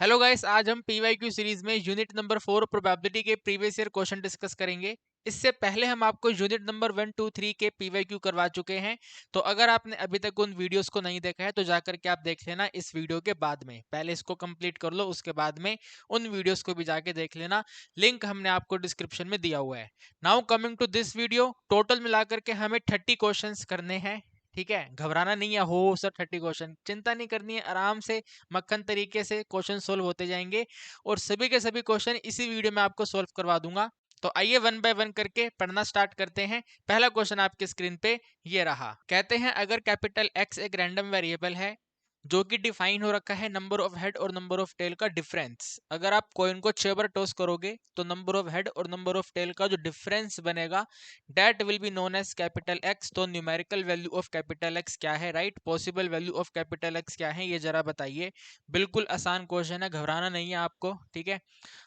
Hello guys, आज हम PYQ series में यूनिट नंबर 4 प्रोबेबिलिटी के प्रीवियस ईयर क्वेश्चन डिस्कस करेंगे। इससे पहले हम आपको यूनिट नंबर 1, 2, 3 के पीवाईक्यू करवा चुके हैं। तो अगर आपने अभी तक उन वीडियोस को नहीं देखा है तो जाकर के आप देख लेना इस वीडियो के बाद में। पहले इसको कंप्लीट कर लो, उसके बाद में उन वीडियोस को भी जाके देख लेना। लिंक हमने आपको डिस्क्रिप्शन में दिया हुआ है। Now coming to this video, total मिलाकर के हमें 30 क्वेश्चन करने हैं। ठीक है, घबराना नहीं है। हो सर 30 क्वेश्चन, चिंता नहीं करनी है। आराम से मक्खन तरीके से क्वेश्चन सोल्व होते जाएंगे और सभी के सभी क्वेश्चन इसी वीडियो में आपको सोल्व करवा दूंगा। तो आइए वन बाय वन करके पढ़ना स्टार्ट करते हैं। पहला क्वेश्चन आपके स्क्रीन पे ये रहा। कहते हैं अगर कैपिटल एक्स एक रैंडम वेरिएबल है जो कि डिफाइन हो रखा है नंबर ऑफ हेड और नंबर ऑफ टेल का डिफरेंस। अगर आप कॉइन को 6 बार टॉस करोगे तो नंबर ऑफ हेड और नंबर ऑफ टेल का जो डिफरेंस बनेगा that will be known as capital X. तो numerical value of capital X क्या है, right? Possible value of capital X क्या है, ये जरा बताइए। बिल्कुल आसान क्वेश्चन है, घबराना नहीं है आपको। ठीक है,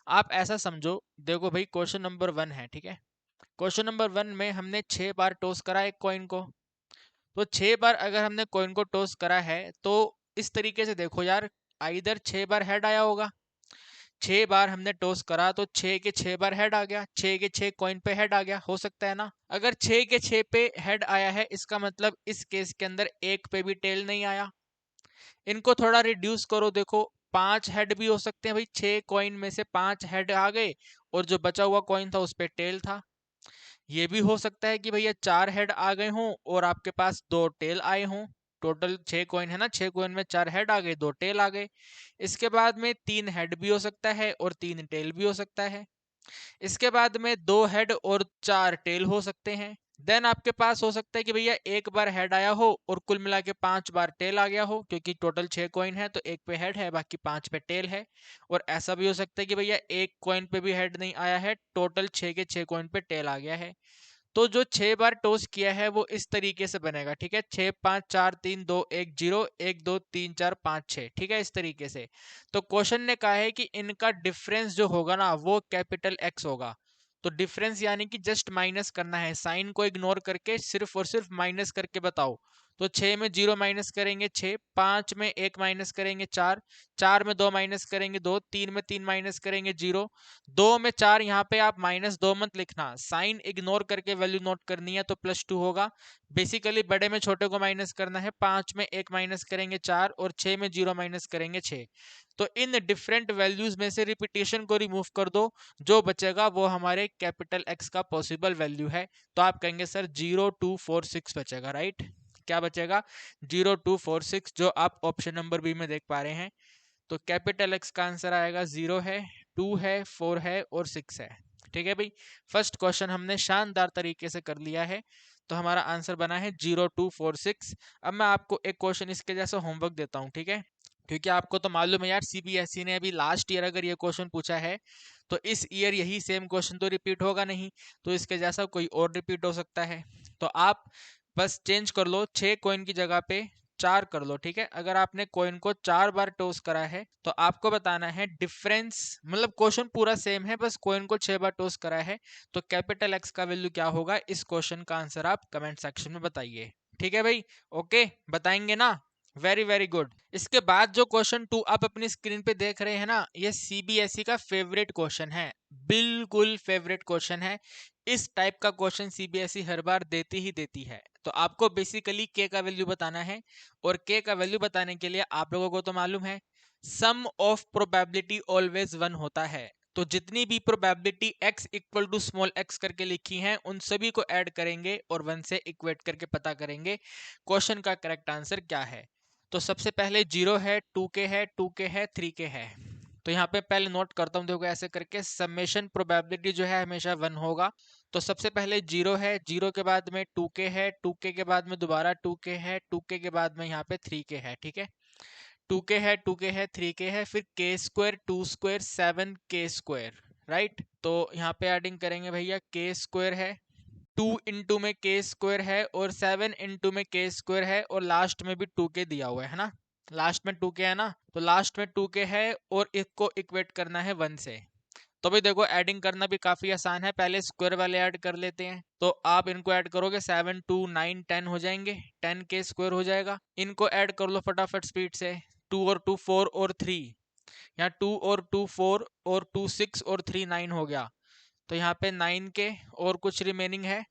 आप ऐसा समझो, देखो भाई क्वेश्चन नंबर 1 है। ठीक है, क्वेश्चन नंबर 1 में हमने 6 बार टॉस करा एक कॉइन को। तो 6 बार अगर हमने कॉइन को टॉस करा है तो इस तरीके से देखो यार, आइदर 6 बार हेड आया होगा। 6 बार हमने टॉस करा तो 6 के 6 बार हेड आ गया, 6 के 6 कॉइन पे हेड आ गया, हो सकता है ना? अगर 6 के 6 पे हेड आया है, इसका मतलब इस केस के अंदर एक पे भी टेल नहीं आया। इनको थोड़ा रिड्यूस करो, देखो 5 हेड भी हो सकते हैं भाई। 6 कॉइन में से 5 हेड आ गए और जो बचा हुआ कॉइन था उस पे टेल था। ये भी हो सकता है कि भैया 4 हेड आ गए हों और आपके पास 2 टेल आए हों। टोटल 6 कॉइन है ना, 6 कॉइन में 4 हेड आ गए, 2 टेल आ गए। इसके बाद में 3 हेड भी हो सकता है और 3 टेल भी हो सकता है। इसके बाद में 2 हेड और 4 टेल हो सकते हैं। देन आपके पास हो सकता है कि भैया एक बार हेड आया हो और कुल मिला के 5 बार टेल आ गया हो, क्योंकि टोटल 6 कॉइन है तो एक पे हेड है बाकी 5 पे टेल है। और ऐसा भी हो सकता है कि भैया एक कॉइन पे भी हेड नहीं आया है, टोटल 6 के 6 कॉइन पे टेल आ गया है। तो जो 6 बार टॉस किया है वो इस तरीके से बनेगा। ठीक है, 6 5 4 3 2 1 0 1 2 3 4 5 6। ठीक है, इस तरीके से। तो क्वेश्चन ने कहा है कि इनका डिफरेंस जो होगा ना वो कैपिटल एक्स होगा। तो डिफरेंस यानी कि जस्ट माइनस करना है, साइन को इग्नोर करके सिर्फ और सिर्फ माइनस करके बताओ। तो 6 में 0 माइनस करेंगे 6, 5 में 1 माइनस करेंगे 4, 4 में 2 माइनस करेंगे 2, 3 में 3 माइनस करेंगे 0, 2 में 4। यहाँ पे आप -2 मत लिखना, साइन इग्नोर करके वैल्यू नोट करनी है, तो +2 होगा। बेसिकली बड़े में छोटे को माइनस करना है। 5 में 1 माइनस करेंगे 4 और 6 में 0 माइनस करेंगे 6। तो इन डिफरेंट वैल्यूज में से रिपीटेशन को रिमूव कर दो, जो बचेगा वो हमारे कैपिटल एक्स का पॉसिबल वैल्यू है। तो आप कहेंगे सर 0246 बचेगा, राइट? क्या बचेगा? 0246, जो आप ऑप्शन नंबर बी में देख पा रहे हैं। तो कैपिटल एक्स का आंसर आएगा 0 है, 2 है, 4 है और 6 है। ठीक है भाई, फर्स्ट क्वेश्चन हमने शानदार तरीके से कर लिया है। तो हमारा आंसर बना है 0246। अब मैं आपको एक क्वेश्चन इसके जैसा होमवर्क देता हूँ, ठीक है? क्योंकि आपको तो मालूम है यार, सीबीएसई ने अभी लास्ट ईयर अगर ये क्वेश्चन पूछा है तो इस ईयर यही सेम क्वेश्चन तो रिपीट होगा नहीं, तो इसके जैसा कोई और रिपीट हो सकता है। तो आप बस चेंज कर लो, 6 कॉइन की जगह पे 4 कर लो। ठीक है, अगर आपने कॉइन को 4 बार टॉस करा है तो आपको बताना है डिफरेंस, मतलब क्वेश्चन पूरा सेम है, बस कॉइन को 6 बार टॉस करा है तो कैपिटल एक्स का वैल्यू क्या होगा। इस क्वेश्चन का आंसर आप कमेंट सेक्शन में बताइए। ठीक है भाई, ओके, बताएंगे ना? Very very good. इसके बाद जो क्वेश्चन 2 आप अपनी स्क्रीन पे देख रहे हैं ना, ये सीबीएसई का फेवरेट क्वेश्चन है, बिल्कुल फेवरेट क्वेश्चन है। इस टाइप का क्वेश्चन सीबीएसई हर बार देती ही देती है। तो आपको बेसिकली के का वैल्यू बताना है, और के का वैल्यू बताने के लिए आप लोगों को तो मालूम है सम ऑफ प्रोबेबिलिटी ऑलवेज 1 होता है। तो जितनी भी probability x equal to small x करके लिखी हैं उन सभी को ऐड करेंगे और 1 से इक्वेट करके पता करेंगे क्वेश्चन का करेक्ट आंसर क्या है। तो सबसे पहले 0 है, 2 के है, 2 के है, 3 के है। तो यहाँ पे पहले नोट करता हूँ, देखो ऐसे करके समेशन प्रोबेबिलिटी जो है हमेशा 1 होगा। तो सबसे पहले 0 है, 0 के बाद में 2 के है, 2 के बाद में दोबारा 2 के है, 2 के बाद में यहाँ पे 3 के है। ठीक है, 2 के है, 2 के है, 3 के है, फिर के स्क्वायर, 2 स्क्वायर, 7 के स्क्वायर, राइट? तो यहाँ पे एडिंग करेंगे भैया, के स्क्वायर है, 2 इंटू में के स्क्वायर है और 7 इंटू में के स्क्वायर है, और लास्ट में भी 2 के दिया हुआ है ना, लास्ट में 2 के है ना, तो लास्ट में 2 के है और इसको इक्वेट करना है 1 से। तो भाई देखो एडिंग करना भी काफी आसान है, पहले स्क्वायर वाले ऐड कर लेते हैं। तो आप इनको ऐड करोगे 7 2 9 10 हो जाएंगे, 10 के स्क्वायर हो जाएगा। इनको ऐड कर लो फटाफट स्पीड से, 2 और 2 4 और 3, यहाँ 2 और 2 4 और 2 6 और 3 9 हो गया। तो यहाँ पे 9 के और कुछ रिमेनिंग है,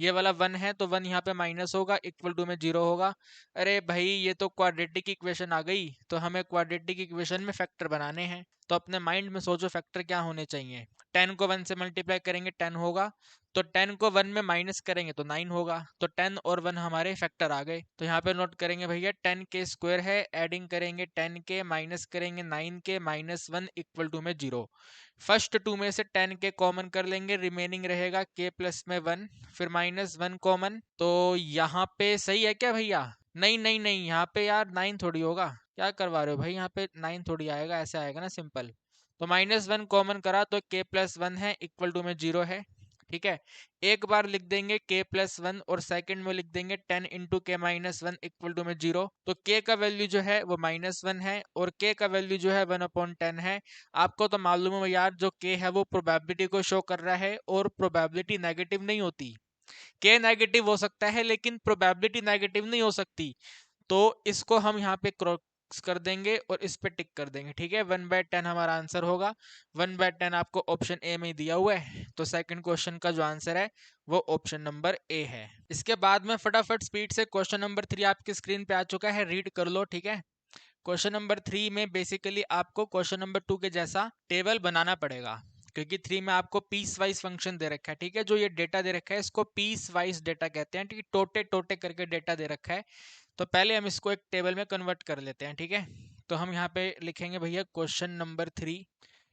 ये वाला 1 है तो 1 यहाँ पे माइनस होगा, इक्वल टू में 0 होगा। अरे भाई ये तो क्वाड्रेटिक इक्वेशन आ गई, तो हमें क्वाड्रेटिक इक्वेशन में फैक्टर बनाने हैं। तो अपने माइंड में सोचो फैक्टर क्या होने चाहिए। 10 को 1 से मल्टीप्लाई करेंगे 10 होगा, तो 10 को 1 में माइनस करेंगे तो 9 होगा। तो 10 और 1 हमारे फैक्टर आ गए। तो यहाँ पे नोट करेंगे भैया 10 के स्क्वायर है, एडिंग करेंगे 10 के, माइनस करेंगे 9 के, माइनस 1 इक्वल टू में 0। फर्स्ट टू में से 10 के कॉमन कर लेंगे, रिमेनिंग रहेगा के प्लस में 1, फिर माइनस 1 कॉमन। तो यहाँ पे सही है क्या भैया? नहीं नहीं नहीं, यहाँ पे यार 9 थोड़ी होगा, क्या करवा रहे हो भाई, यहाँ पे 9 थोड़ी आएगा, ऐसे आएगा ना सिंपल। तो माइनस 1 कॉमन करा तो के प्लस 1 है, इक्वल टू में 0 है। ठीक है, एक बार लिख देंगे के प्लस 1 और सेकंड में लिख देंगे 10 इंटू के माइनस 1 इक्वल टू में 0। तो के का वैल्यू जो है वो माइनस 1 है और के का वैल्यू जो है 1/10 है। आपको तो मालूम है यार, जो के है वो प्रोबेबिलिटी को शो कर रहा है और प्रोबेबिलिटी नेगेटिव नहीं होती। के नेगेटिव हो सकता है लेकिन प्रोबेबिलिटी नेगेटिव नहीं हो सकती। तो इसको हम यहाँ पे क्रॉस कर देंगे और इस पे टिक कर देंगे। ठीक है, 1/10 हमारा आंसर होगा। 1/10 आपको ऑप्शन ए में दिया हुआ है, तो सेकंड क्वेश्चन का जो आंसर है वो ऑप्शन नंबर ए है। इसके बाद में फटाफट स्पीड से क्वेश्चन नंबर 3 आपकी स्क्रीन पे आ चुका है, रीड कर लो। ठीक है, क्वेश्चन नंबर 3 में बेसिकली आपको क्वेश्चन नंबर 2 के जैसा टेबल बनाना पड़ेगा, क्योंकि 3 में आपको पीस वाइज फंक्शन दे रखा है। ठीक है, जो ये डेटा दे रखा है इसको पीस वाइज डेटा कहते हैं। ठीक है, टोटे टोटे करके डेटा दे रखा है। तो पहले हम इसको एक टेबल में कन्वर्ट कर लेते हैं। ठीक है, तो हम यहाँ पे लिखेंगे भैया क्वेश्चन नंबर 3।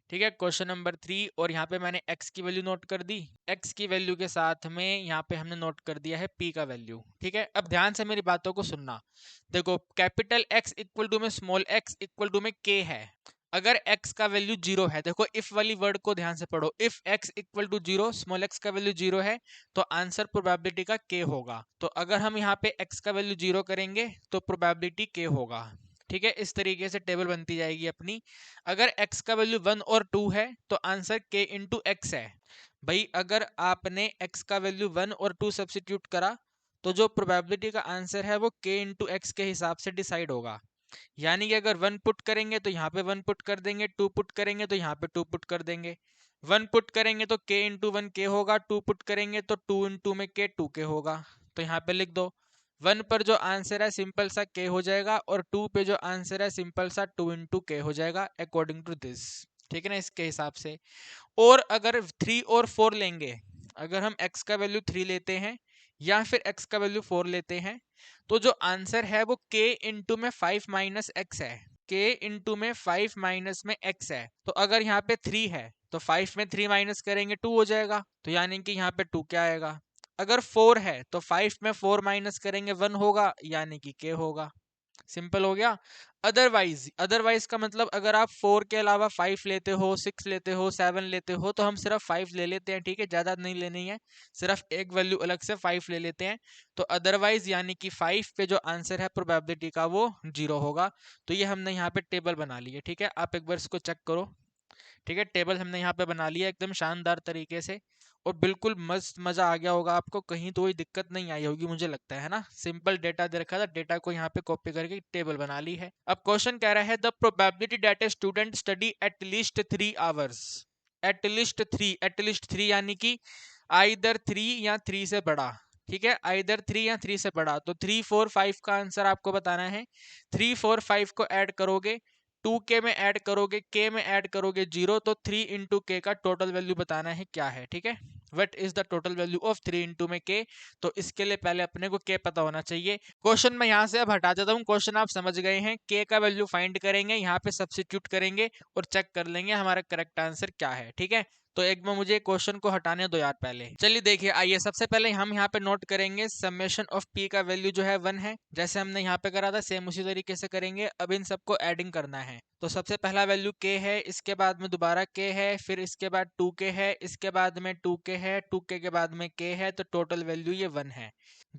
ठीक है, क्वेश्चन नंबर 3, और यहाँ पे मैंने x की वैल्यू नोट कर दी। x की वैल्यू के साथ में यहाँ पे हमने नोट कर दिया है p का वैल्यू। ठीक है, अब ध्यान से मेरी बातों को सुनना। देखो कैपिटल X इक्वल टू में स्मॉल x इक्वल टू में k है। अगर x का वैल्यू 0 है, देखो इफ वाली वर्ड को ध्यान से पढ़ो, if x equal to 0, small x का वैल्यू 0 है, तो आंसर प्रोबेबिलिटी का k होगा। तो अगर हम यहाँ पे x का वैल्यू 0 करेंगे तो प्रोबेबिलिटी k होगा। ठीक है, इस तरीके से टेबल बनती जाएगी अपनी। अगर x का वैल्यू 1 और 2 है तो आंसर k इंटू एक्स है। भाई अगर आपने x का वैल्यू 1 और 2 सब्सिट्यूट करा तो जो प्रोबेबिलिटी का आंसर है वो k इंटू एक्स के हिसाब से डिसाइड होगा। यानी कि अगर 1 पुट करेंगे तो यहाँ पे 1 पुट कर देंगे, 2 पुट करेंगे तो यहाँ पे 2 पुट कर देंगे। 1 पुट करेंगे तो k इंटू 1 k होगा, 2 पुट करेंगे तो 2 इंटू में k 2k होगा। तो यहाँ पे लिख दो 1 पर जो आंसर है सिंपल सा k हो जाएगा और 2 पे जो आंसर है सिंपल सा 2 इंटू k हो जाएगा अकॉर्डिंग टू दिस। ठीक है ना, इसके हिसाब से। और अगर 3 और 4 लेंगे, अगर हम x का वैल्यू 3 लेते हैं या फिर x का वैल्यू 4 लेते हैं, तो जो आंसर है वो k इंटू में 5 माइनस एक्स है। k इंटू में 5 माइनस में x है। तो अगर यहाँ पे 3 है तो 5 में 3 माइनस करेंगे 2 हो जाएगा, तो यानी कि यहाँ पे 2 क्या आएगा। अगर 4 है तो 5 में 4 माइनस करेंगे 1 होगा, यानी कि k होगा। सिंपल हो गया। अदरवाइज का मतलब अगर आप 4 के अलावा 5 लेते हो, 6 लेते हो, 7 लेते हो, तो हम सिर्फ 5 ले लेते हैं। ठीक है, ज्यादा नहीं लेनी है, सिर्फ एक वैल्यू अलग से 5 ले लेते हैं। तो अदरवाइज यानी कि 5 पे जो आंसर है प्रोबेबिलिटी का वो 0 होगा। तो ये हमने यहाँ पे टेबल बना ली है। ठीक है, आप एक बार इसको चेक करो। ठीक है, टेबल हमने यहाँ पे बना लिया एकदम शानदार तरीके से, और बिल्कुल मस्त मजा आ गया होगा आपको, कहीं तो कोई दिक्कत नहीं आई होगी मुझे लगता है ना। सिंपल डेटा दे रखा था, डेटा को यहाँ पे कॉपी करके टेबल बना ली है। अब क्वेश्चन कह रहा है the probability that a student study at least 3 hours. At least three यानी कि आइदर 3 या 3 से बड़ा। ठीक है, आइदर 3 या 3 से बड़ा। तो 3 4 5 का आंसर आपको बताना है। 3 4 5 को ऐड करोगे, 2k में ऐड करोगे, k में ऐड करोगे 0, तो 3 इंटू k का टोटल वैल्यू बताना है क्या है। ठीक है, what is the total value of 3 into में k। तो इसके लिए पहले अपने को k पता होना चाहिए। क्वेश्चन मैं यहाँ से अब हटा देता हूँ, क्वेश्चन आप समझ गए हैं। k का वैल्यू फाइंड करेंगे, यहाँ पे सब्सिट्यूट करेंगे और चेक कर लेंगे हमारा करेक्ट आंसर क्या है। ठीक है, तो एक बार मुझे क्वेश्चन को हटाने दो यार पहले। चलिए देखिए, आइए सबसे पहले हम यहाँ पे नोट करेंगे समेशन ऑफ p का वैल्यू जो है 1 है, जैसे हमने यहाँ पे करा था सेम उसी तरीके से करेंगे। अब इन सबको एडिंग करना है। तो सबसे पहला वैल्यू k है, इसके बाद में दोबारा k है, फिर इसके बाद 2k है, इसके बाद में 2k है, 2k के बाद में k है, तो टोटल वैल्यू ये 1 है।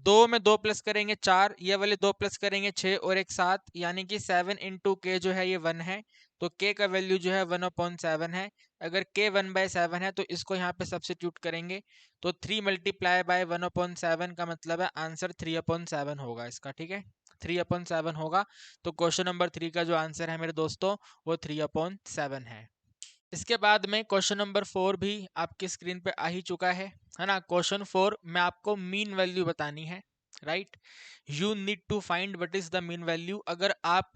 2 में 2 प्लस करेंगे 4, ये वाले 2 प्लस करेंगे 6 और एक 7, यानी कि 7 इंटू k जो है ये 1 है। तो k का वैल्यू जो है 1/7 है। अगर k 1/7 है तो इसको यहाँ पे सब्सिट्यूट करेंगे, तो 3 मल्टीप्लाई बाय 1/7 का मतलब है आंसर 3/7 होगा इसका। ठीक है, 3/7 होगा। तो क्वेश्चन नंबर 3 का जो आंसर है मेरे दोस्तों वो 3/7 है। इसके बाद में क्वेश्चन नंबर 4 भी आपकी स्क्रीन पे आ ही चुका है ना। क्वेश्चन 4 में आपको मीन वैल्यू बतानी है, right. You need to find what is the mean value. अगर आप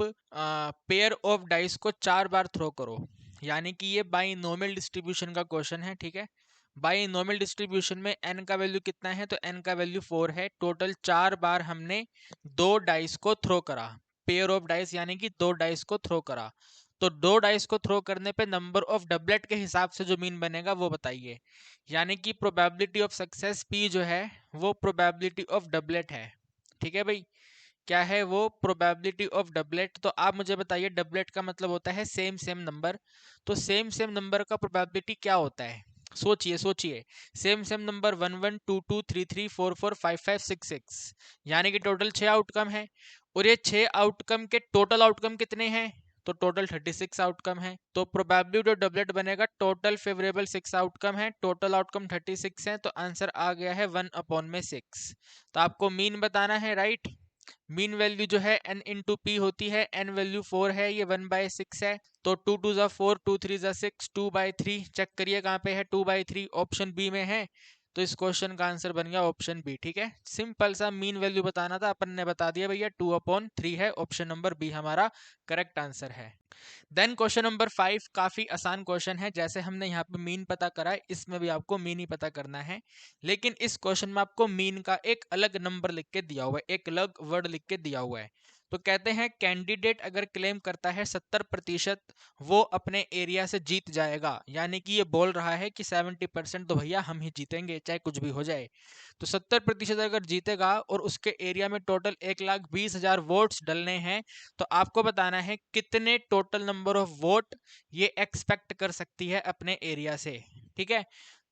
पेयर ऑफ डाइस को 4 बार थ्रो करो, यानी कि ये बाइनोमियल डिस्ट्रीब्यूशन का क्वेश्चन है, ठीक है। बाइनोमियल डिस्ट्रीब्यूशन में n का वैल्यू कितना है, तो n का वैल्यू 4 है। टोटल 4 बार हमने 2 डाइस को थ्रो करा, पेयर ऑफ डाइस यानी कि 2 डाइस को थ्रो करा। तो 2 डाइस को थ्रो करने पे नंबर ऑफ डबलेट के हिसाब से जो मीन बनेगा वो बताइए। यानी कि प्रोबेबिलिटी ऑफ सक्सेस p जो है वो प्रोबेबिलिटी ऑफ डबलेट है, ठीक है भाई। क्या है वो? Probability of doublet. तो आप मुझे बताइए, डबलेट का मतलब होता है सेम सेम नंबर। तो सेम सेम नंबर का प्रोबेबिलिटी क्या होता है? सोचिए सोचिए। सेम सेम नंबर 1 1 2 2 3 3 4 4 5 5 6 6, यानी कि टोटल 6 आउटकम है। और ये 6 आउटकम के टोटल आउटकम कितने हैं? तो टोटल 36 आउटकम है। तो प्रोबेबिलिटी ऑफ डबलेट बनेगा टोटल फेवरेबल 6 आउटकम है, टोटल आउटकम 36 है, तो आंसर आ गया है 1/6। तो आपको मीन बताना है, राइट। मीन वैल्यू जो है n इंटू पी होती है, n वैल्यू 4 है, ये 1/6 है। तो 2 2 जा 4, 2 3 जा 6, 2/3। चेक करिए कहाँ पे है 2/3, ऑप्शन बी में है। तो इस क्वेश्चन का आंसर बन गया ऑप्शन बी, ठीक है। सिंपल सा मीन वैल्यू बताना था, अपन ने बता दिया भैया, 2/3 है। ऑप्शन नंबर बी हमारा करेक्ट आंसर है। देन क्वेश्चन नंबर 5 काफी आसान क्वेश्चन है। जैसे हमने यहाँ पे मीन पता करा है, इसमें भी आपको मीन ही पता करना है। लेकिन इस क्वेश्चन में आपको मीन का एक अलग नंबर लिख के दिया हुआ है, एक अलग वर्ड लिख के दिया हुआ है। तो कहते हैं कैंडिडेट अगर क्लेम करता है 70% वो अपने एरिया से जीत जाएगा, यानी कि ये बोल रहा है कि 70% तो भैया हम ही जीतेंगे चाहे कुछ भी हो जाए। तो 70% अगर जीतेगा और उसके एरिया में टोटल 1,20,000 वोट्स डलने हैं, तो आपको बताना है कितने टोटल नंबर ऑफ वोट ये एक्सपेक्ट कर सकती है अपने एरिया से, ठीक है।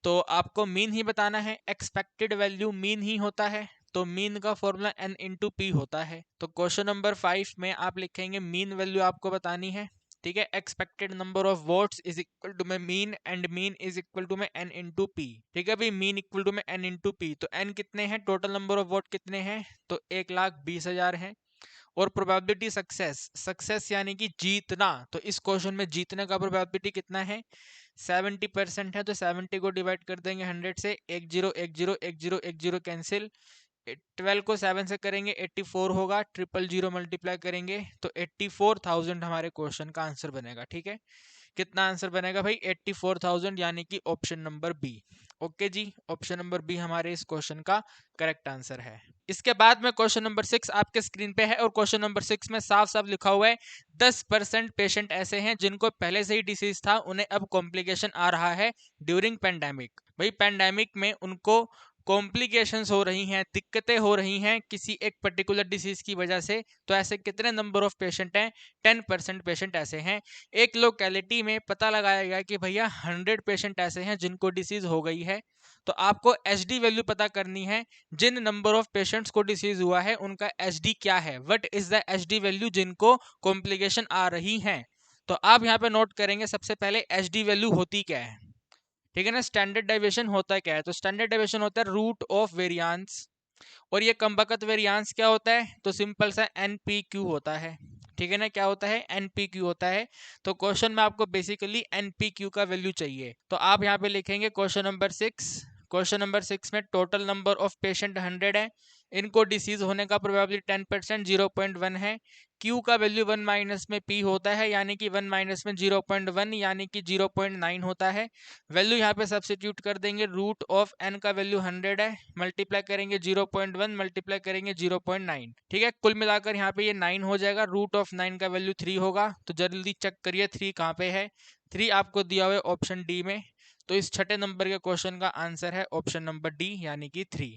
तो आपको मीन ही बताना है, एक्सपेक्टेड वैल्यू मीन ही होता है। तो मीन का फॉर्मूला n इंटू पी होता है। तो क्वेश्चन नंबर 5 में आप लिखेंगे मीन वैल्यू आपको बतानी है, ठीक है। Expected number of votes is equal to में mean, and mean is equal to में n इंटू पी, ठीक है भाई। मीन इक्वल टू में n इंटू पी। तो n कितने हैं, टोटल नंबर ऑफ वोट कितने हैं, तो 1,20,000 है। और प्रोबेबिलिटी सक्सेस, सक्सेस यानी कि जीतना, तो इस क्वेश्चन में जीतने का प्रोबेबिलिटी कितना है, 70% है। तो 70 को डिवाइड कर देंगे 100 से, 1 0 1 0 1 0 1 0 कैंसिल। 12 को 7 से करेंगे 84 होगा, 000 मल्टीप्लाई करेंगे तो 84,000 हमारे क्वेश्चन का आंसर बनेगा, ठीक है। कितना आंसर बनेगा भाई, 84,000, यानी कि ऑप्शन नंबर बी। ओके जी, ऑप्शन नंबर बी हमारे इस क्वेश्चन का करेक्ट आंसर है। इसके बाद में क्वेश्चन नंबर 6 आपके स्क्रीन पे है, और क्वेश्चन नंबर 6 में साफ साफ लिखा हुआ है 10% पेशेंट ऐसे हैं जिनको पहले से ही डिसीज था, उन्हें अब कॉम्प्लिकेशन आ रहा है ड्यूरिंग पेंडेमिक। भाई पेंडेमिक में उनको कॉम्प्लिकेशंस हो रही हैं, दिक्कतें हो रही हैं किसी एक पर्टिकुलर डिसीज की वजह से। तो ऐसे कितने नंबर ऑफ पेशेंट हैं, 10% पेशेंट ऐसे हैं। एक लोकेलिटी में पता लगाया गया कि भैया 100 पेशेंट ऐसे हैं जिनको डिसीज हो गई है। तो आपको एचडी वैल्यू पता करनी है, जिन नंबर ऑफ पेशेंट्स को डिसीज हुआ है उनका एचडी क्या है, what is the HD value जिनको कॉम्प्लिकेशन आ रही हैं। तो आप यहाँ पे नोट करेंगे सबसे पहले एचडी वैल्यू होती क्या है, ठीक है ना। स्टैंडर्ड डेविएशन होता है क्या है, तो स्टैंडर्ड डेविएशन होता है रूट ऑफ वेरिएंस। और ये कम बखत वेरिएंस क्या होता है, तो सिंपल सा एनपीक्यू होता है, ठीक है ना। क्या होता है, एनपीक्यू होता है। तो क्वेश्चन में आपको बेसिकली एनपीक्यू का वैल्यू चाहिए। तो आप यहाँ पे लिखेंगे क्वेश्चन नंबर 6। क्वेश्चन नंबर 6 में टोटल नंबर ऑफ पेशेंट 100 है, इनको डिसीज होने का प्रोबेबिलिटी 10%, 0.1 है। क्यू का वैल्यू 1 माइनस में पी होता है, यानी कि 1 माइनस में 0.1 यानी कि 0.9 होता है। वैल्यू यहाँ पे सब्स्टिट्यूट कर देंगे, रूट ऑफ एन का वैल्यू 100 है, मल्टीप्लाई करेंगे 0.1, मल्टीप्लाई करेंगे 0.9, ठीक है। कुल मिलाकर यहाँ पे ये 9 हो जाएगा। रूट ऑफ 9 का वैल्यू 3 होगा। तो जल्दी चेक करिए 3 कहाँ पे है, 3 आपको दिया हुआ है ऑप्शन डी में। तो इस छठे नंबर के क्वेश्चन का आंसर है ऑप्शन नंबर डी, यानी कि 3।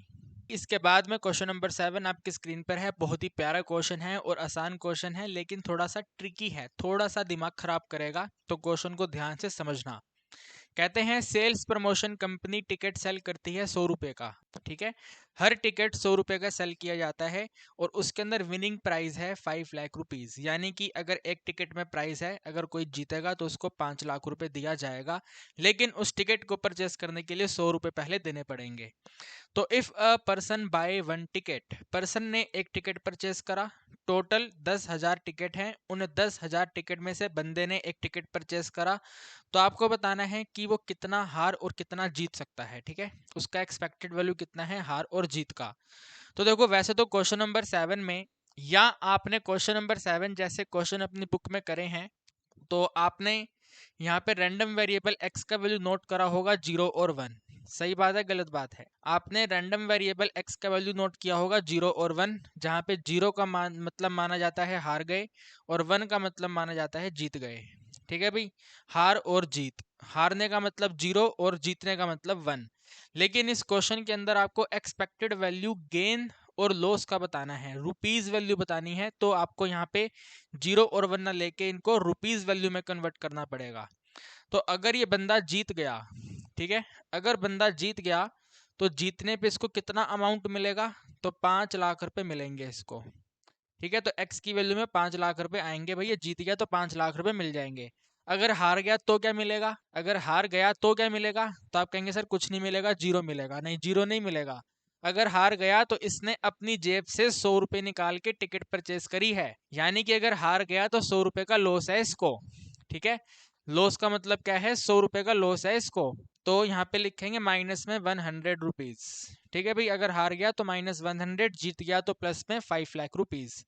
इसके बाद में क्वेश्चन नंबर 7 आपकी स्क्रीन पर है। बहुत ही प्यारा क्वेश्चन है और आसान क्वेश्चन है, लेकिन थोड़ा सा ट्रिकी है, थोड़ा सा दिमाग खराब करेगा। तो क्वेश्चन को ध्यान से समझना। कहते हैं sales promotion company ticket sale करती है 100 रुपए का, ठीक है। हर टिकट 100 रुपये का सेल किया जाता है और उसके अंदर विनिंग प्राइस है 5 लाख रुपीज़। यानी कि अगर एक टिकट में प्राइस है, अगर कोई जीतेगा तो उसको 5 लाख रुपए दिया जाएगा, लेकिन उस टिकट को परचेस करने के लिए 100 रुपये पहले देने पड़ेंगे। तो if a person by one ticket, person ने एक टिकट परचेस करा, टोटल 10,000 टिकट हैं, उन 10,000 टिकट में से बंदे ने एक टिकट परचेस करा, तो आपको बताना है कि वो कितना हार और कितना जीत सकता है। ठीक है, उसका एक्सपेक्टेड वैल्यू कितना है हार और जीत का। तो देखो, वैसे तो क्वेश्चन नंबर 7 में, या आपने क्वेश्चन नंबर 7 जैसे क्वेश्चन अपनी बुक में करे हैं, तो आपने यहाँ पे रैंडम वेरिएबल x का वैल्यू नोट करा होगा 0 और 1। सही बात है, गलत बात है? आपने रैंडम वेरिएबल x का वैल्यू नोट किया होगा 0 और 1, जहाँ पे 0 का मतलब माना जाता है हार गए और 1 का मतलब माना जाता है जीत गए। ठीक है भाई, हार और जीत, हारने का मतलब 0 और जीतने का मतलब 1। लेकिन इस क्वेश्चन के अंदर आपको एक्सपेक्टेड वैल्यू गेन और लॉस का बताना है, रुपीज वैल्यू बतानी है, तो आपको यहाँ पे 0 और 1 ना लेके इनको रुपीज वैल्यू में कन्वर्ट करना पड़ेगा। तो अगर ये बंदा जीत गया, ठीक है, अगर बंदा जीत गया तो जीतने पे इसको कितना अमाउंट मिलेगा, तो 5 लाख रुपए मिलेंगे इसको। ठीक है, तो एक्स की वैल्यू में 5 लाख रुपए आएंगे, भैया जीत गया तो 5 लाख रुपए मिल जाएंगे। अगर हार गया तो क्या मिलेगा, अगर हार गया तो क्या मिलेगा, तो आप कहेंगे सर कुछ नहीं मिलेगा, 0 मिलेगा। नहीं, 0 नहीं मिलेगा। अगर हार गया तो इसने अपनी जेब से 100 रुपए निकाल के टिकट परचेस करी है, यानी कि अगर हार गया तो 100 रुपए का लॉस है इसको। ठीक है, लॉस का मतलब क्या है, 100 रुपए का लॉस है इसको। तो यहाँ पे लिखेंगे माइनस में 100 रुपीज। ठीक है भाई, अगर हार गया तो -100, जीत गया तो प्लस में 5 लाख रुपीज।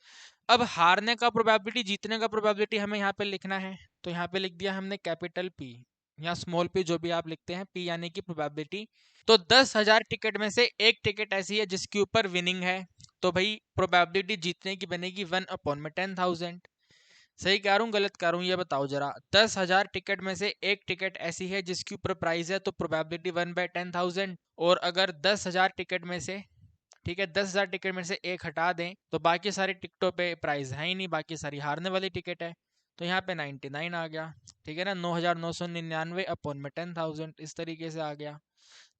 अब हारने का प्रोबेबिलिटी, जीतने का प्रोबेबिलिटी हमें यहाँ पे लिखना है, तो यहाँ पे लिख दिया हमने कैपिटल पी या स्मॉल पी, जो भी आप लिखते हैं, पी यानी कि प्रोबेबिलिटी। तो 10,000 टिकट में से एक टिकट ऐसी है जिसके ऊपर विनिंग है, तो भाई प्रोबेबिलिटी जीतने की बनेगी 1/10,000। सही कह रहा हूँ गलत कह रहा हूँ, ये बताओ जरा। 10,000 टिकट में से एक टिकट ऐसी है जिसके ऊपर प्राइस है, तो प्रोबेबिलिटी 1/10,000। और अगर 10,000 टिकट में से, ठीक है, 10,000 टिकट में से एक हटा दें तो बाकी सारी टिकटों पे प्राइस है ही नहीं, बाकी सारी हारने वाली टिकट है, तो यहाँ पे 99 आ गया। ठीक है ना, 9,999/10,000 इस तरीके से आ गया।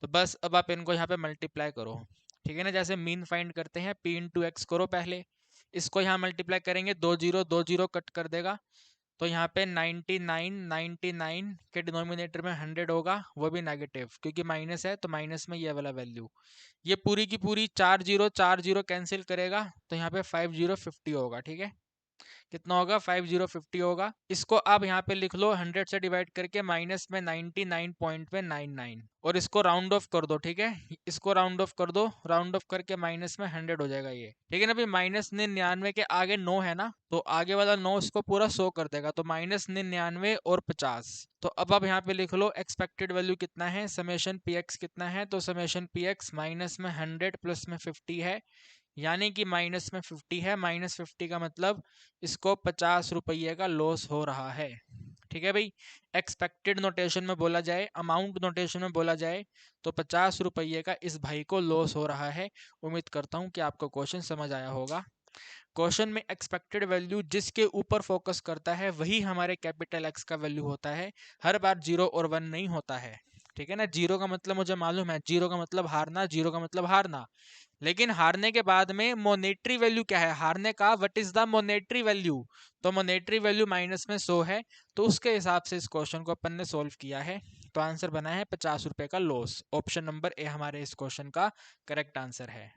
तो बस अब आप इनको यहाँ पे मल्टीप्लाई करो। ठीक है ना, जैसे मीन फाइंड करते हैं, p इंटू एक्स करो पहले, इसको यहाँ मल्टीप्लाई करेंगे, 2 0 कट कर देगा, तो यहाँ पे 99 के डिनोमिनेटर में 100 होगा, वो भी नेगेटिव, क्योंकि माइनस है तो माइनस में ये वाला वैल्यू। ये पूरी की पूरी 4 0 कैंसिल करेगा, तो यहाँ पे 5050 होगा। ठीक है, कितना होगा, 5050 होगा। इसको आप यहाँ पे लिख लो 100 से डिवाइड करके, माइनस में 99.99, और इसको राउंड ऑफ कर दो। ठीक है, इसको राउंड ऑफ कर दो, राउंड ऑफ करके माइनस में 100 हो जाएगा ये। ठीक है ना, अभी -99 के आगे 9 है ना, तो आगे वाला 9 इसको पूरा 100 कर देगा, तो -99 और 50। तो अब आप यहाँ पे लिख लो एक्सपेक्टेड वैल्यू कितना है, समेशन पी एक्स कितना है, तो समेशन पी एक्स माइनस में 100 प्लस में 50 है, यानी कि माइनस में 50 है, -50 का मतलब इसको 50 रुपये का लॉस हो रहा है। ठीक है भाई, एक्सपेक्टेड नोटेशन में बोला जाए, अमाउंट नोटेशन में बोला जाए, तो 50 रुपये का इस भाई को लॉस हो रहा है। उम्मीद करता हूँ कि आपको क्वेश्चन समझ आया होगा। क्वेश्चन में एक्सपेक्टेड वैल्यू जिसके ऊपर फोकस करता है वही हमारे कैपिटल एक्स का वैल्यू होता है, हर बार 0 और 1 नहीं होता है। ठीक है ना, 0 का मतलब मुझे मालूम है, 0 का मतलब हारना, 0 का मतलब हारना, लेकिन हारने के बाद में मोनेटरी वैल्यू क्या है हारने का, what is the monetary value, तो मोनेटरी वैल्यू माइनस में 100 है, तो उसके हिसाब से इस क्वेश्चन को अपन ने सोल्व किया है। तो आंसर बना है 50 रुपए का लॉस। ऑप्शन नंबर ए हमारे इस क्वेश्चन का करेक्ट आंसर है।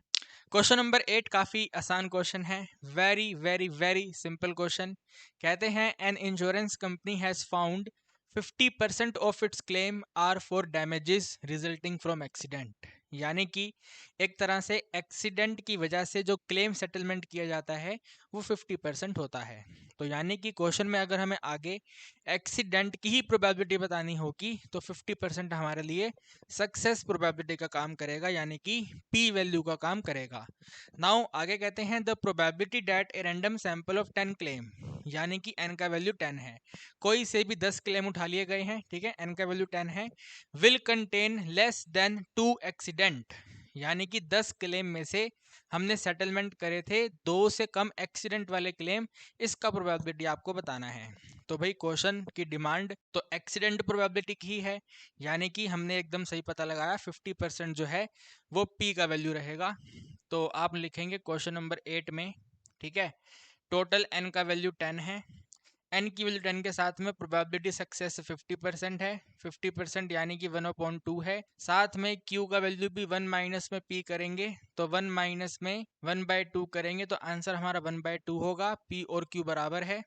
क्वेश्चन नंबर 8 काफी आसान क्वेश्चन है, very very very simple question. कहते हैं an insurance company has found 50% of its claim are for damages resulting from accident, यानी कि एक तरह से एक्सीडेंट की वजह से जो क्लेम सेटलमेंट किया जाता है वो 50% होता है। तो यानी कि क्वेश्चन में अगर हमें आगे एक्सीडेंट की ही प्रोबेबिलिटी बतानी होगी तो 50% हमारे लिए सक्सेस प्रोबेबिलिटी का काम करेगा, यानी कि पी वैल्यू का काम करेगा। नाउ आगे कहते हैं the probability that a random sample of 10 claim, यानी कि n का वैल्यू 10 है, कोई से भी 10 क्लेम उठा लिए गए हैं, ठीक है, n का वैल्यू 10 है, will contain less than 2 accident, यानी कि 10 क्लेम में से हमने सेटलमेंट करे थे 2 से कम एक्सीडेंट वाले क्लेम, इसका प्रोबेबिलिटी आपको बताना है। तो भाई क्वेश्चन की डिमांड तो एक्सीडेंट प्रोबेबिलिटी की है, यानी कि हमने एकदम सही पता लगाया 50% जो है वो पी का वैल्यू रहेगा। तो आप लिखेंगे क्वेश्चन नंबर 8 में, ठीक है, टोटल एन का वैल्यू 10 है, एन की वैल्यू 10 के साथ में प्रोबेबिलिटी सक्सेस 50% है, 50% यानी कि 1/2 है। साथ में क्यू का वैल्यू भी 1 माइनस में पी करेंगे तो 1 माइनस में 1/2 करेंगे तो आंसर हमारा 1/2 होगा। पी और क्यू बराबर है।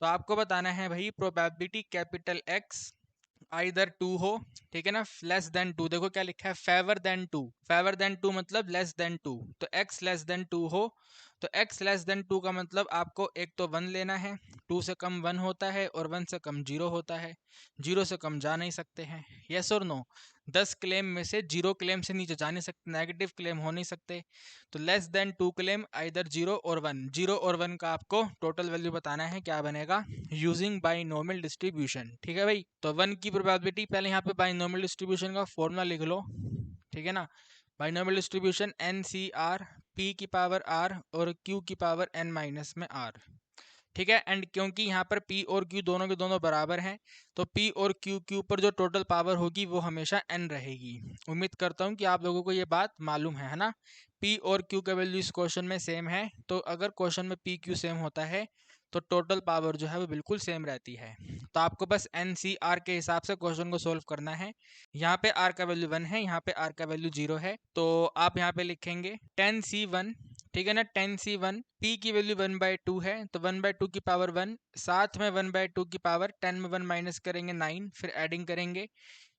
तो आपको बताना है भाई प्रोबेबिलिटी कैपिटल एक्स आइदर 2 हो, ठीक है ना, लेस देन 2, देखो क्या लिखा है, फेवर देन 2, फेवर देन 2 मतलब लेस देन 2, तो x लेस देन 2 हो। तो x लेस देन 2 का मतलब आपको एक तो 1 लेना है, 2 से कम 1 होता है और 1 से कम 0 होता है, 0 से कम जा नहीं सकते हैं, यस और नो। 10 क्लेम में से 0 क्लेम से नीचे जा नहीं सकते, नेगेटिव क्लेम हो नहीं सकते। तो लेस देन 2 क्लेम आइदर 0 और 1, 0 और 1 का आपको टोटल वैल्यू बताना है, क्या बनेगा, यूजिंग बाइनोमियल डिस्ट्रीब्यूशन, ठीक है भाई। तो 1 की प्रोबेबिलिटी, पहले यहाँ पे बाइनोमियल डिस्ट्रीब्यूशन का फॉर्मूला लिख लो, ठीक है ना, binomial distribution n c r, p की पावर आर और क्यू की पावर एन माइनस में आर, ठीक है। एंड क्योंकि यहाँ पर P और Q दोनों के दोनों बराबर हैं तो P और Q के ऊपर जो टोटल पावर होगी वो हमेशा n रहेगी। उम्मीद करता हूँ कि आप लोगों को ये बात मालूम है ना। P और Q का वैल्यू इस क्वेश्चन में सेम है, तो अगर क्वेश्चन में P Q सेम होता है तो टोटल पावर जो है वो बिल्कुल सेम रहती है। तो आपको बस NCR के हिसाब से क्वेश्चन को सोल्व करना है। यहाँ पे R का वैल्यू 1 है, यहाँ पे R का वैल्यू 0 है, तो आप यहाँ पे लिखेंगे 10C1, ठीक है ना, 10C1, P की वैल्यू 1/2 है तो 1/2 की पावर 1, साथ में 1/2 की पावर 10 में 1 माइनस करेंगे 9, फिर एडिंग करेंगे,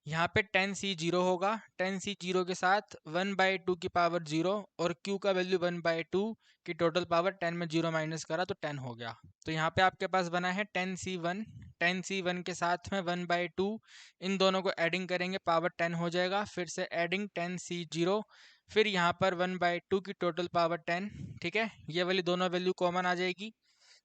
यहाँ पे 10C0 होगा, 10C0 के साथ 1/2 की पावर 0 और Q का वैल्यू 1/2 की टोटल पावर 10 में 0 माइनस करा तो 10 हो गया। तो यहाँ पे आपके पास बना है 10C1, 10C1 के साथ में 1/2, इन दोनों को एडिंग करेंगे पावर 10 हो जाएगा, फिर से एडिंग 10C0, फिर यहाँ पर 1/2 की टोटल पावर 10, ठीक है, ये वाली दोनों वैल्यू कॉमन आ जाएगी,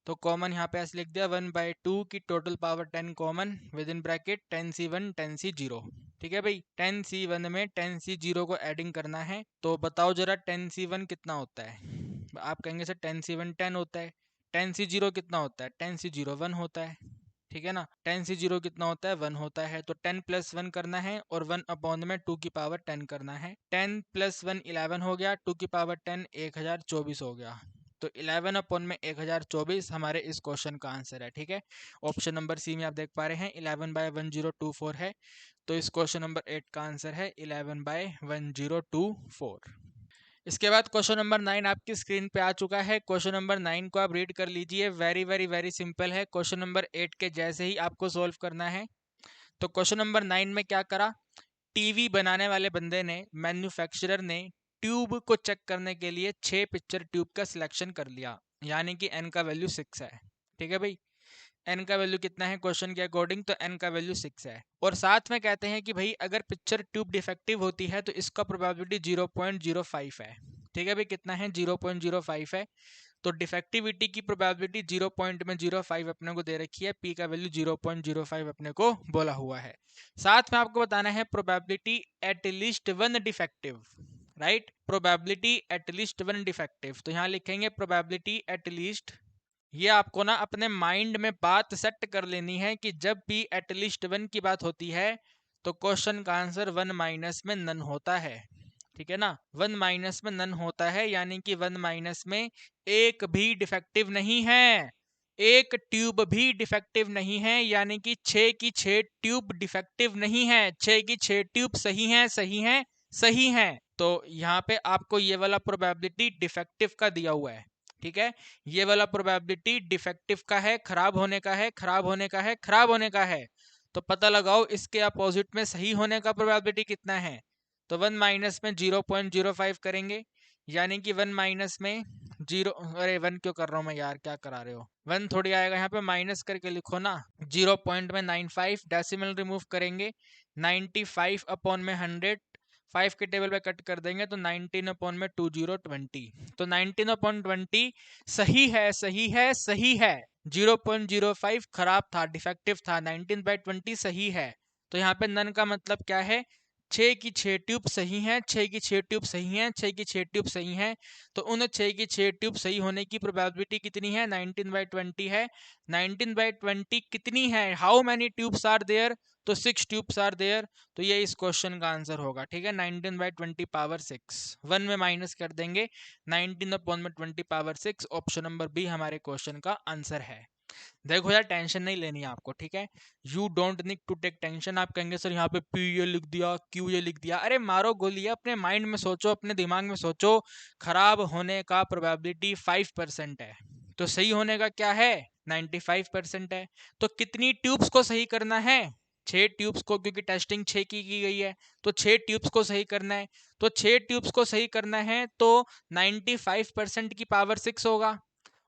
तो कॉमन यहाँ पे ऐसे लिख दिया 1/2 की total power 10 common with in bracket 10C1 10C0, ठीक है भाई। 10C1 में 10C0 को एडिंग करना है, तो बताओ जरा 10C1 कितना होता है। आप कहेंगे सर 10C1 10 होता है, 10C0 कितना होता है, 10C0 1 होता है, ठीक है ना, 10C0 कितना होता है 1 होता है, तो 10 + 1 करना है और 1 अपॉन में 2 की पावर 10 करना है, 10 + 1 11 हो गया, 2 की पावर 10 1024 हो गया, तो 11 अपॉन में 1024 हमारे इस क्वेश्चन का आंसर है, ठीक है। ऑप्शन नंबर सी में आप देख पा रहे हैं 11/1024 है, तो इस क्वेश्चन नंबर 8 का आंसर है 11/1024। इसके बाद क्वेश्चन नंबर 9 आपकी स्क्रीन पे आ चुका है। क्वेश्चन नंबर 9 को आप रीड कर लीजिए, वेरी वेरी वेरी सिंपल है, क्वेश्चन नंबर 8 के जैसे ही आपको सोल्व करना है। तो क्वेश्चन नंबर 9 में क्या करा, टीवी बनाने वाले बंदे ने, मैन्युफैक्चरर ने ट्यूब को चेक करने के लिए 6 पिक्चर ट्यूब का सिलेक्शन कर लिया, यानी कि एन का वैल्यू 6 है, ठीक है भाई। एन का वैल्यू कितना है क्वेश्चन के अकॉर्डिंग, तो एन का वैल्यू 6 है, और साथ में कहते हैं कि भाई अगर पिक्चर ट्यूब डिफेक्टिव होती है तो इसका प्रोबेबिलिटी 0.05 है, ठीक है भाई, कितना है 0.05 है, तो डिफेक्टिविटी की प्रोबेबिलिटी 0.05 अपने को दे रखी है, पी का वैल्यू 0.05 अपने को बोला हुआ है। साथ में आपको बताना है probability at least one defective, right, probability at least one defective, तो यहाँ लिखेंगे प्रोबेबिलिटी एट लीस्ट, ये आपको ना अपने माइंड में बात सेट कर लेनी है कि जब भी एट लीस्ट वन की बात होती है तो क्वेश्चन का आंसर 1 माइनस में नन होता है, ठीक है ना, 1 माइनस में नन होता है, यानी कि 1 माइनस में एक भी डिफेक्टिव नहीं है, एक ट्यूब भी डिफेक्टिव नहीं है, यानी कि 6 की 6 ट्यूब डिफेक्टिव नहीं है, 6 की 6 ट्यूब सही हैं सही हैं सही हैं। तो यहाँ पे आपको ये वाला प्रोबेबिलिटी डिफेक्टिव का दिया हुआ है, ठीक है, ये वाला प्रोबेबिलिटी डिफेक्टिव का है, खराब होने का है, खराब होने का है, खराब होने का है, तो पता लगाओ इसके अपोजिट में सही होने का प्रोबेबिलिटी कितना है। तो 1 माइनस में 0.05 करेंगे, यानी कि 1 माइनस में 0, अरे 1 क्यों कर रहा हूँ मैं यार, क्या करा रहे हो, 1 थोड़ी आएगा, यहाँ पे माइनस करके लिखो ना, 0.95 डेसिमल रिमूव करेंगे, 95 अपॉन में 100, 5 के टेबल पे कट कर देंगे तो 19 अपॉन में 2020, तो 19 अपॉन 20 सही है सही है सही है, 0.05 खराब था डिफेक्टिव था, 19/20 सही है। तो यहाँ पे नन का मतलब क्या है, 6 की 6 ट्यूब सही हैं, 6 की 6 ट्यूब सही हैं, 6 की 6 ट्यूब सही हैं, तो उन 6 की 6 ट्यूब सही होने की प्रोबेबिलिटी कितनी है? 19/20 है। 19/20 कितनी है? How many tubes are there? तो 6 ट्यूब्स आर देयर। तो ये इस क्वेश्चन का आंसर होगा। ठीक है, 19/20 पावर 6, 1 में माइनस कर देंगे, 19/20 पावर 6 ऑप्शन नंबर बी हमारे क्वेश्चन का आंसर है। देखो यार, टेंशन नहीं लेनी है आपको, ठीक है, you don't need to take tension. आप कहेंगे सर यहाँ पे पी ये लिख दिया, क्यू ये लिख दिया, अरे मारो गोली, अपने माइंड में सोचो, अपने दिमाग में सोचो। खराब होने का प्रोबेबिलिटी 5% है, तो सही होने का क्या है? 95% है। तो कितनी ट्यूब्स को सही करना है? 6 ट्यूब्स को, क्योंकि टेस्टिंग 6 की गई है, तो 6 ट्यूब्स को सही करना है। तो 6 ट्यूब्स को सही करना है तो 95% की पावर 6 होगा,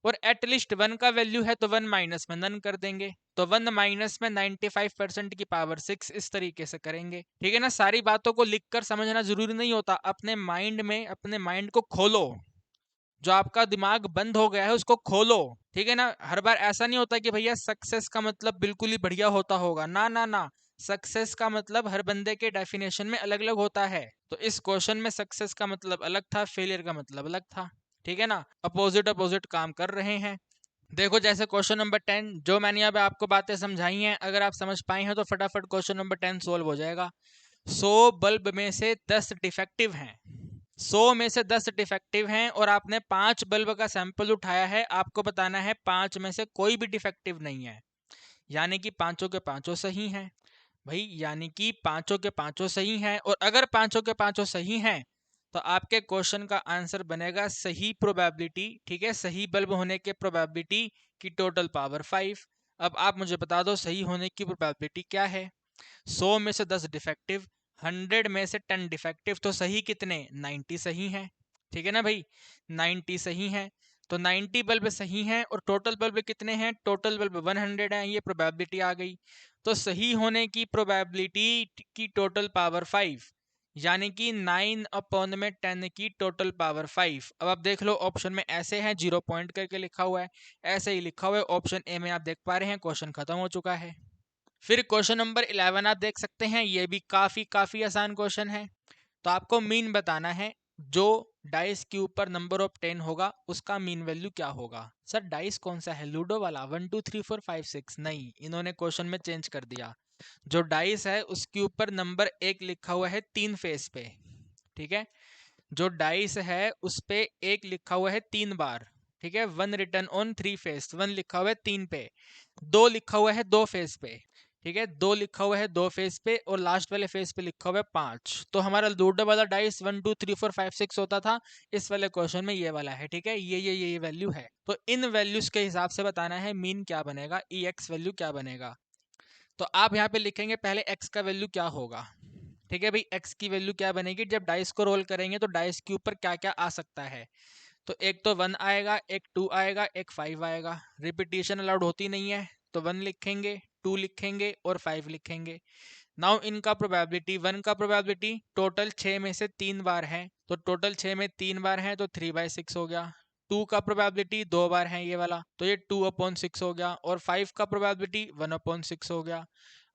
और एटलीस्ट 1 का वैल्यू है तो 1 माइनस में नन कर देंगे, तो 1 माइनस में 95% की पावर 6, इस तरीके से करेंगे। ठीक है ना, सारी बातों को लिखकर समझना जरूरी नहीं होता, अपने माइंड में अपने माइंड को खोलो, जो आपका दिमाग बंद हो गया है उसको खोलो। ठीक है ना, हर बार ऐसा नहीं होता कि भैया सक्सेस का मतलब बिल्कुल ही बढ़िया होता होगा, ना ना ना, सक्सेस का मतलब हर बंदे के डेफिनेशन में अलग अलग होता है। तो इस क्वेश्चन में सक्सेस का मतलब अलग था, फेलियर का मतलब अलग था। ठीक है ना, अपोजिट अपोजिट काम कर रहे हैं। देखो जैसे क्वेश्चन नंबर 10, जो मैंने अब आपको बातें समझाई हैं, अगर आप समझ पाए हैं तो फटाफट क्वेश्चन नंबर 10 सोल्व हो जाएगा। 100 बल्ब में से 10 डिफेक्टिव हैं, 100 में से 10 डिफेक्टिव हैं, और आपने 5 बल्ब का सैंपल उठाया है, आपको बताना है 5 में से कोई भी डिफेक्टिव नहीं है, यानी कि पांचों के पांचों सही हैं। भाई यानी कि पांचों के पांचों सही हैं, और अगर पांचों के पांचों सही हैं तो आपके क्वेश्चन का आंसर बनेगा सही प्रोबेबिलिटी। ठीक है, सही बल्ब होने के प्रोबेबिलिटी की टोटल पावर 5। अब आप मुझे बता दो सही होने की प्रोबेबिलिटी क्या है? 100 में से 10 डिफेक्टिव, 100 में से 10 डिफेक्टिव, तो सही कितने? 90 सही हैं। ठीक है ना भाई, 90 सही हैं, तो 90 बल्ब सही हैं, और टोटल बल्ब कितने हैं? टोटल बल्ब 100 हैं, ये प्रोबेबिलिटी आ गई। तो सही होने की प्रोबेबिलिटी की टोटल पावर 5, यानी कि 9/10 की टोटल पावर 5। अब आप देख लो, ऑप्शन में ऐसे हैं, 0 पॉइंट करके लिखा हुआ है, ऐसे ही लिखा हुआ है। ऑप्शन ए में आप देख पा रहे हैं क्वेश्चन खत्म हो चुका है। फिर क्वेश्चन नंबर 11 आप देख सकते हैं, ये भी काफी आसान क्वेश्चन है। तो आपको मीन बताना है, जो डाइस के ऊपर नंबर ऑफ 10 होगा उसका मीन वैल्यू क्या होगा। सर डाइस कौन सा है? लूडो वाला 1 2 3 4 5 6? नहीं, इन्होंने क्वेश्चन में चेंज कर दिया। जो डाइस है उसके ऊपर नंबर 1 लिखा हुआ है 3 फेस पे। ठीक है, जो डाइस है उस पे 1 लिखा हुआ है 3 बार। ठीक है, 1 रिटर्न ऑन 3 फेस, 1 लिखा हुआ है 3 पे, 2 लिखा हुआ है 2 फेस पे। ठीक है, 2 लिखा हुआ है 2 फेस पे, और लास्ट वाले फेस पे लिखा हुआ है 5। तो हमारा लूडो वाला डाइस 1 2 3 4 5 6 होता था, इस वाले क्वेश्चन में ये वाला है। ठीक है, ये वैल्यू है, तो इन वैल्यूज के हिसाब से बताना है मीन क्या बनेगा, ई एक्स वैल्यू क्या बनेगा। तो आप यहाँ पे लिखेंगे पहले एक्स का वैल्यू क्या होगा। ठीक है भाई, एक्स की वैल्यू क्या बनेगी? जब डाइस को रोल करेंगे तो डाइस के ऊपर क्या क्या आ सकता है? तो एक तो 1 आएगा, एक 2 आएगा, एक 5 आएगा। रिपीटिशन अलाउड होती नहीं है, तो 1 लिखेंगे, 2 लिखेंगे और 5 लिखेंगे। नाउ इनका प्रोबेबिलिटी, 1 का प्रोबेबिलिटी टोटल 6 में से 3 बार है, तो टोटल 6 में 3 बार है तो 3/6 हो गया। 2 का प्रोबेबिलिटी 2 बार है ये वाला, तो ये 2/6 हो गया, और 5 का प्रोबेबिलिटी 1/6 हो गया।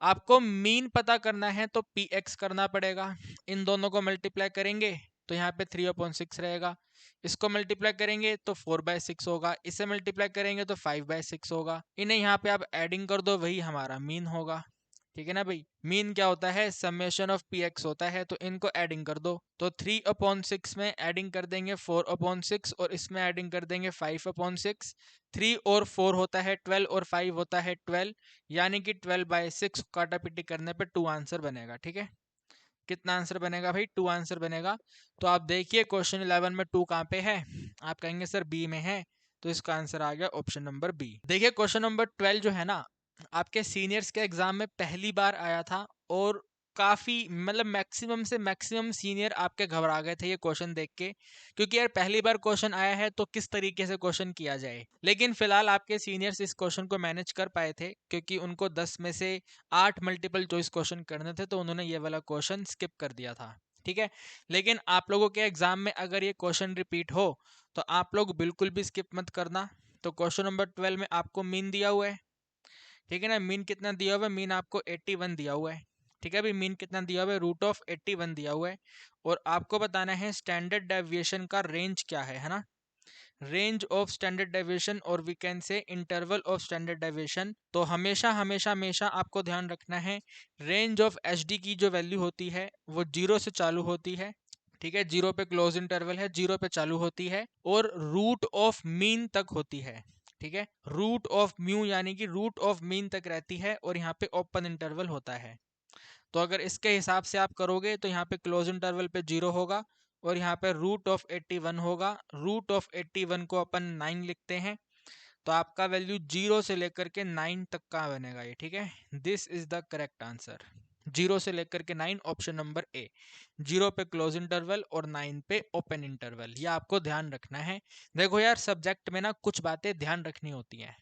आपको मीन पता करना है तो पी एक्स करना पड़ेगा, इन दोनों को मल्टीप्लाई करेंगे तो यहाँ पे 3/6 रहेगा, इसको मल्टीप्लाई करेंगे तो 4/6 होगा, इसे मल्टीप्लाई करेंगे तो 5/6 होगा, इन्हें यहाँ पे आप एडिंग कर दो, वही हमारा मीन होगा। ठीक है ना भाई, मीन क्या होता है? समेशन ऑफ पी एक्स होता है, तो इनको एडिंग कर दो, तो 3/6 में एडिंग कर देंगे 4/6, और इसमें एडिंग कर देंगे 5/6। 3 और 4 होता है 12, और 5 होता है 12, यानी कि 12/6 काटा पिटी करने पे 2 आंसर बनेगा। ठीक है, कितना आंसर बनेगा भाई? 2 आंसर बनेगा। तो आप देखिए क्वेश्चन 11 में 2 कहाँ पे है? आप कहेंगे सर बी में है, तो इसका आंसर आ गया ऑप्शन नंबर बी। देखिए क्वेश्चन नंबर 12 जो है ना, आपके सीनियर्स के एग्जाम में पहली बार आया था, और काफी मतलब मैक्सिमम से मैक्सिमम सीनियर आपके घबरा गए थे ये क्वेश्चन देख के, क्योंकि यार पहली बार क्वेश्चन आया है तो किस तरीके से क्वेश्चन किया जाए। लेकिन फिलहाल आपके सीनियर्स इस क्वेश्चन को मैनेज कर पाए थे, क्योंकि उनको 10 में से 8 मल्टीपल चॉइस क्वेश्चन करने थे, तो उन्होंने ये वाला क्वेश्चन स्किप कर दिया था। ठीक है, लेकिन आप लोगों के एग्जाम में अगर ये क्वेश्चन रिपीट हो तो आप लोग बिल्कुल भी स्किप मत करना। तो क्वेश्चन नंबर 12 में आपको मीन दिया हुआ है। ठीक है ना, मीन कितना दिया हुआ है? मीन आपको 81 दिया हुआ है। ठीक है भाई, मीन कितना दिया हुआ है, √81 दिया हुआ है। और आपको बताना है स्टैंडर्ड डेविएशन का रेंज क्या है ना, रेंज ऑफ स्टैंडर्ड डेविएशन, और we can say interval of standard deviation. तो हमेशा हमेशा हमेशा आपको ध्यान रखना है रेंज ऑफ एचडी की जो वैल्यू होती है वो 0 से चालू होती है, ठीक है, 0 पे क्लोज इंटरवल है, 0 पे चालू होती है, और रूट ऑफ मीन तक होती है, ठीक है, रूट ऑफ म्यू यानी कि रूट ऑफ मीन तक रहती है, और यहाँ पे ओपन इंटरवल होता है। तो अगर इसके हिसाब से आप करोगे तो यहाँ पे क्लोज इंटरवल पे 0 होगा, और यहाँ पे √81 होगा। √81 को अपन 9 लिखते हैं, तो आपका वैल्यू 0 से लेकर के 9 तक का बनेगा ये, ठीक है। This is the correct answer, 0 से लेकर के 9, ऑप्शन नंबर ए। 0 पे क्लोज इंटरवल और 9 पे ओपन इंटरवल, ये आपको ध्यान रखना है। देखो यार, सब्जेक्ट में ना कुछ बातें ध्यान रखनी होती हैं,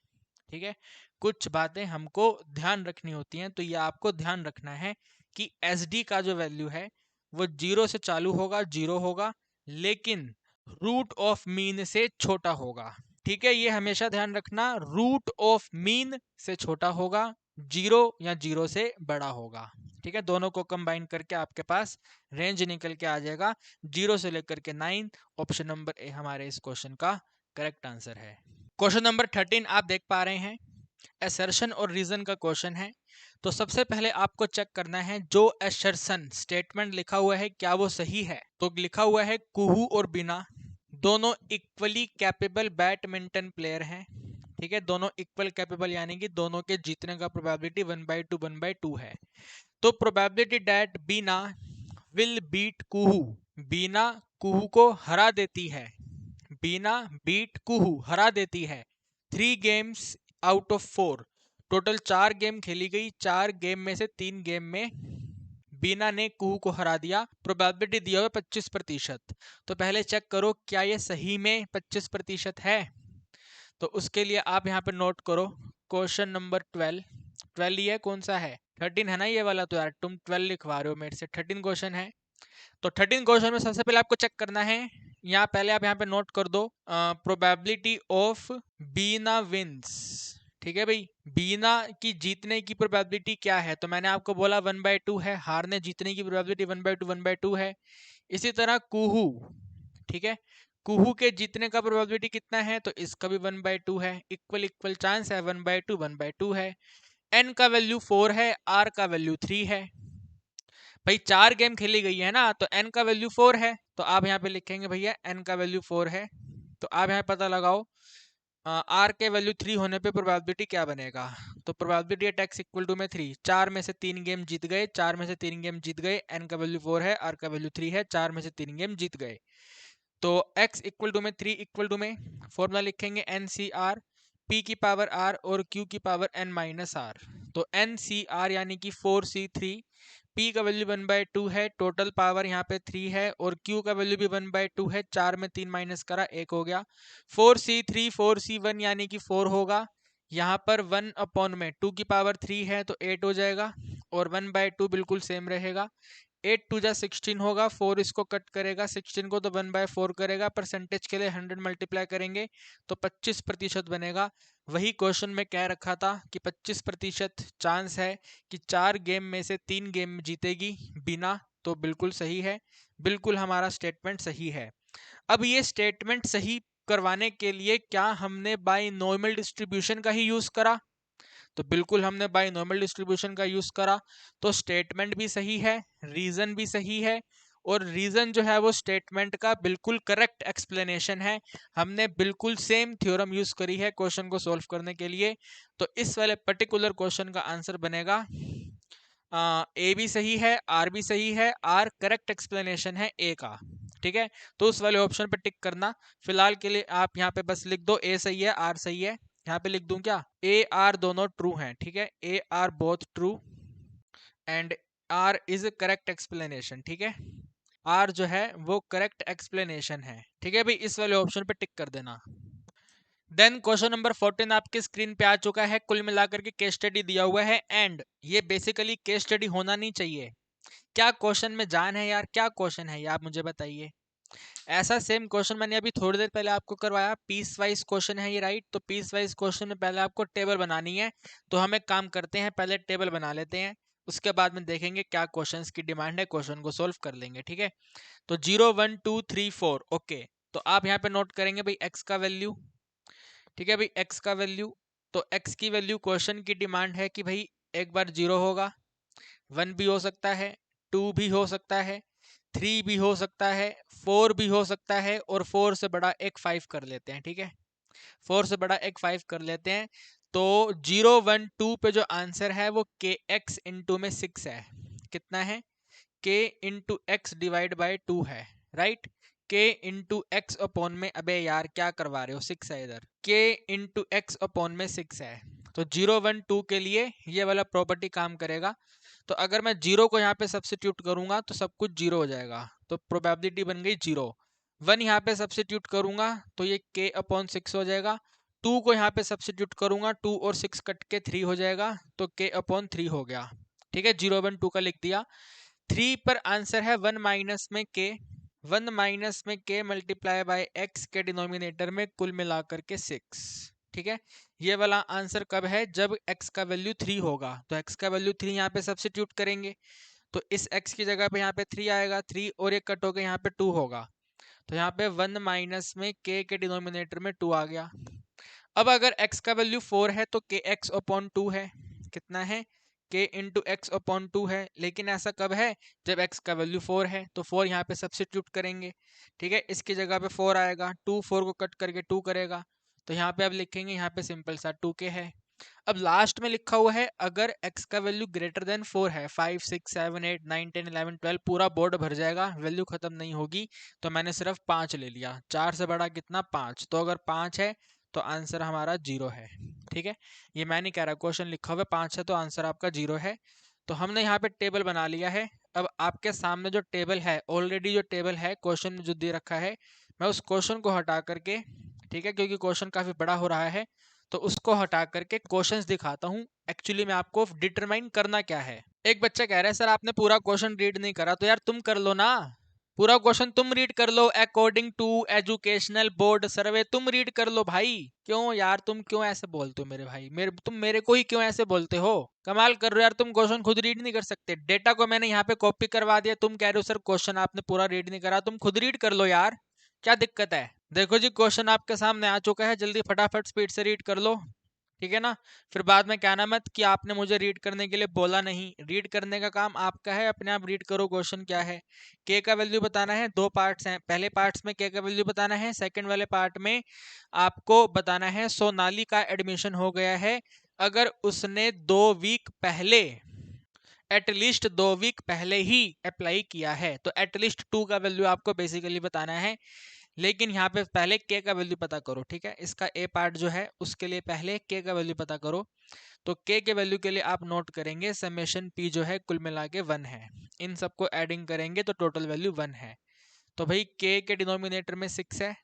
ठीक है, कुछ बातें हमको ध्यान रखनी होती हैं, तो ये आपको ध्यान रखना है कि एसडी का जो वैल्यू है वो 0 से चालू होगा, 0 होगा, लेकिन रूट ऑफ मीन से छोटा होगा, ठीक है, ये हमेशा ध्यान रखना, रूट ऑफ मीन से छोटा होगा, 0 या 0 से बड़ा होगा, ठीक है। दोनों को कंबाइन करके आपके पास रेंज निकल के आ जाएगा 0 से लेकर के 9। ऑप्शन नंबर ए हमारे इस क्वेश्चन का करेक्ट आंसर है। क्वेश्चन नंबर 13 आप देख पा रहे हैं, असर्शन और रीजन का क्वेश्चन है। तो सबसे पहले आपको चेक करना है जो असर्शन स्टेटमेंट लिखा हुआ है क्या वो सही है। तो लिखा हुआ है कुहू और बिना दोनों इक्वली कैपेबल बैडमिंटन प्लेयर हैं, ठीक है, दोनों इक्वल कैपेबल यानी कि दोनों के जीतने का प्रोबेबिलिटी 1/2 है। तो probability that Bina will beat Kuhu, Bina Kuhu को हरा देती है, बीना बीट कुहू हरा देती है 3 games out of 4। Total 4 game खेली गई, 4 गेम में से 3 गेम में बीना ने कुहू को हरा दिया, प्रोबेबिलिटी दिया हुआ 25%। तो पहले चेक करो क्या ये सही में 25% है। तो उसके लिए आप यहाँ पे नोट करो क्वेश्चन नंबर 12 ये कौन सा है, 13 है ना ये वाला, तो यार तुम 12 लिखवा रहे हो मेरे से, 13 क्वेश्चन है। तो 13 क्वेश्चन में सबसे पहले आपको चेक करना है, यहाँ पहले आप यहाँ पे नोट कर दो प्रोबेबिलिटी ऑफ बीना विंस, ठीक है भाई, बीना की जीतने की प्रोबेबिलिटी क्या है, तो मैंने आपको बोला 1/2 है, हारने जीतने की प्रोबेबिलिटी 1/2 है। इसी तरह कुहू, ठीक है, कुहू के जीतने का प्रोबेबिलिटी कितना है, तो इसका भी 1/2 है, इक्वल इक्वल चांस है, 1/2 है। एन का वैल्यू 4 है, आर का वैल्यू 3 है, भाई 4 गेम खेली गई है ना, तो एन का वैल्यू 4 है, तो आप यहाँ पे लिखेंगे भैया एन का वैल्यू 4 है। तो आप यहाँ पता लगाओ आर के वैल्यू 3 होने पे प्रोबेबिलिटी क्या बनेगा, तो probability at x equal to में 3, 4 में से 3 गेम जीत गए, 4 में से 3 गेम जीत गए, एन का वैल्यू 4 है, आर का वैल्यू 3 है, 4 में से 3 गेम जीत गए। तो x इक्वल टू में 3 इक्वल टू में फॉर्मूला लिखेंगे एन सी आर, पी की पावर r और q की पावर n माइनस आर। तो एन सी आर यानी कि 4c3, p का वैल्यू 1/2 है, टोटल पावर यहाँ पे 3 है, और q का वैल्यू भी 1/2 है, 4 में 3 माइनस करा 1 हो गया, 4c3 4c1 यानी कि 4 होगा, यहाँ पर 1 में 2 की पावर 3 है तो 8 हो जाएगा, और 1/2 बिल्कुल सेम रहेगा, 8 2 जा 16 होगा, 4 इसको कट करेगा, 16 को तो 1/4 करेगा, परसेंटेज के लिए 100 मल्टीप्लाई करेंगे तो 25% बनेगा। वही क्वेश्चन में कह रखा था कि 25% चांस है कि 4 गेम में से 3 गेम जीतेगी बिना, तो बिल्कुल सही है, बिल्कुल हमारा स्टेटमेंट सही है। अब ये स्टेटमेंट सही करवाने के लिए क्या हमने बाइनोमियल डिस्ट्रीब्यूशन का ही यूज करा, तो बिल्कुल हमने बाइनोमियल डिस्ट्रीब्यूशन का यूज करा, तो स्टेटमेंट भी सही है, रीजन भी सही है, और रीजन जो है वो स्टेटमेंट का बिल्कुल करेक्ट एक्सप्लेनेशन है। हमने बिल्कुल सेम थ्योरम यूज करी है क्वेश्चन को सॉल्व करने के लिए, तो इस वाले पर्टिकुलर क्वेश्चन का आंसर बनेगा ए भी सही है, आर भी सही है, आर करेक्ट एक्सप्लेनेशन है ए का, ठीक है। तो उस वाले ऑप्शन पे टिक करना। फिलहाल के लिए आप यहाँ पे बस लिख दो ए सही है, आर सही है, यहाँ पे लिख दूं क्या, ए आर दोनों ट्रू हैं, ठीक है, A R both true and R is correct explanation, ठीक है, आर जो है वो करेक्ट एक्सप्लेनेशन है, ठीक है भाई, इस वाले ऑप्शन पे टिक कर देना। देन क्वेश्चन नंबर 14 आपके स्क्रीन पे आ चुका है, कुल मिलाकर के केस स्टडी दिया हुआ है, एंड ये बेसिकली केस स्टडी होना नहीं चाहिए। क्या क्वेश्चन में जान है यार, क्या क्वेश्चन है ये आप मुझे बताइए। ऐसा सेम क्वेश्चन मैंने अभी थोड़ी देर पहले आपको करवाया, पीस वाइज क्वेश्चन है ये, राइट। तो पीस वाइज क्वेश्चन में पहले आपको टेबल बनानी है, तो हम एक काम करते हैं, पहले टेबल बना लेते हैं, उसके बाद में देखेंगे क्या क्वेश्चंस की डिमांड है, क्वेश्चन को सोल्व कर लेंगे। ठीक है, तो 0 1 2 3 4 ओके। तो आप यहाँ पे नोट करेंगे भाई x का वैल्यू। ठीक है भाई, x का वैल्यू, तो x की वैल्यू क्वेश्चन की डिमांड है कि भाई एक बार 0 होगा, 1 भी हो सकता है, 2 भी हो सकता है, 3 भी हो सकता है, 4 भी हो सकता है, और 4 से बड़ा एक 5 कर लेते हैं। ठीक है, 4 से बड़ा एक 5 कर लेते हैं। तो 0 1 2 पे जो आंसर है वो के एक्स इंटू में 6 है। कितना है? k into x divide by 2 है, right. k into x upon में, अबे यार क्या करवा रहे हो, 6 है इधर, k इंटू एक्स अपॉन में 6 है। तो 0 1 2 के लिए ये वाला प्रॉपर्टी काम करेगा। तो अगर मैं 0 को यहाँ पे सब्स्टिट्यूट करूंगा तो सब कुछ 0 हो जाएगा, तो प्रोबेबिलिटी बन गई 0। 1 यहाँ पे सब्स्टिट्यूट करूंगा तो ये k अपॉन 6 हो जाएगा। 2 को यहाँ पे सब्स्टिट्यूट करूंगा, 2 और 6 कट के 3 हो जाएगा, तो k अपॉन 3 हो गया। ठीक है, 0 1 2 का लिख दिया। 3 पर आंसर है 1 माइनस में k, 1 माइनस में k मल्टीप्लाई बाय x के डिनोमिनेटर में कुल मिलाकर के 6। ठीक है, ये वाला आंसर कब है? जब x का वैल्यू 3 होगा। तो x का वैल्यू 3 यहाँ पे सब्स्टिट्यूट करेंगे, तो इस x की जगह पे यहाँ पे 3 आएगा, 3 और एक कट होकर यहाँ पे 2 होगा। तो यहाँ पे 1 माइनस में k के डिनोमिनेटर में 2 आ गया। अब अगर x का वैल्यू 4 है तो k x अपॉन 2 है। कितना है? k इंटू एक्स अपॉन 2 है। लेकिन ऐसा कब है? जब x का वैल्यू 4 है। तो 4 यहाँ पे सब्स्टिट्यूट करेंगे। ठीक है, इसकी जगह पे 4 आएगा, 2 4 को कट करके 2 करेगा, तो यहाँ पे अब लिखेंगे, यहाँ पे सिंपल सा 2k है। अब लास्ट में लिखा हुआ है अगर x का वैल्यू ग्रेटर देन 4 है, 5 6 7 8 9 10 11 12 पूरा बोर्ड भर जाएगा, वैल्यू खत्म नहीं होगी। तो मैंने सिर्फ 5 ले लिया, 4 से बड़ा कितना? 5। तो अगर 5 है तो आंसर हमारा 0 है। ठीक है, ये मैं नहीं कह रहा, क्वेश्चन लिखा हुआ है 5 है तो आंसर आपका 0 है। तो हमने यहाँ पे टेबल बना लिया है। अब आपके सामने जो टेबल है, ऑलरेडी जो टेबल है क्वेश्चन में जो दे रखा है, मैं उस क्वेश्चन को हटा करके, ठीक है, क्योंकि क्वेश्चन काफी बड़ा हो रहा है, तो उसको हटा करके क्वेश्चंस दिखाता हूँ एक्चुअली में आपको डिटरमाइन करना क्या है। एक बच्चा कह रहा है सर आपने पूरा क्वेश्चन रीड नहीं करा, तो यार तुम कर लो ना, पूरा क्वेश्चन तुम रीड कर लो। अकॉर्डिंग टू एजुकेशनल बोर्ड सर्वे, तुम रीड कर लो भाई। क्यों यार, तुम क्यों ऐसे बोलते हो मेरे भाई, तुम मेरे को ही क्यों ऐसे बोलते हो? कमाल कर रहे हो यार, तुम क्वेश्चन खुद रीड नहीं कर सकते। डेटा को मैंने यहाँ पे कॉपी करवा दिया, तुम कह रहे हो सर क्वेश्चन आपने पूरा रीड नहीं करा। तुम खुद रीड कर लो यार, क्या दिक्कत है? देखो जी, क्वेश्चन आपके सामने आ चुका है, जल्दी फटाफट स्पीड से रीड कर लो। ठीक है ना, फिर बाद में कहना मत कि आपने मुझे रीड करने के लिए बोला नहीं। रीड करने का काम आपका है, अपने आप रीड करो। क्वेश्चन क्या है? के का वैल्यू बताना है, 2 पार्ट्स हैं। पहले पार्ट्स में के का वैल्यू बताना है, सेकंड वाले पार्ट में आपको बताना है सोनाली का एडमिशन हो गया है अगर उसने 2 वीक पहले, एटलीस्ट 2 वीक पहले ही अप्लाई किया है। तो एटलीस्ट 2 का वैल्यू आपको बेसिकली बताना है। लेकिन यहाँ पे पहले के का वैल्यू पता करो। ठीक है, इसका ए पार्ट जो है उसके लिए पहले के का वैल्यू पता करो। तो के के वैल्यू के लिए आप नोट करेंगे समेशन पी जो है कुल मिला के 1 है। इन सबको एडिंग करेंगे तो टोटल वैल्यू 1 है। तो भाई के डिनोमिनेटर में 6 है,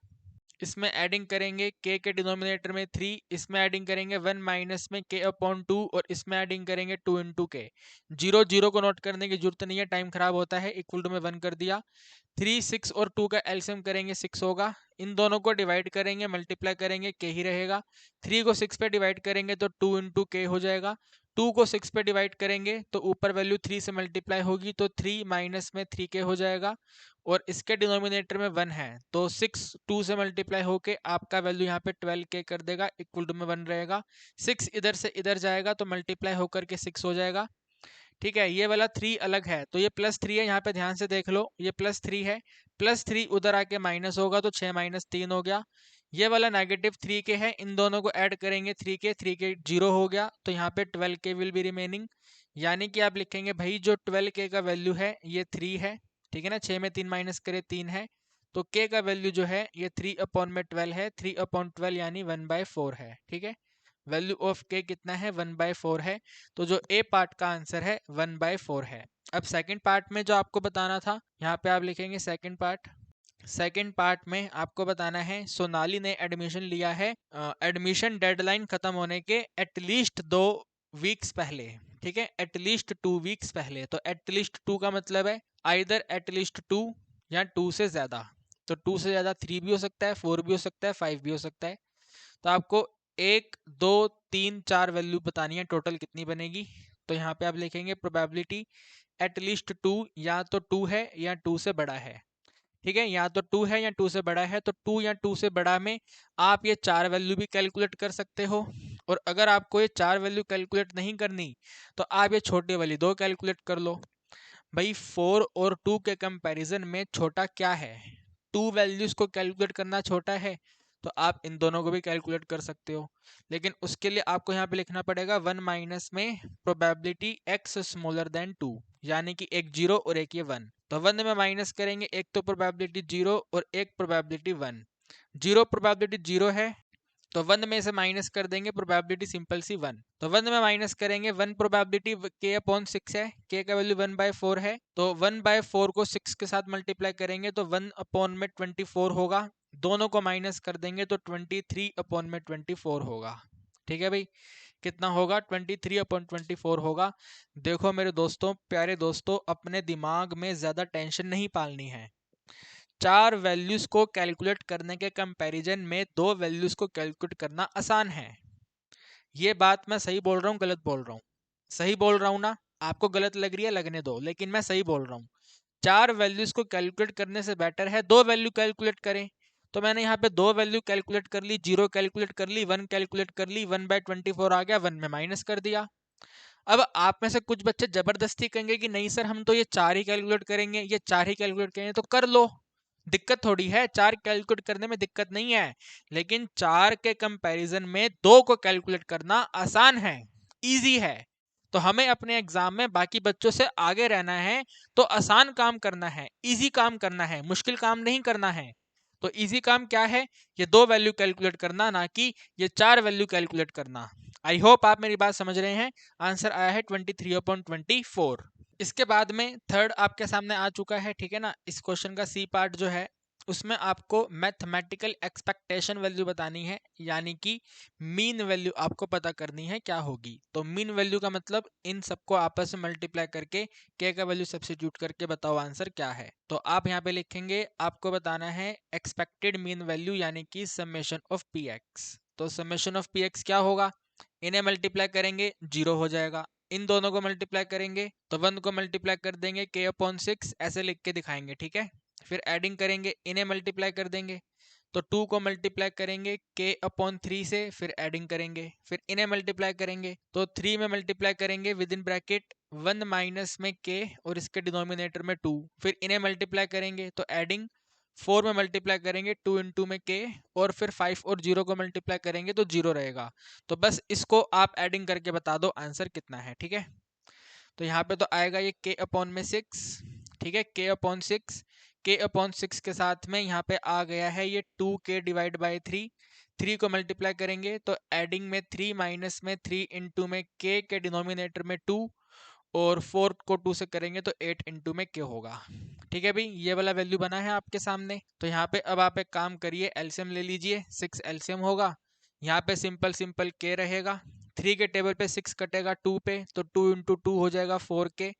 इसमें एडिंग करेंगे के डिनोमिनेटर में 3, इसमें एडिंग करेंगे 1 माइनस में के अपॉन 2, और इसमें एडिंग करेंगे 2 इंटू के। 0 0 को नोट करने की जरूरत नहीं है, टाइम खराब होता है। इक्वल टू में 1 कर दिया। 3 6 और 2 का एलसीएम करेंगे 6 होगा। इन दोनों को डिवाइड करेंगे, मल्टीप्लाई करेंगे, के ही रहेगा। 3 को 6 पे डिवाइड करेंगे तो 2 इंटू के हो जाएगा। 2 को 6 पे डिवाइड करेंगे तो ऊपर वैल्यू 3 से मल्टीप्लाई होगी, तो 3 माइनस में 3 के हो जाएगा, और इसके डिनोमिनेटर में 1 है, तो 6 2 से मल्टीप्लाई होके आपका वैल्यू यहाँ पे 12 के कर देगा, इक्वल टू में 1 रहेगा। 6 इधर से इधर जाएगा तो मल्टीप्लाई होकर के 6 हो जाएगा। ठीक है, ये वाला 3 अलग है, तो ये +3 है, यहाँ पे ध्यान से देख लो, ये +3 है। +3 उधर आके माइनस होगा तो 6 माइनस 3 हो गया। ये वाला -3 के है, इन दोनों को ऐड करेंगे 3 के 0 हो गया, तो यहाँ पे 12 के विल बी रिमेनिंग। यानी कि आप लिखेंगे भाई जो 12 के का वैल्यू है ये 3 है। ठीक है ना, 6 में 3 माइनस करे 3 है, तो के का वैल्यू जो है ये 3 अपॉन में 12 है, 3 अपॉन 12 यानी 1/4 है। ठीक है, वैल्यू ऑफ के कितना है? 1/4 है। तो जो ए पार्ट का आंसर है 1/4 है। अब सेकंड पार्ट में जो आपको बताना था, यहाँ पे आप लिखेंगे सेकंड पार्ट। सेकंड पार्ट में आपको बताना है सोनाली ने एडमिशन लिया है एडमिशन डेडलाइन खत्म होने के एटलीस्ट 2 वीक्स पहले। ठीक है, एटलीस्ट 2 वीक्स पहले। तो एटलीस्ट 2 का मतलब है आइदर एटलीस्ट 2 या 2 से ज्यादा। तो 2 से ज्यादा 3 भी हो सकता है, 4 भी हो सकता है, 5 भी हो सकता है। तो आपको 1 2 3 4 वैल्यू बतानी है, टोटल कितनी बनेगी? तो यहाँ पे आप लिखेंगे प्रोबेबिलिटी एटलीस्ट 2, या तो 2 है या 2 से बड़ा है। ठीक है, या तो 2 है या 2 से बड़ा है, तो 2 या 2 से बड़ा में आप ये 4 वैल्यू भी कैलकुलेट कर सकते हो। और अगर आपको ये 4 वैल्यू कैलकुलेट नहीं करनी तो आप ये छोटी वाली 2 कैलकुलेट कर लो। भाई 4 और 2 के कंपैरिजन में छोटा क्या है? 2 वैल्यूज को कैलकुलेट करना छोटा है, तो आप इन दोनों को भी कैलकुलेट कर सकते हो। लेकिन उसके लिए आपको यहाँ पे लिखना पड़ेगा 1 माइनस में प्रोबेबिलिटी x स्मॉलर देन 2, यानी कि एक 0 और एक ये 1। तो 1 में माइनस करेंगे, एक तो प्रोबेबिलिटी 0 और एक प्रोबेबिलिटी 1। 0 प्रोबेबिलिटी 0 है, तो 1 में से माइनस कर देंगे, प्रोबेबिलिटी सिंपल सी 1। तो 1 में माइनस करेंगे, 1 प्रोबेबिलिटी k अपॉन 6 है, k का वैल्यू 1/4 है, तो 1/4 को 6 के साथ मल्टीप्लाई करेंगे तो 1 अपॉन में 24 होगा। दोनों को माइनस कर देंगे तो 23 अपॉन में 24 होगा। ठीक है भाई, कितना होगा? 23 अपॉन 24 होगा। देखो मेरे दोस्तों, प्यारे दोस्तों, अपने दिमाग में ज्यादा टेंशन नहीं पालनी है। 4 वैल्यूज को कैलकुलेट करने के कंपैरिजन में 2 वैल्यूज को कैलकुलेट करना आसान है। ये बात मैं सही बोल रहा हूँ, गलत बोल रहा हूँ? सही बोल रहा हूँ ना? आपको गलत लग रही है, लगने दो, लेकिन मैं सही बोल रहा हूँ। 4 वैल्यूज को कैलकुलेट करने से बेटर है 2 वैल्यू कैलकुलेट करें। तो मैंने यहाँ पे 2 वैल्यू कैलकुलेट कर ली, 0 कैलकुलेट कर ली, 1 कैलकुलेट कर ली, 1/24 आ गया, 1 में माइनस कर दिया। अब आप में से कुछ बच्चे जबरदस्ती कहेंगे कि नहीं सर, हम तो ये 4 ही कैलकुलेट करेंगे, ये 4 ही कैलकुलेट करेंगे। तो कर लो, दिक्कत थोड़ी है, 4 कैलकुलेट करने में दिक्कत नहीं है। लेकिन 4 के कंपैरिजन में 2 को कैलकुलेट करना आसान है, इजी है। तो हमें अपने एग्जाम में बाकी बच्चों से आगे रहना है, तो आसान काम करना है, इजी काम करना है, मुश्किल काम नहीं करना है। तो इजी काम क्या है? ये 2 वैल्यू कैलकुलेट करना, ना कि ये 4 वैल्यू कैलकुलेट करना। आई होप आप मेरी बात समझ रहे हैं। आंसर आया है 23/24। इसके बाद में थर्ड आपके सामने आ चुका है, ठीक है ना। इस क्वेश्चन का सी पार्ट जो है, उसमें आपको मैथमेटिकल एक्सपेक्टेशन वैल्यू बतानी है, यानी कि मीन वैल्यू आपको पता करनी है क्या होगी। तो मीन वैल्यू का मतलब इन सबको आपस में मल्टीप्लाई करके के का वैल्यू सब्स्टिट्यूट करके बताओ आंसर क्या है। तो आप यहाँ पे लिखेंगे, आपको बताना है एक्सपेक्टेड मीन वैल्यू, यानी कि समेशन ऑफ पी एक्स। तो समेशन ऑफ पी एक्स क्या होगा? इन्हें मल्टीप्लाई करेंगे, 0 हो जाएगा। इन दोनों को मल्टीप्लाई करेंगे तो 1 को मल्टीप्लाई कर देंगे, k/6 ऐसे लिख के दिखाएंगे, ठीक है। फिर एडिंग करेंगे, इन्हें मल्टीप्लाई कर देंगे, तो 2 को मल्टीप्लाई करेंगे k/3 से, फिर एडिंग करेंगे, फिर इन्हें मल्टीप्लाई करेंगे, तो 3 में मल्टीप्लाई करेंगे विद इन ब्रैकेट 1 माइनस में k और इसके डिनोमिनेटर में 2, फिर इन्हें मल्टीप्लाई करेंगे तो एडिंग, 4 में मल्टीप्लाई करेंगे 2 इंटू में k, और फिर 5 और 0 को मल्टीप्लाई करेंगे तो 0 रहेगा। तो बस इसको आप एडिंग करके बता दो आंसर कितना है, ठीक है। तो यहाँ पे तो आएगा ये k/6, ठीक है, k/6। k/6 के साथ में यहाँ पे आ गया है ये 2k डिवाइड बाई 3। 3 को मल्टीप्लाई करेंगे तो एडिंग में 3 माइनस में 3 इंटू में k के डिनोमिनेटर में 2, और 4 को 2 से करेंगे तो 8 इंटू में k होगा। ठीक है भाई, ये वाला वैल्यू बना है आपके सामने। तो यहाँ पे अब आप एक काम करिए, एलसीएम ले लीजिए, 6 एलसीएम होगा। यहाँ पे सिंपल सिंपल k रहेगा, 3 के टेबल पे 6 कटेगा 2 पे, तो 2 इंटू 2 हो जाएगा 4k।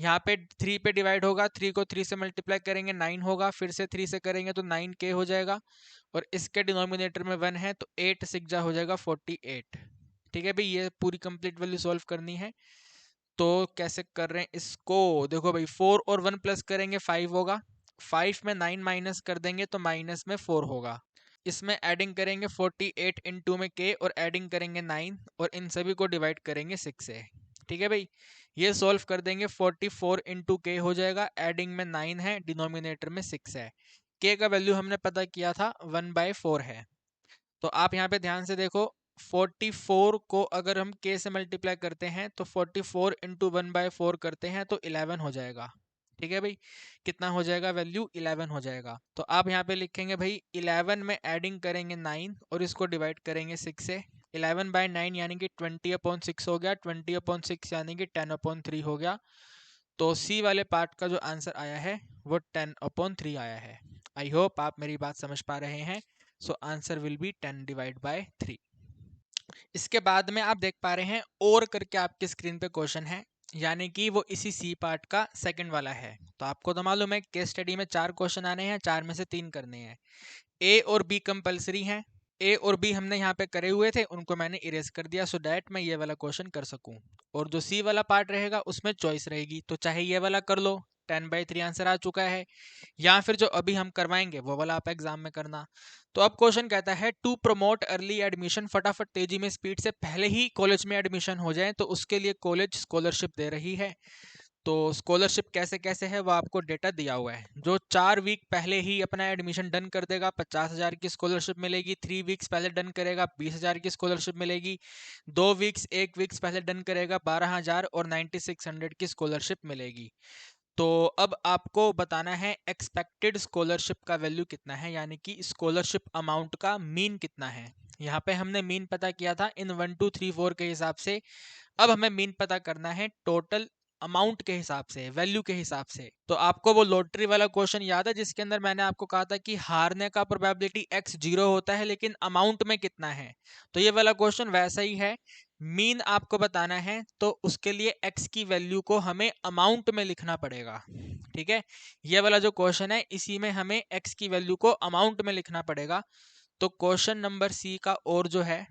यहाँ पे 3 पे डिवाइड होगा, 3 को 3 से मल्टीप्लाई करेंगे 9 होगा, फिर से 3 से करेंगे तो 9k हो जाएगा, और इसके डिनोमिनेटर में 1 है तो 8 6 जा हो जाएगा 48। ठीक है भाई, ये पूरी कंप्लीट वैल्यू सॉल्व करनी है। तो कैसे कर रहे हैं इसको? देखो भाई, 4 और 1 प्लस करेंगे 5 होगा, 5 में 9 माइनस कर देंगे तो माइनस में 4 होगा। इसमें एडिंग करेंगे 48 इंटू में k, और एडिंग करेंगे 9, और इन सभी को डिवाइड करेंगे 6 से। ठीक है भाई, ये सॉल्व कर देंगे, 44 इंटू k हो जाएगा, एडिंग में 9 है, डिनोमिनेटर में 6 है। k का वैल्यू हमने पता किया था 1/4 है। तो आप यहाँ पे ध्यान से देखो, 44 को अगर हम k से मल्टीप्लाई करते हैं तो 44 इंटू 1/4 करते हैं तो 11 हो जाएगा। ठीक है भाई, कितना हो जाएगा? वैल्यू 11 हो जाएगा। तो आप यहाँ पे लिखेंगे भाई 11 में एडिंग करेंगे 9 और इसको डिवाइड करेंगे 6 से। 11/9 यानी कि 20/6 हो गया, 20/6 यानी कि 10/3 हो गया। तो सी वाले पार्ट का जो आंसर आया है वो 10/3 आया है। आई होप आप मेरी बात समझ पा रहे हैं। So answer will be 10/3। इसके बाद में आप देख पा रहे हैं और करके आपके स्क्रीन पे क्वेश्चन है, यानी कि वो इसी सी पार्ट का सेकंड वाला है। तो आपको तो मालूम है केस स्टडी में 4 क्वेश्चन आने हैं, 4 में से 3 करने हैं। ए और बी कंपलसरी हैं, ए और बी हमने यहाँ पे करे हुए थे, उनको मैंने इरेज कर दिया सो दैट मैं ये वाला क्वेश्चन कर सकूं। और जो सी वाला पार्ट रहेगा उसमें चॉइस रहेगी, तो चाहे ये वाला कर लो, 10/3 आंसर आ चुका है, या फिर जो अभी हम करवाएंगे वो वाला आप एग्जाम में करना। तो अब क्वेश्चन कहता है टू प्रमोट अर्ली एडमिशन, फटाफट तेजी में स्पीड से पहले ही कॉलेज में एडमिशन हो जाए, तो उसके लिए कॉलेज स्कॉलरशिप दे रही है। तो स्कॉलरशिप कैसे कैसे है वो आपको डेटा दिया हुआ है। जो 4 वीक पहले ही अपना एडमिशन डन कर देगा 50,000 की स्कॉलरशिप मिलेगी। 3 वीक्स पहले डन करेगा 20,000 की स्कॉलरशिप मिलेगी। 2 वीक्स 1 वीक्स पहले डन करेगा 12,000 और 9600 की स्कॉलरशिप मिलेगी। तो अब आपको बताना है एक्सपेक्टेड स्कॉलरशिप का वैल्यू कितना है, यानी कि स्कॉलरशिप अमाउंट का मीन कितना है। यहाँ पे हमने मीन पता किया था इन 1 2 3 4 के हिसाब से। अब हमें मीन पता करना है टोटल अमाउंट के हिसाब से, वैल्यू के हिसाब से। तो आपको वो लॉटरी वाला क्वेश्चन याद है जिसके अंदर मैंने आपको कहा था कि हारने का प्रोबेबिलिटी x 0 होता है लेकिन अमाउंट में कितना है। तो ये वाला क्वेश्चन वैसा ही है। मीन आपको बताना है तो उसके लिए x की वैल्यू को हमें अमाउंट में लिखना पड़ेगा। ठीक है, ये वाला जो क्वेश्चन है इसी में हमें x की वैल्यू को अमाउंट में लिखना पड़ेगा। तो क्वेश्चन नंबर सी का और जो है,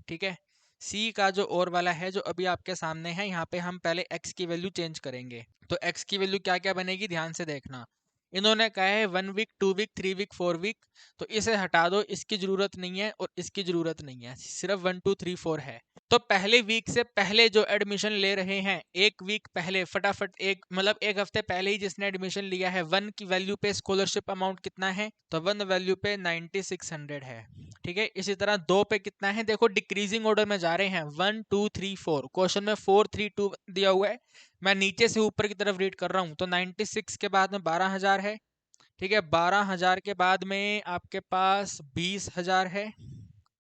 ठीक है, सी का जो और वाला है जो अभी आपके सामने है, यहाँ पे हम पहले x की वैल्यू चेंज करेंगे। तो x की वैल्यू क्या क्या बनेगी ध्यान से देखना। इन्होंने कहा है 1 वीक 2 वीक 3 वीक 4 वीक, तो इसे हटा दो, इसकी जरूरत नहीं है और इसकी जरूरत नहीं है, सिर्फ 1 2 3 4 है। तो पहले वीक से पहले जो एडमिशन ले रहे हैं, 1 वीक पहले फटाफट, एक मतलब 1 हफ्ते पहले ही जिसने एडमिशन लिया है, 1 की वैल्यू पे स्कॉलरशिप अमाउंट कितना है, तो 1 वैल्यू पे 9600 है। ठीक है, इसी तरह 2 पे कितना है, देखो डिक्रीजिंग ऑर्डर में जा रहे हैं, 1 2 3 4, क्वेश्चन में 4 3 2 दिया हुआ है, मैं नीचे से ऊपर की तरफ रीड कर रहा हूँ। तो 96 के बाद में 12,000 है। ठीक है, 12,000 के बाद में आपके पास 20,000 है।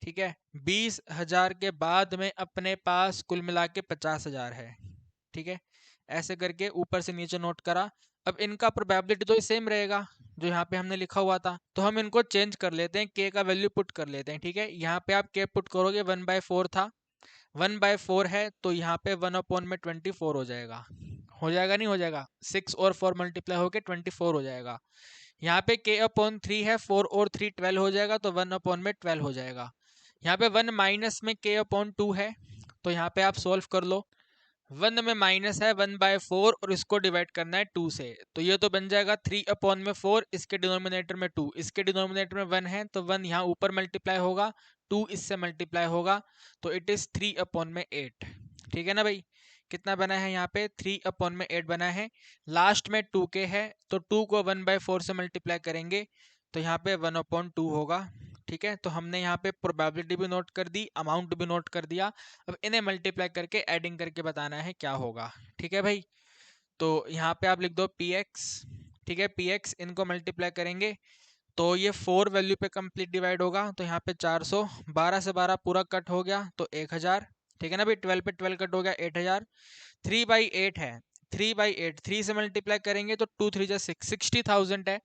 ठीक है, 20,000 के बाद में अपने पास कुल मिला के 50,000 है। ठीक है, ऐसे करके ऊपर से नीचे नोट करा। अब इनका प्रोबेबिलिटी तो सेम रहेगा जो यहाँ पे हमने लिखा हुआ था, तो हम इनको चेंज कर लेते हैं, के का वैल्यू पुट कर लेते हैं। ठीक है, यहाँ पे आप के पुट करोगे 1/4 था, 1/4 है तो यहाँ पे 1/24 हो जाएगा। हो जाएगा नहीं हो जाएगा, 6 और 4 मल्टीप्लाई होके 24 हो जाएगा। यहाँ पे k/3 है, 4 और 3 12 हो जाएगा, तो 1/12 हो जाएगा। यहाँ पे 1 माइनस में k/2 है, तो यहाँ पे आप सोल्व कर लो। 1 में माइनस है 1/4 और इसको डिवाइड करना है 2 से, तो ये तो बन जाएगा 3/4, इसके डिनोमिनेटर में 2, इसके डिनोमिनेटर में 1 है, तो 1 यहाँ ऊपर मल्टीप्लाई होगा, 2 इससे मल्टीप्लाई होगा, तो इट इज 3/8। ठीक है ना भाई, कितना बना है यहाँ पे 3/8 बना है। लास्ट में 2k है, तो 2 को 1/4 से मल्टीप्लाई करेंगे तो यहाँ पे 1/2 होगा। ठीक है, तो हमने यहाँ पे प्रोबेबिलिटी भी नोट कर दी, अमाउंट भी नोट कर दिया। अब इन्हें मल्टीप्लाई करके एडिंग करके बताना है क्या होगा। ठीक है भाई, तो यहाँ पे आप लिख दो px। ठीक है, px इनको मल्टीप्लाई करेंगे तो ये 4 वैल्यू पे कंप्लीट डिवाइड होगा, तो यहाँ पे 400, 12 से 12 पूरा कट हो गया तो 1000। ठीक है ना भाई, 12 पे 12 कट हो गया 8000। 3/8 है, 3/8 3 से मल्टीप्लाई करेंगे तो 2 3 6, 60,000 है।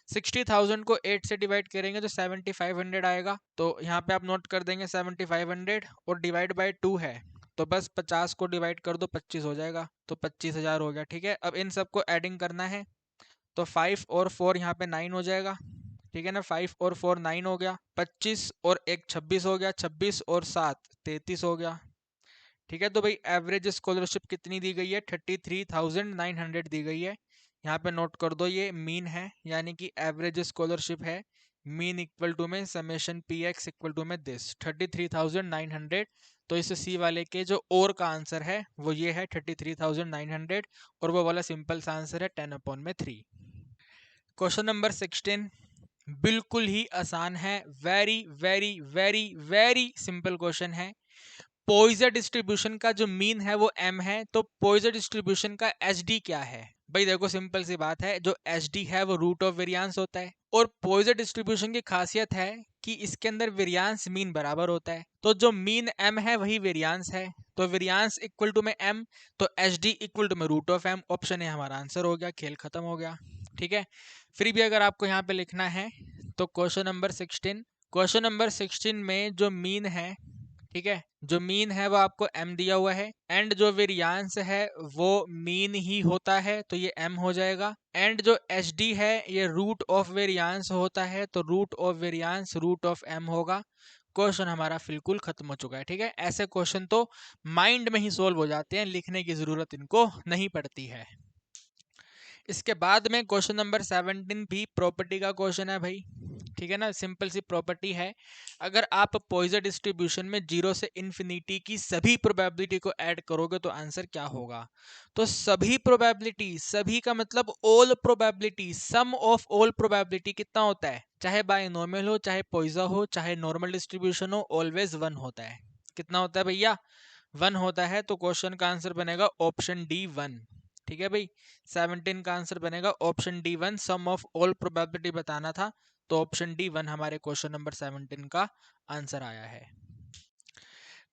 60,000 को 8 से डिवाइड करेंगे तो 7500 आएगा, तो यहाँ पे आप नोट कर देंगे 7500 और डिवाइड बाय 2 है, तो बस 50 को डिवाइड कर दो 25 हो जाएगा, तो 25,000 हो गया। ठीक है, अब इन सबको एडिंग करना है, तो 5 और 4 यहाँ पे 9 हो जाएगा। ठीक है ना, 5 और 4 9 हो गया, 25 और 1 26 हो गया, 26 और 7 33 हो गया। ठीक है, तो भाई एवरेज स्कॉलरशिप कितनी दी गई है, 33,900 दी गई है। यहाँ पे नोट कर दो ये मीन है, यानी कि एवरेज स्कॉलरशिप है। मीन इक्वल टू में summation p x equal to में दिस 33,900। तो इस सी वाले के जो और का आंसर है वो ये है 33,900, और वो वाला सिंपल सा आंसर है 10/3। क्वेश्चन नंबर 16 बिल्कुल ही आसान है, very very very very simple question है। पॉइजन डिस्ट्रीब्यूशन का जो मीन है वो m है, तो पॉइजन डिस्ट्रीब्यूशन का एचडी क्या है। भाई देखो सिंपल सी बात है, जो एचडी है वो रूट ऑफ वेरियांस होता है, और पॉइजन डिस्ट्रीब्यूशन की खासियत है कि इसके अंदर वेरियांस मीन बराबर होता है, तो जो मीन m है वही वेरियांस है, तो वेरियांस इक्वल टू में m, तो एचडी इक्वल टू में रूट ऑफ m। ऑप्शन है हमारा आंसर हो गया, खेल खत्म हो गया। ठीक है, फिर भी अगर आपको यहाँ पे लिखना है तो क्वेश्चन नंबर 16, क्वेश्चन नंबर 16 में जो मीन है, ठीक है, जो मीन है वो आपको m दिया हुआ है, एंड जो वेरियांस है वो मीन ही होता है, तो ये m हो जाएगा, एंड जो hd है ये रूट ऑफ वेरियांस होता है, तो root of variance root of m होगा। क्वेश्चन हमारा बिल्कुल खत्म हो चुका है। ठीक है, ऐसे क्वेश्चन तो माइंड में ही सोल्व हो जाते हैं, लिखने की जरूरत इनको नहीं पड़ती है। इसके बाद में क्वेश्चन नंबर 17 भी प्रॉपर्टी का क्वेश्चन है भाई। ठीक है ना, सिंपल सी प्रॉपर्टी है। अगर आप पॉइजन डिस्ट्रीब्यूशन में 0 से इन्फिनिटी की सभी प्रोबेबिलिटी को ऐड करोगे तो आंसर क्या होगा? तो सभी प्रोबेबिलिटी, सभी का मतलब all probability, sum of all probability कितना होता है? चाहे बायनोमियल हो, चाहे पॉइजन हो, चाहे नॉर्मल डिस्ट्रीब्यूशन हो, ऑलवेज 1 होता है। कितना होता है भैया? 1 होता है। तो क्वेश्चन का आंसर बनेगा ऑप्शन डी 1। ठीक है भाई, 17 का आंसर बनेगा option D 1। Sum of all probability बताना था तो ऑप्शन डी 1 हमारे क्वेश्चन नंबर 17 का आंसर आया है।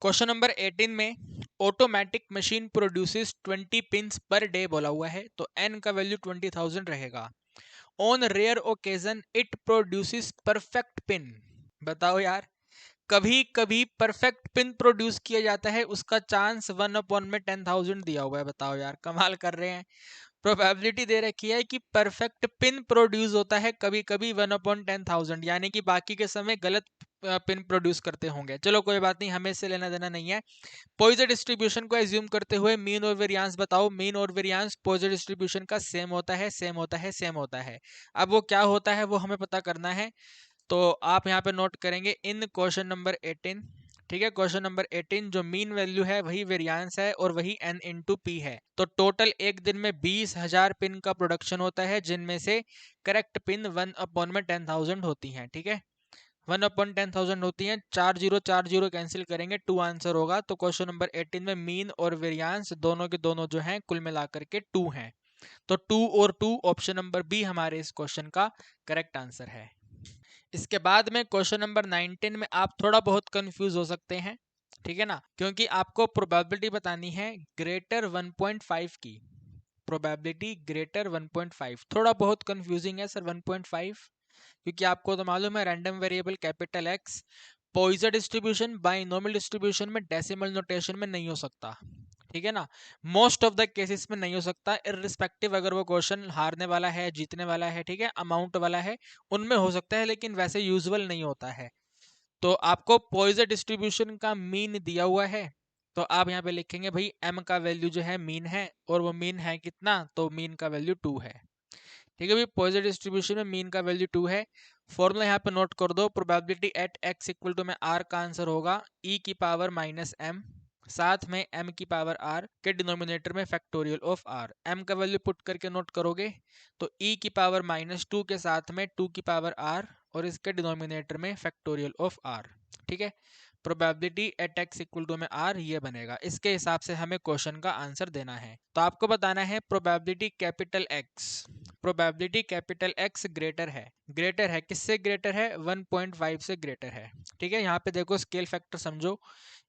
क्वेश्चन नंबर 18 में automatic machine produces 20 pins per day बोला हुआ है, तो n का वैल्यू 20,000 रहेगा। On rare occasion it produces perfect pin. बताओ यार, कभी कभी परफेक्ट पिन प्रोड्यूस किया जाता है, उसका चांस 1 में 10,000 दिया हुआ है। बताओ यार, कमाल कर रहे हैं। प्रोबेबिलिटी दे रखी है कि परफेक्ट पिन प्रोड्यूस होता है कभी कभी 1/10,000, यानी कि बाकी के समय गलत पिन प्रोड्यूस करते होंगे। चलो कोई बात नहीं, हमें इससे लेना देना नहीं है। पॉइजन डिस्ट्रीब्यूशन को एज्यूम करते हुए मीन और वेरियांस बताओ। मीन और वेरियांस पॉइजन डिस्ट्रीब्यूशन का सेम होता है, सेम होता है, सेम होता है। अब वो क्या होता है वो हमें पता करना है, तो आप यहाँ पे नोट करेंगे इन क्वेश्चन नंबर 18। ठीक है, क्वेश्चन नंबर 18 जो मीन वैल्यू है वही वेरियांस है और वही n इंटू पी है। तो टोटल एक दिन में 20,000 पिन का प्रोडक्शन होता है, जिनमें से करेक्ट पिन 1/10,000 होती हैं। ठीक है, 1/10,000 होती हैं। 4 0 कैंसिल करेंगे, 2 आंसर होगा। तो क्वेश्चन नंबर 18 में मीन और वेरियांस दोनों के दोनों जो हैं कुल मिलाकर के 2 हैं। तो 2 और 2 ऑप्शन नंबर बी हमारे इस क्वेश्चन का करेक्ट आंसर है। इसके बाद में क्वेश्चन नंबर 19 में आप थोड़ा बहुत कंफ्यूज हो सकते हैं। ठीक है ना, क्योंकि आपको प्रोबेबिलिटी बतानी है ग्रेटर 1.5 की। प्रोबेबिलिटी ग्रेटर 1.5 थोड़ा बहुत कंफ्यूजिंग है सर 1.5, क्योंकि आपको तो मालूम है random variable capital x Poisson distribution binomial distribution में डेसिमल नोटेशन में नहीं हो सकता। ठीक है ना, मोस्ट ऑफ द केसेस में नहीं हो सकता, इररिस्पेक्टिव अगर वो क्वेश्चन हारने वाला है, जीतने वाला है, ठीक है, अमाउंट वाला है, उनमें हो सकता है, लेकिन वैसे यूजुअल नहीं होता है। तो आपको पॉइजन डिस्ट्रीब्यूशन का मीन दिया हुआ है, तो आप यहाँ पे लिखेंगे भाई m का वैल्यू जो है मीन है, और वो मीन है कितना? तो मीन का वैल्यू 2 है। ठीक है भाई, पॉइजन डिस्ट्रीब्यूशन में मीन का वैल्यू 2 है। फॉर्मूला यहाँ पे नोट कर दो, probability at x equal to में r का आंसर होगा e की पावर -m, साथ में m की पावर r के डिनोमिनेटर में फैक्टोरियल ऑफ r। m का वैल्यू पुट करके नोट करोगे तो e की पावर -2 के साथ में 2 की पावर r और इसके डिनोमिनेटर में फैक्टोरियल ऑफ r। ठीक है, probability at x equal to में r ये बनेगा। इसके हिसाब से हमें क्वेश्चन का आंसर देना है। तो आपको बताना है probability capital x, probability capital x greater है। ग्रेटर है किससे? ग्रेटर है 1.5 से ग्रेटर है। ठीक है, यहाँ पे देखो स्केल फैक्टर समझो,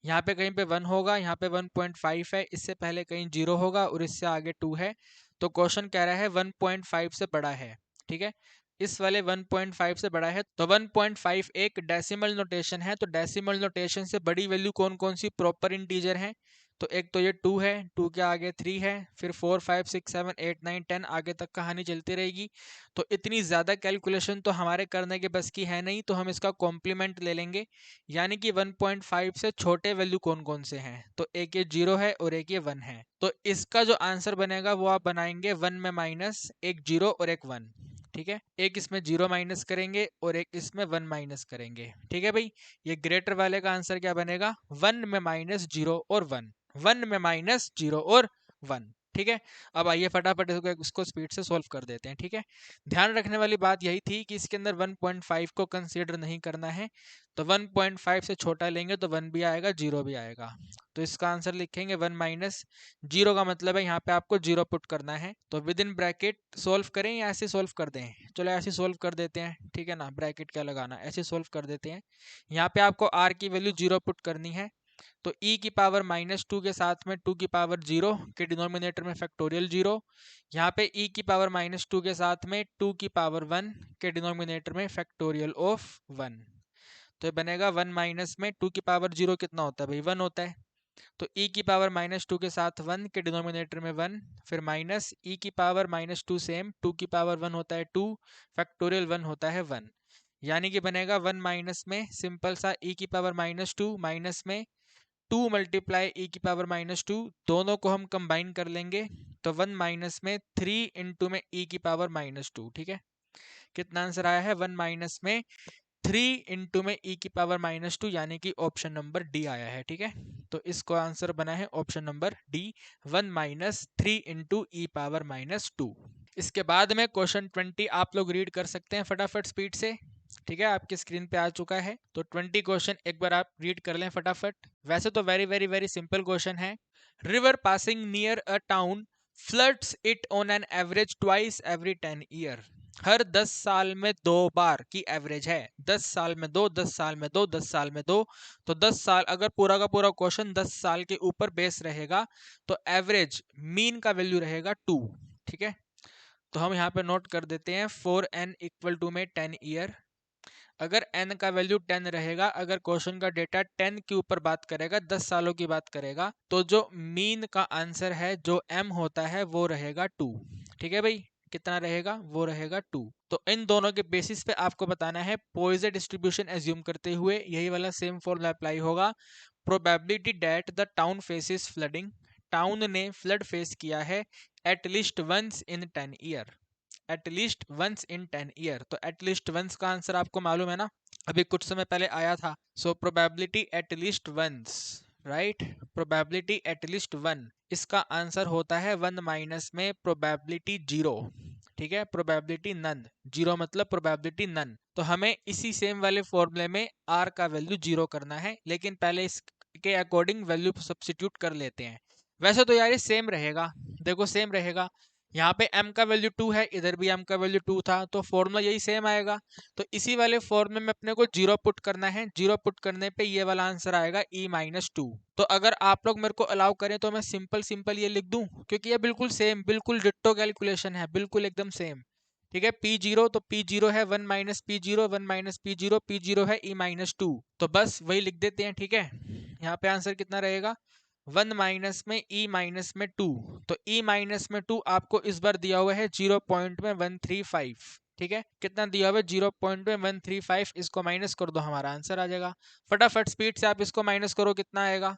यहाँ पे कहीं पे 1 होगा, यहाँ पे 1.5 है, इससे पहले कहीं 0 होगा और इससे आगे 2 है। तो क्वेश्चन कह रहा है 1.5 से बड़ा है। ठीक है, इस वाले 1.5 से बड़ा है, तो 1.5 एक डेसिमल नोटेशन है। तो डेसिमल नोटेशन से बड़ी वैल्यू कौन कौन सी प्रॉपर इंटीजर हैं? तो एक तो ये 2 है, 2 के आगे 3 है, फिर 4 5 6 7 8 9 10 आगे तक कहानी चलती रहेगी। तो इतनी ज़्यादा कैलकुलेशन तो हमारे करने के बस की है नहीं, तो हम इसका कॉम्प्लीमेंट ले लेंगे, यानी कि 1.5 से छोटे वैल्यू कौन कौन से हैं? तो एक ये 0 है और एक ये 1 है। तो इसका जो आंसर बनेगा वो आप बनाएंगे 1 में माइनस, एक 0 और एक 1। ठीक है, एक इसमें 0 माइनस करेंगे और एक इसमें 1 माइनस करेंगे। ठीक है भाई, ये ग्रेटर वाले का आंसर क्या बनेगा? 1 में -0 और 1, 1 में -0 और 1। ठीक है, अब आइए फटाफट इसको स्पीड से सॉल्व कर देते हैं। ठीक है, ध्यान रखने वाली बात यही थी कि इसके अंदर 1.5 को कंसीडर नहीं करना है, तो 1.5 से छोटा लेंगे तो 1 भी आएगा, 0 भी आएगा। तो इसका आंसर लिखेंगे 1 माइनस 0 का मतलब है यहाँ पे आपको 0 पुट करना है। तो विद इन ब्रैकेट सोल्व करें या ऐसे सोल्व कर दें? चलो ऐसे सोल्व कर देते हैं। ठीक है ना, ब्रैकेट क्या लगाना, ऐसे सोल्व कर देते हैं। यहाँ पे आपको r की वैल्यू 0 पुट करनी है, तो e की पावर -2 के साथ में 2 की पावर 0 के डिनोमिनेटर में फैक्टोरियल 0, यहाँ पे e की पावर -2 के साथ में 2 की पावर 1 के डिनोमिनेटर में फैक्टोरियल ऑफ 1। तो ये बनेगा 1 माइनस में 2 की पावर 0 कितना होता है भाई? 1 होता है। तो e की पावर -2 के साथ 1 के डिनोमिनेटर में 1, फिर माइनस e की पावर -2 सेम, 2 की पावर 1 होता है 2, फैक्टोरियल 1 होता है 1। यानी कि बनेगा 1 माइनस में सिंपल सा e की पावर -2 माइनस में 2 मल्टीप्लाई e की पावर -2, दोनों को हम कंबाइन कर लेंगे तो 1 माइनस में 3 इंटू में e की पावर -2। ठीक है, कितना आंसर आया है? 1 माइनस में 3 इंटू में e की पावर -2, यानी कि ऑप्शन नंबर डी आया है। ठीक है, तो इसको आंसर बना है option number D, 1 minus 3 into E power -2। इसके बाद में क्वेश्चन 20 आप लोग रीड कर सकते हैं फटाफट स्पीड से। ठीक है, आपकी स्क्रीन पे आ चुका है, तो 20 क्वेश्चन एक बार आप रीड कर लें फटाफट। वैसे तो very very very simple question है। River passing near a town floods it on an average twice every 10 year. हर 10 साल में 2 बार की एवरेज है। 10 साल में 2, 10 साल में 2, 10 साल में 2, तो 10 साल, अगर पूरा का पूरा क्वेश्चन 10 साल के ऊपर बेस रहेगा तो एवरेज मीन का वैल्यू रहेगा 2। ठीक है, तो हम यहाँ पे नोट कर देते हैं फॉर n इक्वल टू में 10 ईयर। अगर n का वैल्यू 10 रहेगा, अगर क्वेश्चन का डेटा 10 के ऊपर बात करेगा, 10 सालों की बात करेगा, तो जो मीन का आंसर है जो m होता है वो रहेगा 2। ठीक है भाई, कितना रहेगा? वो रहेगा 2। तो इन दोनों के बेसिस पे आपको बताना है पॉइजन डिस्ट्रीब्यूशन एज्यूम करते हुए यही वाला सेम फॉर्मूला अप्लाई होगा। Probability that the town faces flooding, town ने फ्लड फेस किया है at least once in 10 year. At least once in 10 year, तो एट लीस्ट वंस का आंसर आपको मालूम है ना, अभी कुछ समय पहले आया था। So probability at least once, right, probability at least 1, इसका आंसर होता है 1 माइनस में प्रोबेबिलिटी 0। ठीक है, प्रोबेबिलिटी नन, 0 मतलब प्रोबेबिलिटी नन। तो हमें इसी सेम वाले फॉर्मूले में r का वैल्यू 0 करना है, लेकिन पहले इसके अकॉर्डिंग वैल्यू सब्स्टिट्यूट कर लेते हैं। वैसे तो यार ये सेम रहेगा, देखो सेम रहेगा, यहाँ पे m का वैल्यू 2 है, इधर भी m का वैल्यू 2 था, तो फॉर्मूला यही सेम आएगा। तो इसी वाले फॉर्मूले में अपने को 0 पुट करना है, 0 पुट करने पे ये वाला आंसर आएगा e-2। तो अगर आप लोग मेरे को अलाउ करें तो मैं सिंपल सिंपल ये लिख दूं, क्योंकि ये बिल्कुल सेम, बिल्कुल डिट्टो कैलकुलेशन है, बिल्कुल एकदम सेम। ठीक है, P0 तो P0 है 1 minus P0, 1 minus P0, P0 है e-2, तो बस वही लिख देते हैं। ठीक है, यहाँ पे आंसर कितना रहेगा? 1 माइनस में e माइनस में 2, तो e माइनस में 2 आपको इस बार दिया हुआ है 0.135। ठीक है, कितना दिया हुआ है? 0.135, इसको माइनस कर दो, हमारा आंसर आ जाएगा। फटाफट स्पीड से आप इसको माइनस करो, कितना आएगा?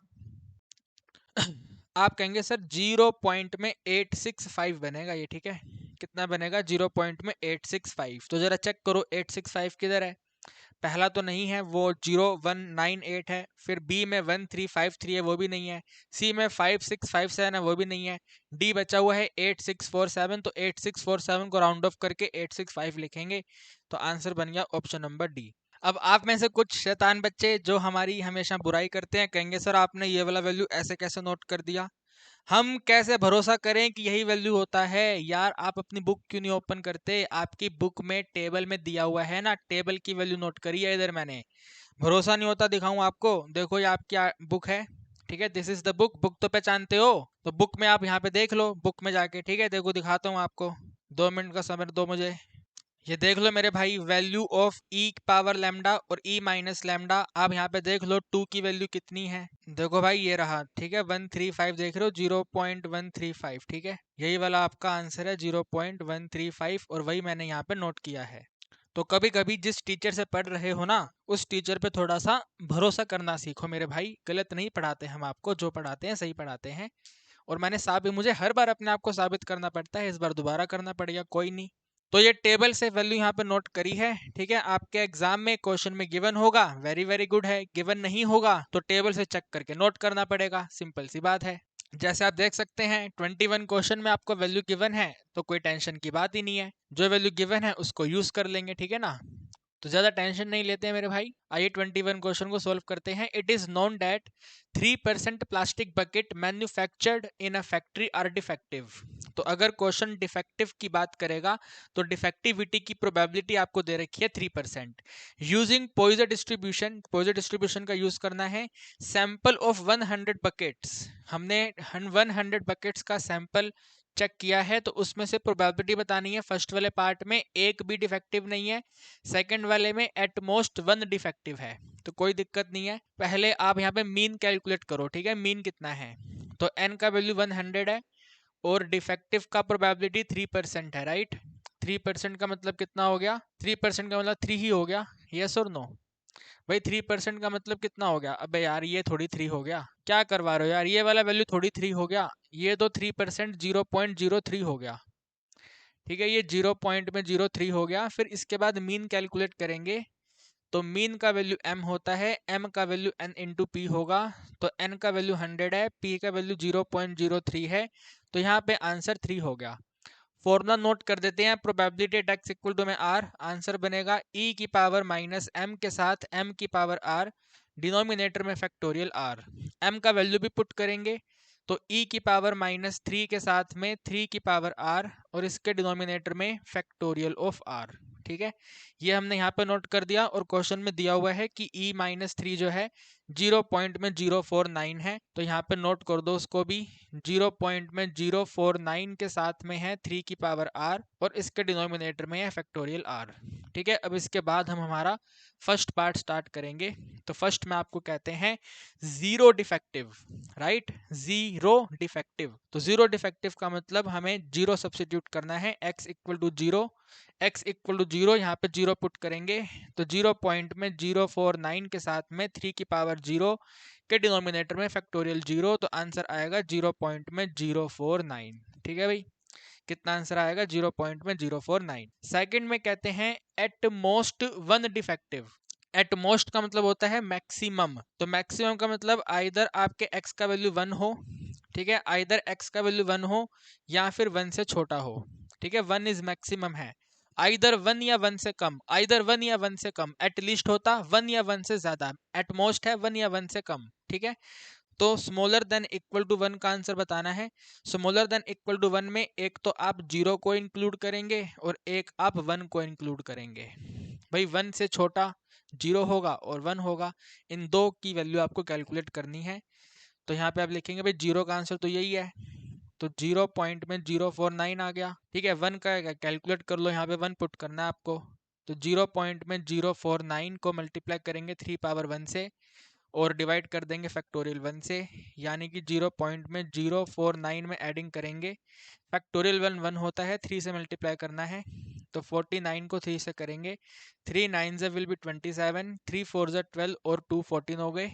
आप कहेंगे सर 0.865 बनेगा ये। ठीक है, कितना बनेगा? 0.865। तो जरा चेक करो 865 किधर है। पहला तो नहीं है, वो 0198 है, फिर बी में 1353 है, वो भी नहीं है, सी में 5657 है, वो भी नहीं है, डी बचा हुआ है 8647, तो 8647 को राउंड ऑफ करके 865 लिखेंगे, तो आंसर बन गया ऑप्शन नंबर डी। अब आप में से कुछ शैतान बच्चे जो हमारी हमेशा बुराई करते हैं कहेंगे सर आपने ये वाला वैल्यू ऐसे कैसे नोट कर दिया, हम कैसे भरोसा करें कि यही वैल्यू होता है। यार आप अपनी बुक क्यों नहीं ओपन करते? आपकी बुक में टेबल में दिया हुआ है ना, टेबल की वैल्यू नोट करी है इधर मैंने। भरोसा नहीं होता दिखाऊं आपको, देखो ये आपकी बुक है। ठीक है, this is the book, book तो पहचानते हो, तो बुक में आप यहाँ पे देख लो, बुक में जाके। ठीक है, देखो दिखाता हूँ आपको, 2 मिनट का समय दो मुझे। ये देख लो मेरे भाई, value of e power lambda और e माइनस लैम्डा। आप यहाँ पे देख लो 2 की वैल्यू कितनी है, देखो भाई ये रहा। ठीक है, 135 देख रहे हो, 0.135। ठीक है, यही वाला आपका आंसर है 0.135, और वही मैंने यहाँ पे नोट किया है। तो कभी कभी जिस टीचर से पढ़ रहे हो ना, उस टीचर पे थोड़ा सा भरोसा करना सीखो मेरे भाई। गलत नहीं पढ़ाते हम आपको, जो पढ़ाते हैं सही पढ़ाते हैं। और मुझे हर बार अपने आप को साबित करना पड़ता है, इस बार दोबारा करना पड़ेगा, कोई नहीं। तो ये टेबल से वैल्यू यहाँ पे नोट करी है। ठीक है, आपके एग्जाम में क्वेश्चन में गिवन होगा, वेरी वेरी गुड है, गिवन नहीं होगा तो टेबल से चेक करके नोट करना पड़ेगा, सिंपल सी बात है। जैसे आप देख सकते हैं 21 क्वेश्चन में आपको वैल्यू गिवन है, तो कोई टेंशन की बात ही नहीं है, जो वैल्यू गिवन है उसको यूज कर लेंगे। ठीक है ना, तो ज्यादा टेंशन नहीं लेते हैं मेरे भाई। आइए 21 क्वेश्चन को सोल्व करते हैं। It is known that 3% plastic bucket manufactured in a factory are defective. तो अगर क्वेश्चन डिफेक्टिव की बात करेगा तो डिफेक्टिविटी की प्रोबेबिलिटी आपको दे रखी है 3%। Using Poisson distribution, Poisson distribution का यूज करना है। सैंपल ऑफ 100 बकेट्स, हमने 100 बकेट्स का सैंपल चेक किया है, तो उसमें से प्रोबेबिलिटी बतानी है। फर्स्ट वाले पार्ट में एक भी डिफेक्टिव नहीं है, सेकंड वाले में एट मोस्ट 1 डिफेक्टिव है, तो कोई दिक्कत नहीं है। पहले आप यहाँ पे मीन कैलकुलेट करो। ठीक है, मीन कितना है, तो n का वैल्यू 100 है और डिफेक्टिव का प्रोबेबिलिटी 3% है, राइट। 3% का मतलब कितना हो गया? 3% का मतलब 3 ही हो गया, यस और नो? भाई 3% का मतलब कितना हो गया? अबे यार ये थोड़ी 3 हो गया, क्या करवा रहे हो यार, ये वाला वैल्यू थोड़ी 3 हो गया, ये तो 3% 0.03 हो गया। ठीक है, ये 0.03 हो गया। फिर इसके बाद मीन कैलकुलेट करेंगे, तो मीन का वैल्यू m होता है, m का वैल्यू n इंटू पी होगा। तो n का वैल्यू 100 है, p का वैल्यू 0.03 है, तो यहाँ पे आंसर 3 हो गया। फॉर्मूला नोट कर देते हैं, probability at x equal to में आर, आंसर बनेगा e की पावर माइनस m के साथ m की पावर r, डिनोमिनेटर में फैक्टोरियल r। m का वैल्यू भी पुट करेंगे, तो e की पावर माइनस 3 के साथ में 3 की पावर r, और इसके डिनोमिनेटर में फैक्टोरियल ऑफ r। ठीक है, ये हमने यहाँ पे नोट कर दिया, और क्वेश्चन में दिया हुआ है कि e माइनस 3 जो है 0.049 है, तो यहाँ पे नोट कर दो उसको भी। 0.049 के साथ में है 3 की पावर r, और इसके डिनोमिनेटर में है फैक्टोरियल r। ठीक है, अब इसके बाद हम हमारा फर्स्ट पार्ट स्टार्ट करेंगे। तो फर्स्ट में आपको कहते हैं zero defective, right, zero defective. तो जीरो डिफेक्टिव का मतलब हमें जीरो सब्सिट्यूट करना है, x equal to zero, x equal to zero, यहाँ पे जीरो पुट करेंगे, तो 0.049 के साथ में 3 की पावर जीरो के डिनोमिनेटर में फैक्टोरियल जीरो, तो आंसर आएगा 0.049। ठीक है भाई, कितना आंसर आएगा? 0.049। सेकंड में कहते हैं at most one defective. At most का मतलब होता है मैक्सिमम, तो मैक्सिमम का मतलब आइदर आपके x का वैल्यू 1 हो, ठीक है, आइदर x का वैल्यू 1 हो या फिर 1 से छोटा हो। ठीक है, 1 इज मैक्सिमम है, आइदर 1 या 1 से कम, आइदर 1 या 1 से कम, एटलीस्ट होता 1 या 1 से ज्यादा, एट मोस्ट है 1 या 1 से कम। ठीक है, तो स्मॉलर देन इक्वल टू 1 का आंसर बताना है। स्मॉलर देन इक्वल टू 1 में एक तो आप 0 को इंक्लूड करेंगे और एक आप 1 को इंक्लूड करेंगे। भाई 1 से छोटा 0 होगा और 1 होगा, इन दो की वैल्यू आपको कैलकुलेट करनी है। तो यहाँ पे आप लिखेंगे भाई 0 का आंसर तो यही है, तो 0.049 आ गया। ठीक है, 1 का कैलकुलेट कर लो, यहाँ पे 1 पुट करना है आपको, तो 0.049 को मल्टीप्लाई करेंगे 3 पावर 1 से, और डिवाइड कर देंगे फैक्टोरियल 1 से, यानी कि 0.049 में एडिंग करेंगे, फैक्टोरियल 1 1 होता है, 3 से मल्टीप्लाई करना है, तो 49 को 3 से करेंगे, 3 9 विल बी 27, 3 4 12 और 2 14 हो गए।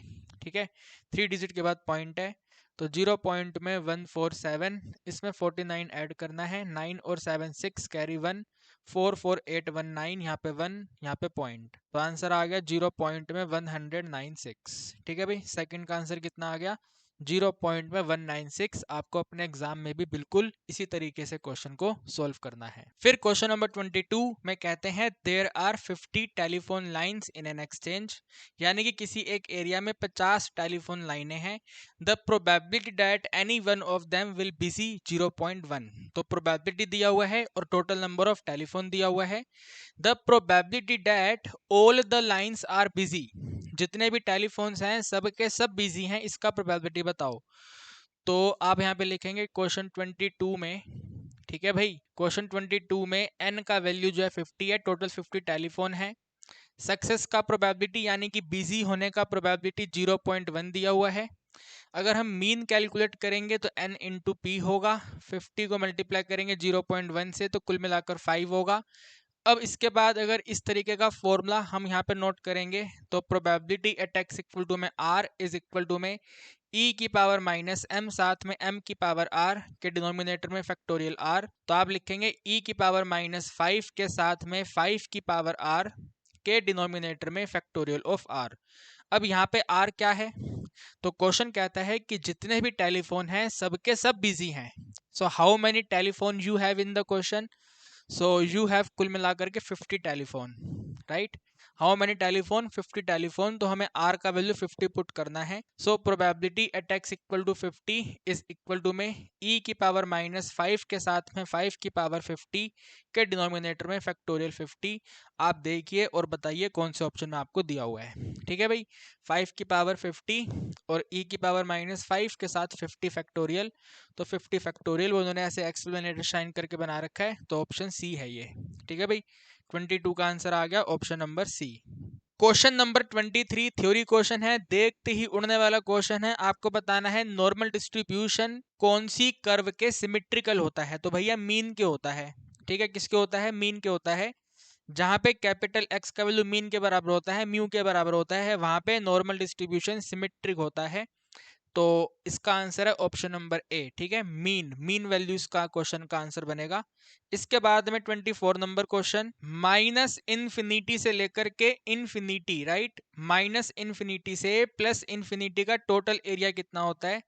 ठीक है, 3 डिजिट के बाद पॉइंट है, तो 0.147, इसमें 49 ऐड करना है, 9 और 7 6 कैरी 1, 44819, यहाँ पे 1, यहाँ पे पॉइंट, तो आंसर आ गया 0.196। ठीक है भाई, सेकंड का आंसर कितना आ गया? 0.196। आपको अपने एग्जाम में भी बिल्कुल इसी तरीके से क्वेश्चन को सॉल्व करना है। फिर क्वेश्चन नंबर 22 में कहते हैं there are 50 telephone lines in an exchange, यानी कि किसी एक एरिया में 50 टेलीफोन लाइनें हैं। The probability that any one of them will busy 0.1, तो प्रोबेबिलिटी दिया हुआ है और टोटल नंबर ऑफ टेलीफोन दिया हुआ है। The probability that all the lines are busy, जितने भी टेलीफोन्स हैं सब के सब बिजी हैं, इसका प्रोबेबिलिटी बताओ। तो आप यहाँ पे लिखेंगे क्वेश्चन 22 में, ठीक है भाई, क्वेश्चन 22 में n का वैल्यू जो है 50 है, टोटल 50 टेलीफोन है। सक्सेस का प्रोबेबिलिटी यानी कि बिजी होने का प्रोबेबिलिटी 0.1 दिया हुआ है। अगर हम मीन कैलकुलेट करेंगे तो n इंटू पी होगा, 50 को मल्टीप्लाई करेंगे 0.1 से तो कुल मिलाकर 5 होगा। अब इसके बाद अगर इस तरीके का फॉर्मूला हम यहाँ पे नोट करेंगे, तो probability at x equal to में r इज इक्वल टू में e की पावर माइनस m, साथ में m की पावर r के डिनोमिनेटर में फैक्टोरियल r, तो आप लिखेंगे e की पावर माइनस 5 के साथ में 5 की पावर r के डिनोमिनेटर में फैक्टोरियल ऑफ r। अब यहाँ पे r क्या है? तो क्वेश्चन कहता है कि जितने भी टेलीफोन हैं सबके सब बिजी हैं। So how many telephone you have in the question? So you have कुल मिलाकर के 50 telephone, right. How many telephone? 50 telephone, तो हमें r का वैल्यू 50 पुट करना है। So probability at x equal to 50 is equal to में e की पावर माइनस 5 के साथ में 5 की पावर 50 के डिनोमिनेटर में फैक्टोरियल 50। आप देखिए और बताइए कौन से ऑप्शन में आपको दिया हुआ है। ठीक है भाई, 5 की पावर 50 और e की पावर माइनस 5 के साथ 50 फैक्टोरियल, तो 50 फैक्टोरियल उन्होंने ऐसे एक्सप्लेनेटर साइन करके बना रखा है, तो ऑप्शन सी है ये। ठीक है भाई, 22 का आंसर आ गया option number C. Question number 23 theory question है, देखते ही उड़ने वाला क्वेश्चन है। आपको बताना है नॉर्मल डिस्ट्रीब्यूशन कौन सी कर्व के सिमेट्रिकल होता है, तो भैया मीन के होता है। ठीक है, किसके होता है? मीन के होता है। जहाँ पे कैपिटल एक्स का वैल्यू मीन के बराबर होता है, म्यू के बराबर होता है, वहाँ पे नॉर्मल डिस्ट्रीब्यूशन सिमेट्रिक होता है। तो इसका आंसर है ऑप्शन नंबर ए, ठीक है, मीन मीन वैल्यूज का क्वेश्चन का आंसर बनेगा। इसके बाद में 24 नंबर क्वेश्चन, माइनस इन्फिनिटी से लेकर के इन्फिनिटी, राइट, माइनस इन्फिनिटी से प्लस इन्फिनिटी का टोटल एरिया कितना होता है?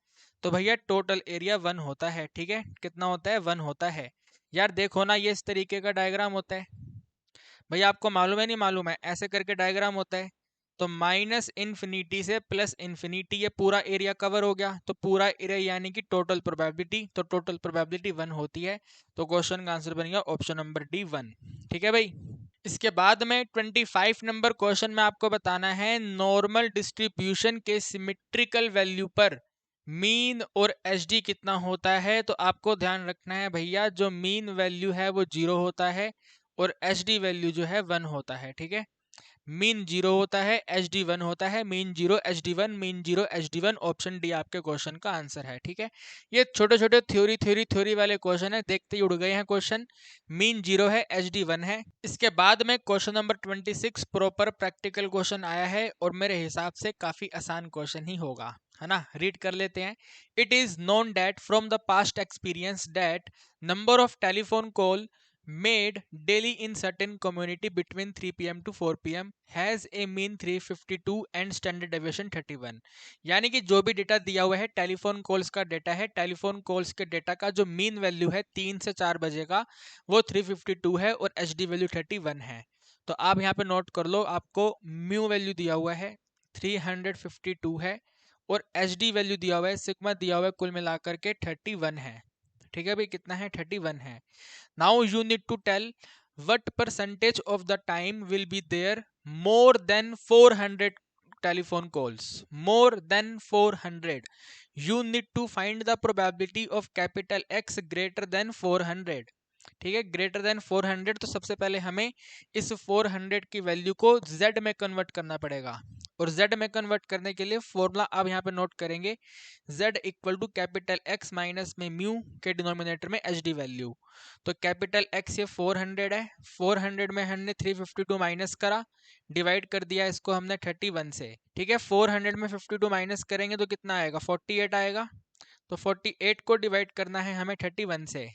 तो भैया टोटल एरिया 1 होता है, ठीक है, कितना होता है? 1 होता है। यार देखो ना, ये इस तरीके का डायग्राम होता है। भैया आपको मालूम है नहीं मालूम है, ऐसे करके डायग्राम होता है। तो माइनस इन्फिनिटी से प्लस इन्फिनिटी, ये पूरा एरिया कवर हो गया, तो पूरा एरिया यानी कि टोटल प्रोबेबिलिटी, तो टोटल प्रोबेबिलिटी 1 होती है। तो क्वेश्चन का आंसर बनेगा ऑप्शन नंबर डी 1, ठीक है भाई। इसके बाद में 25 नंबर क्वेश्चन में आपको बताना है नॉर्मल डिस्ट्रीब्यूशन के सिमेट्रिकल वैल्यू पर मीन और एचडी कितना होता है। तो आपको ध्यान रखना है भैया, जो मीन वैल्यू है वो 0 होता है और एचडी वैल्यू जो है 1 होता है, ठीक है। मीन 0 होता है, एच डी 1 होता है, mean 0 H D 1, mean 0 H D 1, option D आपके क्वेश्चन का आंसर है, ठीक है। ये छोटे छोटे थ्योरी वाले क्वेश्चन है, देखते ही उड़ गए हैं क्वेश्चन। मीन 0 है, एच डी 1 है। इसके बाद में question number 26 proper practical question आया है और मेरे हिसाब से काफी आसान क्वेश्चन ही होगा, है ना। रीड कर लेते हैं। It is known that from the past experience that number of telephone call made daily in certain community between 3 p.m. to 4 p.m. has a mean 352 and standard deviation 31। यानी कि जो भी डेटा दिया हुआ है टेलीफोन कॉल्स का data है, telephone calls के डेटा का जो मीन वैल्यू है 3 से 4 बजे का वो 352 है और एच डी वैल्यू 31 है। तो आप यहाँ पे नोट कर लो, आपको म्यू वैल्यू दिया हुआ है 352 है और एच डी वैल्यू दिया हुआ है, सिग्मा दिया हुआ है, कुल मिलाकर के 31 है, ठीक है भाई, कितना है? 31 है। Now you need to tell what percentage of the time will be there more than 400 telephone calls. More than 400. You need to find the probability of capital X greater than 400. ठीक है, ग्रेटर देन 400। तो सबसे पहले हमें इस 400 की value को z में कन्वर्ट करना पड़ेगा और z में कन्वर्ट करने के लिए फॉर्मूला आप यहाँ पे नोट करेंगे, z equal to capital x minus में म्यू के डिनोमिनेटर में एच डी वैल्यू। तो कैपिटल x ये 400 है, 400 में हमने 352 माइनस करा, डिवाइड कर दिया इसको हमने 31 से, ठीक है। 400 में 52 माइनस करेंगे तो कितना आएगा? 48 आएगा। तो 48 को डिवाइड करना है हमें 31 से।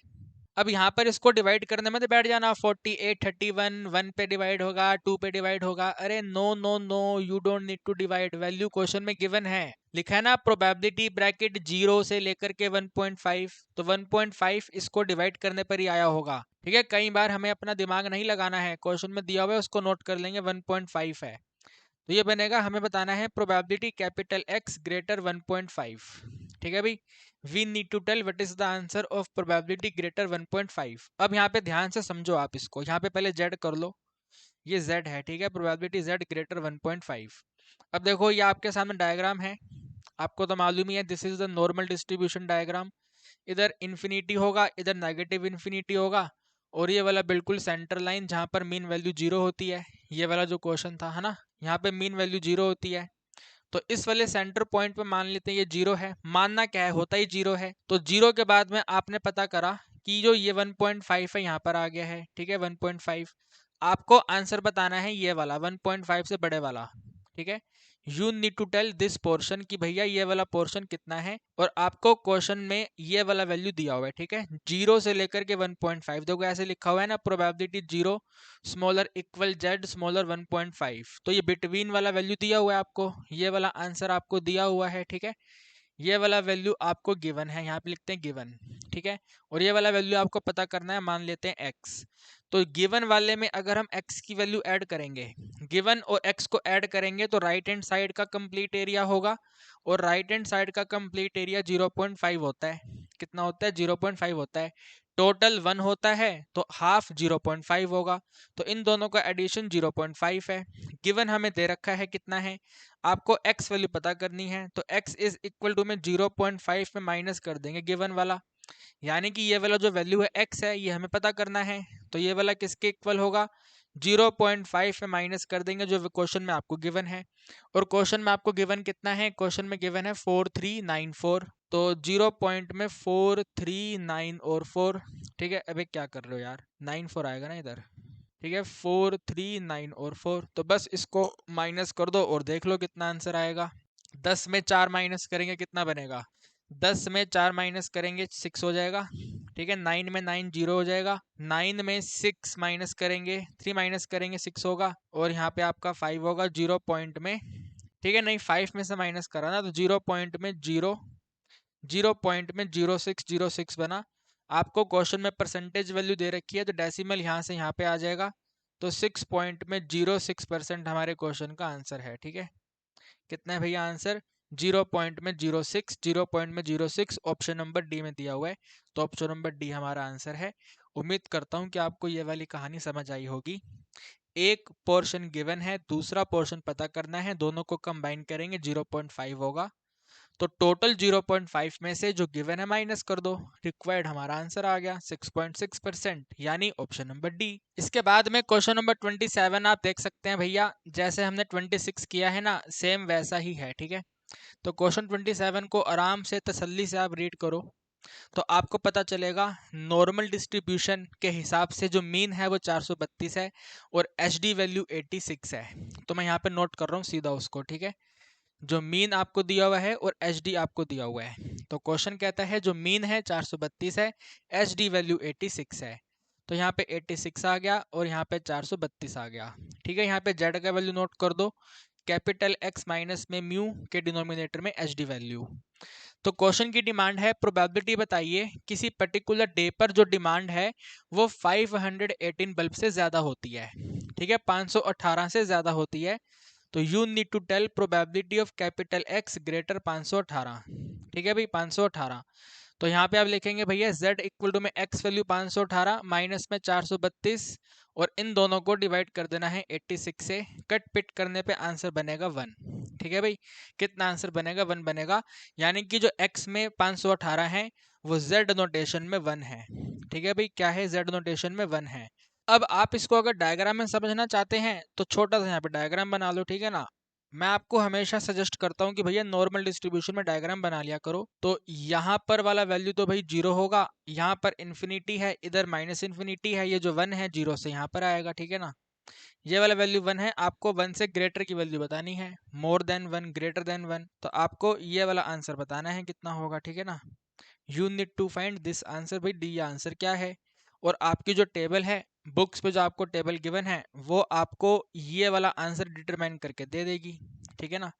अब यहाँ पर इसको डिवाइड करने में तो बैठ जाना, 48 31 1 पे डिवाइड होगा, 2 पे डिवाइड होगा। अरे no no no, you don't need to divide, value question में गिवन है, लिखा है ना प्रोबेबिलिटी ब्रैकेट 0 से लेकर के 1.5, तो 1.5 इसको डिवाइड करने पर ही आया होगा, ठीक है। कई बार हमें अपना दिमाग नहीं लगाना है, क्वेश्चन में दिया हुआ है उसको नोट कर लेंगे, 1.5 है। तो ये बनेगा, हमें बताना है प्रोबेबिलिटी कैपिटल एक्स ग्रेटर 1.5, ठीक है भाई। We need to tell what is the answer of probability greater 1.5। अब यहाँ पे ध्यान से समझो आप इसको, यहाँ पे पहले जेड कर लो, ये जेड है, ठीक है, प्रोबेबिलिटी जेड ग्रेटर 1.5। अब देखो ये आपके सामने डायग्राम है, आपको तो मालूम ही है, this is the normal distribution diagram. इधर इन्फिनिटी होगा, इधर नेगेटिव इन्फिनिटी होगा, और ये वाला बिल्कुल सेंटर लाइन जहाँ पर मीन वैल्यू 0 होती है, ये वाला जो क्वेश्चन था, है ना, यहाँ पे मीन वैल्यू 0 होती है। तो इस वाले सेंटर पॉइंट पे मान लेते हैं ये 0 है, मानना क्या है, होता ही 0 है। तो 0 के बाद में आपने पता करा कि जो ये 1.5 है यहाँ पर आ गया है, ठीक है, 1.5। आपको आंसर बताना है ये वाला 1.5 से बड़े वाला, ठीक है। You need to tell this portion कि भैया ये वाला पोर्शन कितना है, और आपको क्वेश्चन में ये वाला वैल्यू दिया हुआ है, ठीक है, 0 से लेकर के 1.5। देखो ऐसे लिखा हुआ है ना, probability 0 smaller equal Z smaller 1.5, तो ये बिटवीन वाला वैल्यू दिया हुआ है आपको, ये वाला आंसर आपको दिया हुआ है, ठीक है। ये वाला वैल्यू आपको गिवन है, यहाँ पे लिखते हैं गिवन, ठीक है। और ये वाला वैल्यू आपको पता करना है, मान लेते हैं x। तो गिवन वाले में अगर हम x की वैल्यू ऐड करेंगे, गिवन और x को ऐड करेंगे तो राइट हैंड साइड का कंप्लीट एरिया होगा, और राइट हैंड साइड का कंप्लीट एरिया 0.5 होता है। कितना होता है? 0.5 होता है। टोटल 1 होता है तो हाफ 0.5 होगा, तो इन दोनों का एडिशन 0.5 है। गिवन हमें दे रखा है कितना है, आपको x वैल्यू पता करनी है, तो x इज इक्वल टू में 0.5 में माइनस कर देंगे गिवन वाला, यानी कि ये वाला जो वैल्यू है x है ये हमें पता करना है, तो ये वाला किसके इक्वल होगा? 0.5 में माइनस कर देंगे जो क्वेश्चन में आपको गिवन है। और क्वेश्चन में आपको गिवन कितना है? क्वेश्चन में गिवन है 4394, तो 0 पॉइंट में 4 3 9 और 4, ठीक है। अबे क्या कर रहे हो यार, 94 आएगा ना इधर, ठीक है, 4 3 9 और 4, तो बस इसको माइनस कर दो और देख लो कितना आंसर आएगा। 10 में 4 माइनस करेंगे कितना बनेगा, 10 में 4 माइनस करेंगे 6 हो जाएगा। ठीक है, 9 में 9 0 हो जाएगा, 9 में 6 माइनस करेंगे 3 माइनस करेंगे 6 होगा, और यहाँ पे आपका 5 होगा 0 पॉइंट में। ठीक है, नहीं 5 में से माइनस करा ना, तो 0 पॉइंट में 0 0 पॉइंट में 0606 बना। आपको क्वेश्चन में परसेंटेज वैल्यू दे रखी है, तो डेसिमल यहाँ से यहाँ पे आ जाएगा, तो 6.06% हमारे क्वेश्चन का आंसर है। ठीक है, कितना है भैया आंसर, 0.06, 0.06 ऑप्शन नंबर डी में दिया हुआ है, तो ऑप्शन नंबर डी हमारा आंसर है। उम्मीद करता हूँ कि आपको ये वाली कहानी समझ आई होगी। एक पोर्शन गिवन है, दूसरा पोर्शन पता करना है, दोनों को कंबाइन करेंगे 0.5 होगा, तो टोटल 0.5 में से जो गिवन है माइनस कर दो, रिक्वायर्ड हमारा आंसर आ गया 6.6%, यानी ऑप्शन नंबर डी। इसके बाद में क्वेश्चन नंबर 27 आप देख सकते हैं भैया, जैसे हमने 26 किया है ना, सेम वैसा ही है। ठीक है, तो क्वेश्चन 27 को आराम से तसल्ली से आप रीड करो, तो आपको पता चलेगा नॉर्मल डिस्ट्रीब्यूशन के हिसाब से जो मीन है वो 432 है और एचडी वैल्यू 86 है। तो मैं यहाँ पे नोट कर रहा हूँ सीधा उसको। ठीक है, जो मीन आपको दिया हुआ है और एचडी आपको दिया हुआ है, तो क्वेश्चन कहता है जो मीन है 432 है, एचडी वैल्यू 86 है, तो यहाँ पे 86 आ गया और यहाँ पे 432 आ गया। ठीक है, यहाँ पे जेड का वैल्यू नोट कर दो, कैपिटल एक्स माइनस में म्यू के डिनोमिनेटर में एचडी वैल्यू। तो क्वेश्चन की डिमांड है प्रोबेबिलिटी बताइए किसी पर्टिकुलर डे पर जो डिमांड है वो 518 बल्ब से ज्यादा होती है। ठीक है, 518 से ज्यादा होती है, तो you need to tell probability of capital X greater 518। ठीक है भाई, 518, तो यहाँ पे आप लिखेंगे भैया z इक्वल टू में x वैल्यू 518 माइनस में 432, और इन दोनों को डिवाइड कर देना है 86 से, कट पिट करने पे आंसर बनेगा 1। ठीक है भाई, कितना आंसर बनेगा, 1 बनेगा, यानी कि जो x में 518 है वो z नोटेशन में 1 है। ठीक है भाई, क्या है, z नोटेशन में 1 है। अब आप इसको अगर डायग्राम में समझना चाहते हैं तो छोटा सा यहाँ पे डायग्राम बना लो। ठीक है ना, मैं आपको हमेशा सजेस्ट करता हूँ कि भैया नॉर्मल डिस्ट्रीब्यूशन में डायग्राम बना लिया करो। तो यहाँ पर वाला वैल्यू तो भाई 0 होगा, यहाँ पर इन्फिनिटी है, इधर माइनस इन्फिनिटी है, ये जो 1 है 0 से यहाँ पर आएगा। ठीक है ना, ये वाला वैल्यू 1 है, आपको 1 से ग्रेटर की वैल्यू बतानी है, मोर देन 1 ग्रेटर देन 1, तो आपको ये वाला आंसर बताना है कितना होगा। ठीक है ना, you need to find this answer. भाई डी आंसर क्या है, और आपकी जो टेबल है बुक्स पे जो आपको टेबल गिवन है वो आपको ये वाला आंसर डिटरमाइन करके दे देगी। ठीक है ना,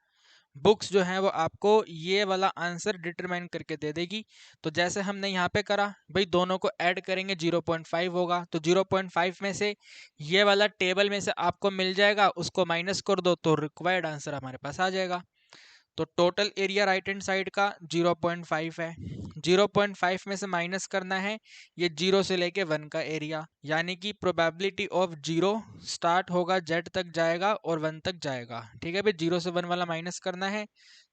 बुक्स जो है वो आपको ये वाला आंसर डिटरमाइन करके दे देगी। तो जैसे हमने यहाँ पे करा भाई, दोनों को ऐड करेंगे 0.5 होगा, तो 0.5 में से ये वाला टेबल में से आपको मिल जाएगा, उसको माइनस कर दो तो रिक्वायर्ड आंसर हमारे पास आ जाएगा। तो total area right hand side का 0.5 है, 0.5 में से माइनस करना है ये 0 से लेके 1 का एरिया, यानी कि प्रोबेबिलिटी ऑफ 0 स्टार्ट होगा, z तक जाएगा और 1 तक जाएगा। ठीक है भाई, 0 से 1 वाला माइनस करना है,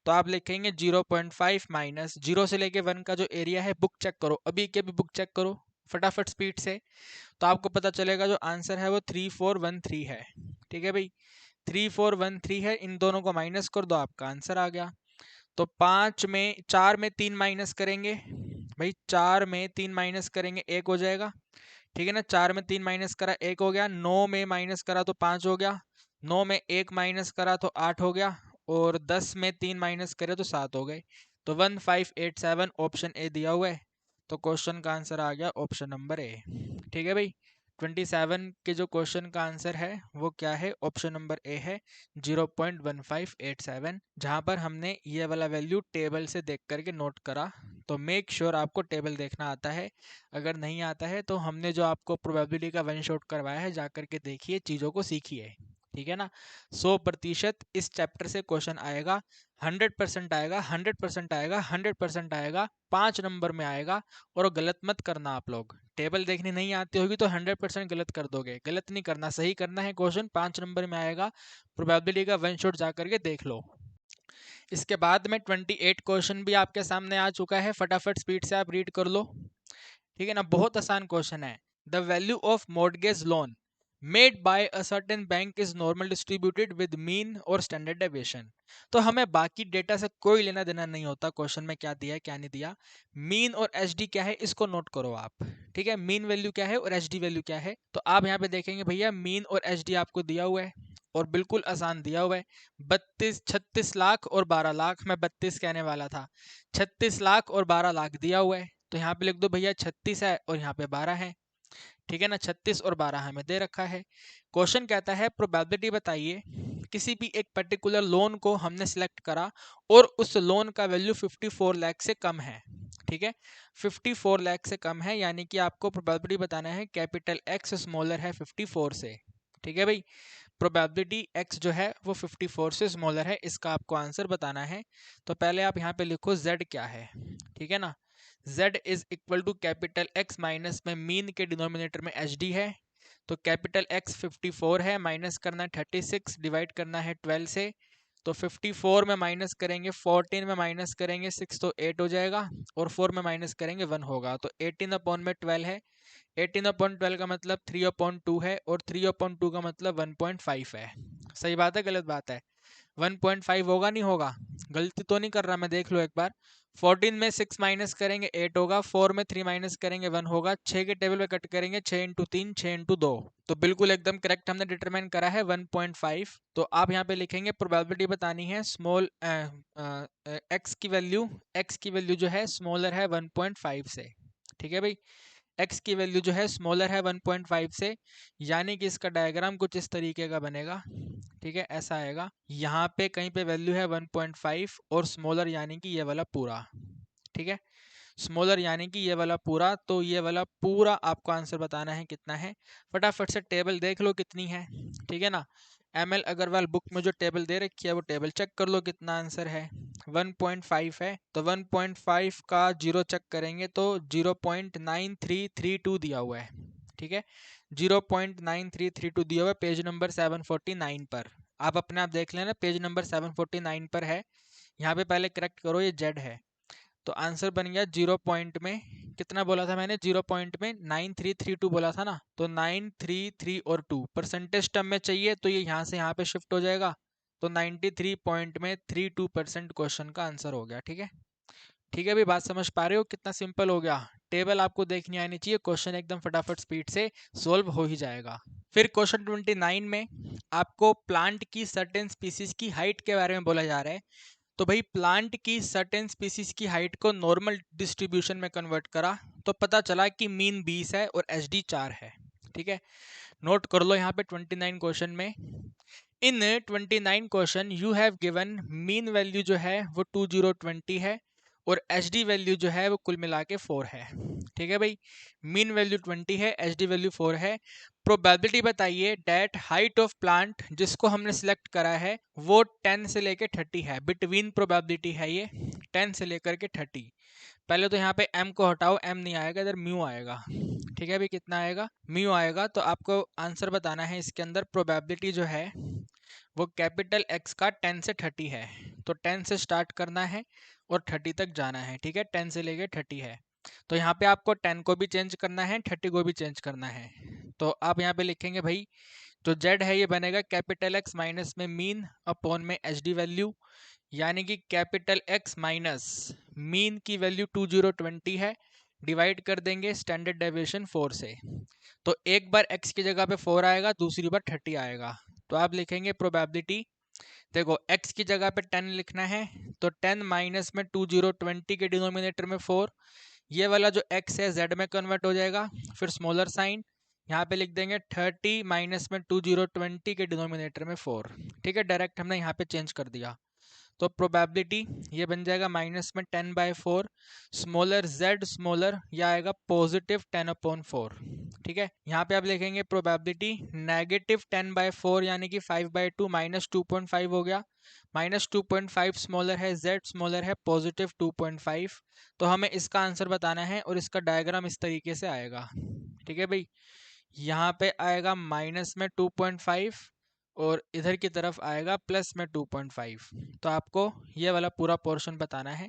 तो आप लिखेंगे 0.5 माइनस 0 से लेके 1 का जो एरिया है, बुक चेक करो, अभी के भी बुक चेक करो फटाफट स्पीड से, तो आपको पता चलेगा जो आंसर है वो 3413 है। ठीक है भाई, 3413 है, इन दोनों को माइनस कर दो, आपका आंसर आ गया। तो 4 में 3 माइनस करेंगे भाई, 4 में 3 माइनस करेंगे 1 हो जाएगा। ठीक है ना, 4 में 3 माइनस करा 1 हो गया, 9 में माइनस करा तो 5 हो गया, 9 में 1 माइनस करा तो 8 हो गया, और 10 में 3 माइनस करे तो 7 हो गए, तो 1587 ऑप्शन ए दिया हुआ है, तो क्वेश्चन का आंसर आ गया ऑप्शन नंबर ए। ठीक है भाई, 27 के जो क्वेश्चन का आंसर है वो क्या है, ऑप्शन नंबर ए है 0.1587, जहां पर हमने ये वाला वैल्यू टेबल से देख करके नोट करा। तो मेक श्योर आपको टेबल देखना आता है, अगर नहीं आता है तो हमने जो आपको प्रोबेबिलिटी का वन शॉट करवाया है जा करके देखिए, चीज़ों को सीखिए। ठीक है ना, 100% इस चैप्टर से क्वेश्चन आएगा, 100% आएगा, 100% आएगा, 100% आएगा, 5 नंबर में आएगा। और गलत मत करना, आप लोग टेबल देखनी नहीं आती होगी तो 100% गलत कर दोगे, गलत नहीं करना, सही करना है, क्वेश्चन 5 नंबर में आएगा, प्रोबेबिलिटी का वन शॉट जा करके देख लो। इसके बाद में 28 क्वेश्चन भी आपके सामने आ चुका है, फटाफट स्पीड से आप रीड कर लो। ठीक है ना, बहुत आसान क्वेश्चन है। The value of mortgage loan made by a certain bank is normal distributed with mean और स्टैंडर्ड डेविएशन। तो हमें बाकी डेटा से कोई लेना देना नहीं होता, क्वेश्चन में क्या दिया है क्या नहीं दिया। मीन और एचडी क्या है इसको नोट करो आप, ठीक है। मीन वैल्यू क्या है और एचडी वैल्यू क्या है, तो आप यहाँ पे देखेंगे भैया मीन और एचडी आपको दिया हुआ है और बिल्कुल आसान दिया हुआ है। 36 लाख और 12 लाख, मैं 32 कहने वाला था, 36 लाख और 12 लाख दिया हुआ है, तो यहाँ पे लिख दो भैया 36 है और यहाँ पे 12 है, ठीक है ना। 36 और 12 हमें दे रखा है। क्वेश्चन कहता है प्रोबेबिलिटी बताइए, किसी भी एक पर्टिकुलर लोन को हमने सिलेक्ट करा और उस लोन का वैल्यू 54 लाख से कम है, ठीक है। 54 लाख से कम है, यानी कि आपको प्रोबेबिलिटी बताना है कैपिटल एक्स स्मॉलर है 54 से, ठीक है भाई। प्रोबेबिलिटी एक्स जो है वो 54 से स्मॉलर है, इसका आपको आंसर बताना है। तो पहले आप यहाँ पे लिखो z क्या है, ठीक है ना। z is equal to capital X minus में मीन के डिनोमिनेटर में एच डी है, तो कैपिटल एक्स 54 है, माइनस करना है 36, डिवाइड करना है 12 से, तो 54 में माइनस करेंगे 14 में माइनस करेंगे 6 तो 8 हो जाएगा, और 4 में माइनस करेंगे 1 होगा, तो 18 अपॉन में 12 है। 18 अपॉन 12 का मतलब 3 अपॉन 2 है, और 3 अपॉन 2 का मतलब 1.5 है। सही बात है गलत बात है? 1.5 होगा नहीं होगा? गलती तो नहीं कर रहा मैं, देख लो एक बार। 14 में 6 माइनस करेंगे 8 होगा, 4 में 3 माइनस करेंगे 1 होगा, 6 के टेबल पे कट करेंगे 6 इंटू 3 6 इंटू 2, तो बिल्कुल एकदम करेक्ट हमने डिटरमाइन करा है 1.5। तो आप यहाँ पे लिखेंगे प्रोबेबिलिटी बतानी है स्मॉल एक्स की वैल्यू जो है स्मॉलर है 1.5 से, ठीक है भाई। x की वैल्यू जो है स्मॉलर है 1.5 से, यानी कि इसका डायग्राम कुछ इस तरीके का बनेगा, ठीक है। ऐसा आएगा, यहाँ पे कहीं पे वैल्यू है 1.5 और स्मॉलर यानी कि ये वाला पूरा, ठीक है। स्मॉलर यानी कि ये वाला पूरा, तो ये वाला पूरा आपको आंसर बताना है कितना है। फटाफट से टेबल देख लो कितनी है, ठीक है ना। ML अग्रवाल बुक में जो टेबल दे रखी है वो टेबल चेक कर लो कितना आंसर है। 1.5 है, तो 1.5 का जीरो चेक करेंगे तो 0.9332 दिया हुआ है, ठीक है। 0.9332 दिया हुआ है पेज नंबर 749 पर। आप अपने आप देख लेना, पेज नंबर 749 पर है। यहाँ पे पहले करेक्ट करो, ये जेड है, तो आंसर बन गया 0 पॉइंट में कितना बोला था मैंने, 0 पॉइंट में 9332 बोला था ना, तो 933 और 2 परसेंटेज टर्म में चाहिए, तो ये यहाँ से यहाँ पे शिफ्ट हो जाएगा, तो 93 पॉइंट में 32% क्वेश्चन का आंसर हो गया, ठीक है। ठीक है, अभी बात समझ पा रहे हो कितना सिंपल हो गया। टेबल आपको देखनी आनी चाहिए, क्वेश्चन एकदम फटाफट स्पीड से सोल्व हो ही जाएगा। फिर क्वेश्चन 29 में आपको प्लांट की सर्टेन स्पीसीज की हाइट के बारे में बोला जा रहा है। तो भाई प्लांट की सर्टेन स्पीसीज की हाइट को नॉर्मल डिस्ट्रीब्यूशन में कन्वर्ट करा, तो पता चला कि मीन 20 है और एचडी 4 है, ठीक है। नोट कर लो यहाँ पे 29 क्वेश्चन में, इन 29 question you have given mean value जो है वो 2020 है और एचडी वैल्यू जो है वो कुल मिला के 4 है, ठीक है भाई। मीन वैल्यू 20 है, एचडी वैल्यू 4 है। प्रोबेबिलिटी बताइए डेट हाइट ऑफ प्लांट जिसको हमने सिलेक्ट करा है वो 10 से लेके 30 है, बिटवीन प्रोबेबिलिटी है ये 10 से लेकर के 30। पहले तो यहाँ पे m को हटाओ, m नहीं आएगा, इधर म्यू आएगा, ठीक है भाई। कितना आएगा? म्यू आएगा। तो आपको आंसर बताना है इसके अंदर, प्रोबेबिलिटी जो है वो कैपिटल एक्स का 10 से 30 है, तो 10 से स्टार्ट करना है और 30 तक जाना है, ठीक है। 10 से लेके 30 है, तो यहाँ पे आपको 10 को भी चेंज करना है, 30 को भी चेंज करना है। तो आप यहाँ पे लिखेंगे भाई जो z है ये बनेगा कैपिटल एक्स माइनस में मीन अपॉन में एच डी वैल्यू, यानी कि कैपिटल एक्स माइनस मीन की वैल्यू 2020 है, डिवाइड कर देंगे स्टैंडर्ड डेविएशन 4 से। तो एक बार x की जगह पे 4 आएगा, दूसरी बार 30 आएगा, तो आप लिखेंगे प्रोबेबिलिटी, देखो x की जगह पे 10 लिखना है, तो 10 माइनस में 2020 के डिनोमिनेटर में 4, ये वाला जो x है z में कन्वर्ट हो जाएगा, फिर स्मॉलर साइन यहाँ पे लिख देंगे 30 माइनस में 2020 के डिनोमिनेटर में 4, ठीक है। डायरेक्ट हमने यहाँ पे चेंज कर दिया, तो प्रोबेबिलिटी ये बन जाएगा माइनस में 10/4, स्मॉलर z स्मॉलर यह आएगा पॉजिटिव 10/4, ठीक है। यहाँ पे आप लिखेंगे प्रोबेबिलिटी नेगेटिव 10/4 यानी कि 5/2 माइनस 2.5 हो गया, माइनस 2.5 स्मॉलर है, z स्मॉलर है पॉजिटिव 2.5, तो हमें इसका आंसर बताना है और इसका डायग्राम इस तरीके से आएगा, ठीक है भाई। यहाँ पे आएगा माइनस में 2.5 और इधर की तरफ आएगा प्लस में 2.5, तो आपको ये वाला पूरा पोर्शन बताना है।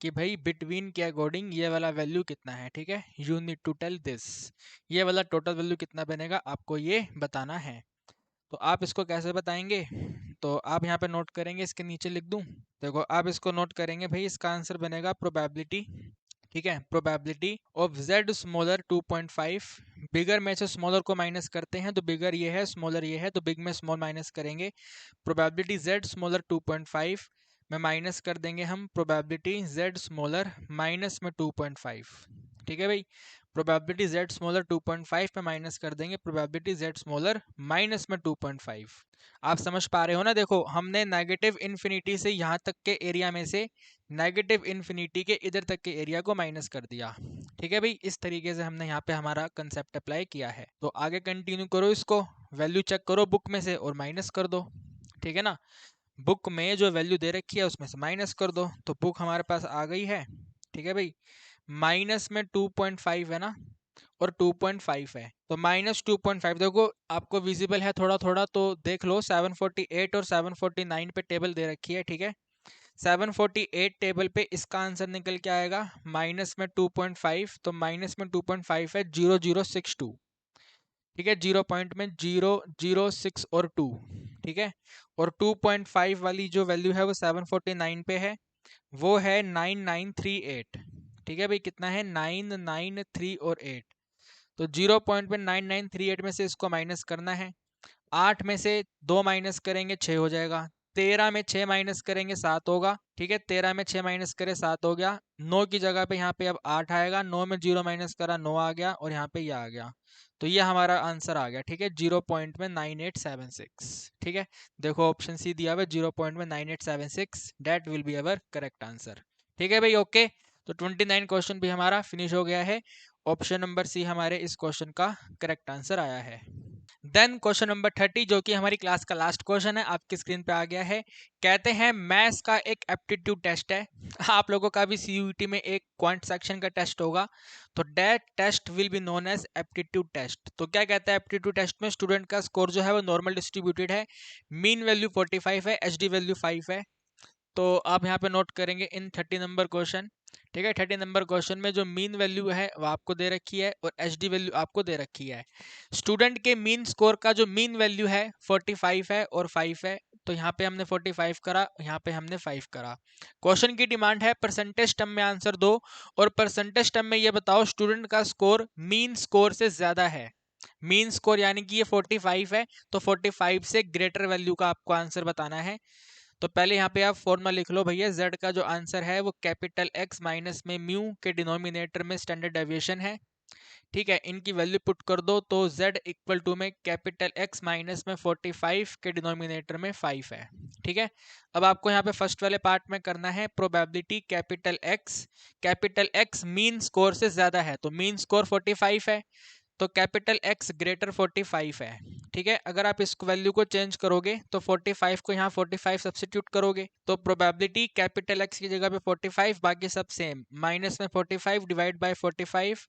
कि भाई बिटवीन के अकॉर्डिंग ये वाला वैल्यू कितना है, ठीक है। You need to tell this, ये वाला टोटल वैल्यू कितना बनेगा आपको ये बताना है। तो आप इसको कैसे बताएंगे, तो आप यहाँ पे नोट करेंगे, इसके नीचे लिख दूं। देखो आप इसको नोट करेंगे भाई, इसका आंसर बनेगा प्रोबेबिलिटी, ठीक है, प्रोबेबिलिटी ऑफ z स्मॉलर 2.5। बिगर में से स्मॉलर को माइनस करते हैं, तो बिगर ये है, स्मॉलर ये है, तो बिग में स्मॉल माइनस करेंगे। प्रोबेबिलिटी z स्मॉलर 2.5 में माइनस कर देंगे हम प्रोबेबिलिटी z स्मॉलर माइनस में 2.5, ठीक है भाई। प्रोबेबिलिटी z स्मॉलर 2.5 में माइनस कर देंगे प्रोबेबिलिटी z स्मॉलर माइनस में 2.5। आप समझ पा रहे हो ना। देखो हमने नेगेटिव इन्फिनिटी से यहाँ तक के एरिया में से नेगेटिव इन्फिनिटी के इधर तक के एरिया को माइनस कर दिया, ठीक है भाई। इस तरीके से हमने यहाँ पे हमारा कंसेप्ट अप्लाई किया है। तो आगे कंटिन्यू करो, इसको वैल्यू चेक करो बुक में से और माइनस कर दो, ठीक है ना। बुक में जो वैल्यू दे रखी है उसमें से माइनस कर दो, तो बुक हमारे पास आ गई है, ठीक है भाई। माइनस में 2.5 है ना, और 2.5 है, तो माइनस 2.5 देखो आपको विजिबल है थोड़ा थोड़ा, तो देख लो 748 और 749 पे टेबल दे रखी है, ठीक है। 748 टेबल पे इसका आंसर निकल के आएगा माइनस में 2.5, तो माइनस में 2.5 है 0062, ठीक है। 0 पॉइंट में 006 और 2, ठीक है। और 2.5 वाली जो वैल्यू है वो 749 पे है, वो है 9938, ठीक है भाई। कितना है 993 और 8, तो 0 पॉइंट पे 9938 में से इसको माइनस करना है। 8 में से 2 माइनस करेंगे 6 हो जाएगा। 13 में 6 माइनस करेंगे 7 होगा, ठीक है। 13 में 6 माइनस करे 7 हो गया। 9 की जगह पे यहाँ पे अब 8 आएगा, 9 में 0 माइनस करा 9 आ गया, और यहाँ पे ये आ गया। तो ये हमारा आंसर आ गया, ठीक है, 0 पॉइंट में 9876, ठीक है। देखो ऑप्शन सी दिया हुआ 0 पॉइंट में 9876, that will be our correct answer, ठीक है भाई। ओके, तो 29 क्वेश्चन भी हमारा फिनिश हो गया है। ऑप्शन नंबर सी हमारे इस क्वेश्चन का करेक्ट आंसर आया है। देन क्वेश्चन नंबर 30 जो कि हमारी क्लास का लास्ट क्वेश्चन है, आपकी स्क्रीन पे आ गया है। कहते हैं मैथ्स का एक एप्टीट्यूड टेस्ट है। आप लोगों का भी सीयूईटी में एक क्वांट सेक्शन का टेस्ट होगा, तो that test will be known as aptitude test. तो क्या कहता है एप्टीट्यूड टेस्ट में, स्टूडेंट का स्कोर जो है वो नॉर्मल डिस्ट्रीब्यूटेड है, मीन वैल्यू 45 है, एचडी वैल्यू 5 है। तो आप यहाँ पे नोट करेंगे इन 30 नंबर क्वेश्चन, ठीक है। 30 नंबर क्वेश्चन में जो मीन वैल्यू है वो आपको दे रखी है, और एचडी वैल्यू आपको दे रखी है। स्टूडेंट के मीन स्कोर का जो मीन वैल्यू है 45 है और 5 है, तो यहाँ पे हमने 45 करा, यहाँ पे हमने 5 करा। क्वेश्चन की डिमांड है परसेंटेज टर्म में आंसर दो, और परसेंटेज टर्म में ये बताओ स्टूडेंट का स्कोर मीन स्कोर से ज्यादा है। मीन स्कोर यानी कि ये 45 है, तो 45 से ग्रेटर वैल्यू का आपको आंसर बताना है। तो पहले यहाँ पे आप फॉर्मूला लिख लो भैया, z का जो आंसर है वो कैपिटल X माइनस में म्यू के डिनोमिनेटर में स्टैंडर्ड डेविएशन है, ठीक है। इनकी वैल्यू पुट कर दो, तो z इक्वल टू में कैपिटल X माइनस में 45 के डिनोमिनेटर में 5 है, ठीक है। अब आपको यहाँ पे फर्स्ट वाले पार्ट में करना है probability capital X mean score से ज्यादा है, तो मीन स्कोर 45 है, तो कैपिटल X ग्रेटर 45 है, ठीक है। अगर आप इस वैल्यू को चेंज करोगे तो 45 को यहाँ 45 सब्स्टिट्यूट करोगे, तो प्रोबेबिलिटी कैपिटल X की जगह पे 45, बाकी सब सेम, माइनस में 45 डिवाइड बाय 45,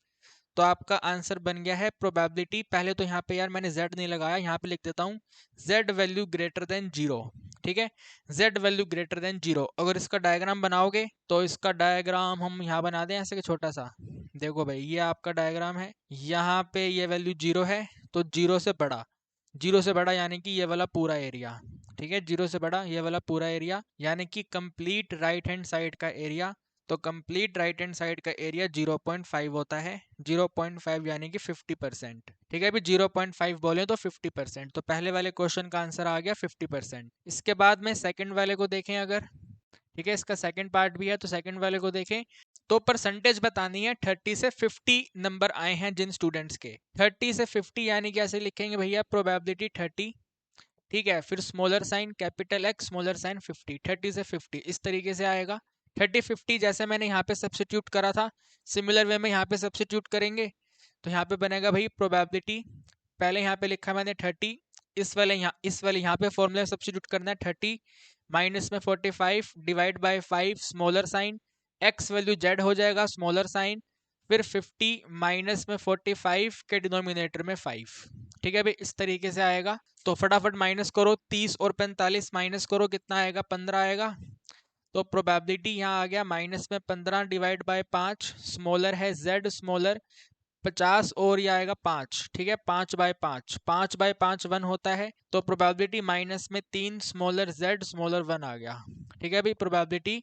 तो आपका आंसर बन गया है प्रोबेबिलिटी। पहले तो यहाँ पे यार मैंने z नहीं लगाया, यहाँ पे लिख देता हूँ z वैल्यू ग्रेटर देन 0, ठीक है। z value greater than 0। अगर इसका डायग्राम बनाओगे तो इसका डायग्राम हम यहाँ बना दें ऐसे कि छोटा सा। देखो भाई ये आपका डायग्राम है, यहाँ पे ये वैल्यू 0 है, तो 0 से बड़ा, 0 से बड़ा यानी कि ये वाला पूरा एरिया, ठीक है। 0 से बड़ा ये वाला पूरा एरिया यानी कि कंप्लीट राइट हैंड साइड का एरिया, तो कंप्लीट राइट हैंड साइड का एरिया 0.5 होता है। 0.5 यानी कि 50%, ठीक है। अभी 0.5 बोले तो 50%, तो पहले वाले क्वेश्चन का आंसर आ गया 50%। इसके बाद में सेकंड वाले को देखें अगर, ठीक है, इसका सेकंड पार्ट भी है, तो सेकंड वाले को देखें। तो परसेंटेज बतानी है 30 से 50 नंबर आए हैं जिन स्टूडेंट्स के, 30 से 50 यानी कि ऐसे लिखेंगे भैया प्रोबेबिलिटी 30, ठीक है, फिर smaller sign capital X smaller sign 50, 30 से 50 इस तरीके से आएगा। 30 50 जैसे मैंने यहाँ पे सब्स्टिट्यूट करा था, सिमिलर वे में यहाँ पे सब्स्टिट्यूट करेंगे, तो यहाँ पे बनेगा भाई प्रोबेबिलिटी, पहले यहाँ पे लिखा मैंने 30, इस वाले यहाँ पे फॉर्मूला सब्स्टिट्यूट करना है 30 माइनस में 45 divide by 5 smaller sign, x value z हो जाएगा स्मॉलर साइन, फिर 50 माइनस में 45 के डिनोमिनेटर में 5, ठीक है भाई, इस तरीके से आएगा। तो फटाफट माइनस करो, 30 और 45 माइनस करो, कितना आएगा 15 आएगा। तो प्रोबेबिलिटी यहाँ आ गया माइनस में 15 डिवाइड बाय 5, स्मॉलर है z स्मॉलर 50 और ये आएगा 5, ठीक है 5 बाय 5, 5 बाय 5 1 होता है, तो प्रोबेबिलिटी माइनस में 3 स्मॉलर z स्मॉलर 1 आ गया। ठीक है भाई, प्रोबेबिलिटी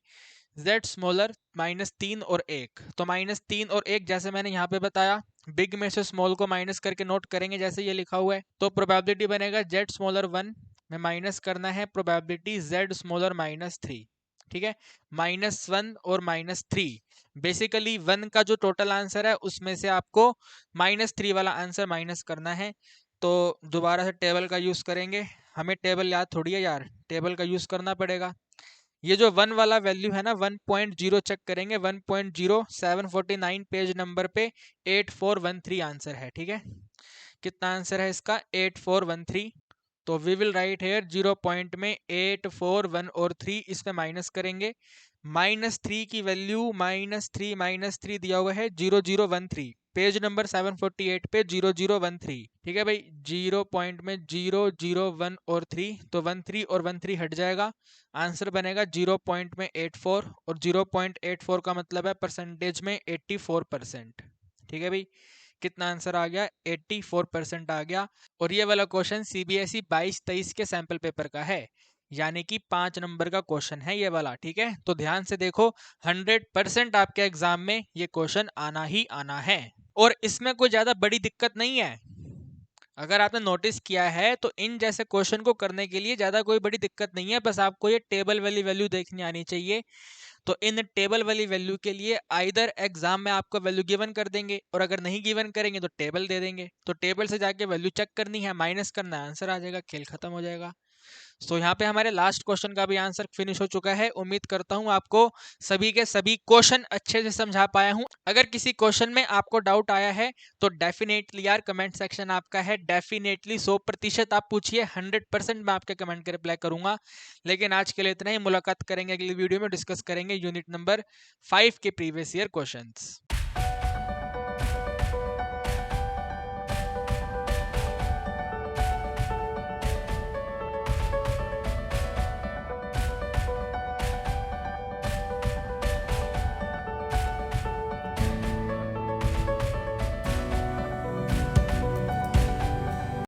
z स्मॉलर -3 और 1, तो -3 और 1 जैसे मैंने यहाँ पे बताया, बिग में से स्मॉल को माइनस करके नोट करेंगे जैसे ये लिखा हुआ है, तो प्रोबेबिलिटी बनेगा z स्मॉलर 1 में माइनस करना है प्रोबेबिलिटी z स्मॉलर -3, ठीक है -1 और -3, बेसिकली 1 का जो टोटल आंसर है उसमें से आपको -3 वाला आंसर माइनस करना है। तो दोबारा से टेबल का यूज करेंगे, हमें टेबल याद थोड़ी है यार, टेबल का यूज करना पड़ेगा। ये जो 1 वाला वैल्यू है ना 1.0 चेक करेंगे, 1.0 749 पेज नंबर पे 8413 आंसर है, ठीक है कितना आंसर है इसका 8413। तो we will write here 0 point में 8 4 1 और 3 इसमें माइनस करेंगे, -3 की वैल्यू -3 दिया हुआ है 0013, पेज नंबर 748 पे 0013, ठीक है भाई 0 पॉइंट में 0 0 1 और 3, तो 13 और 13 हट जाएगा, आंसर बनेगा 0 पॉइंट में 84, और 0.84 का मतलब है परसेंटेज में 84%। ठीक है भाई, कितना आंसर आ गया 84% आ गया। और ये वाला क्वेश्चन सीबीएसई 22-23 के सैंपल पेपर का है, यानी कि 5 नंबर का क्वेश्चन है ये वाला, ठीक है तो ध्यान से देखो 100% आपके एग्जाम में ये क्वेश्चन आना ही आना है, और इसमें कोई ज्यादा बड़ी दिक्कत नहीं है। अगर आपने नोटिस किया है तो इन जैसे क्वेश्चन को करने के लिए ज्यादा कोई बड़ी दिक्कत नहीं है, बस आपको ये टेबल वाली वैल्यू देखनी आनी चाहिए। तो इन टेबल वाली वैल्यू के लिए आइदर एग्जाम में आपको वैल्यू गिवन कर देंगे, और अगर नहीं गिवन करेंगे तो टेबल दे देंगे, तो टेबल से जाके वैल्यू चेक करनी है, माइनस करना है, आंसर आ जाएगा, खेल खत्म हो जाएगा। तो यहाँ पे हमारे लास्ट क्वेश्चन का भी आंसर फिनिश हो चुका है। उम्मीद करता हूँ आपको सभी के सभी क्वेश्चन अच्छे से समझा पाया हूँ। अगर किसी क्वेश्चन में आपको डाउट आया है तो डेफिनेटली यार कमेंट सेक्शन आपका है, डेफिनेटली 100% आप पूछिए, 100% मैं आपके कमेंट के रिप्लाई करूंगा। लेकिन आज के लिए इतना ही, मुलाकात करेंगे अगली वीडियो में, डिस्कस करेंगे यूनिट नंबर 5 के प्रीवियस ईयर क्वेश्चंस।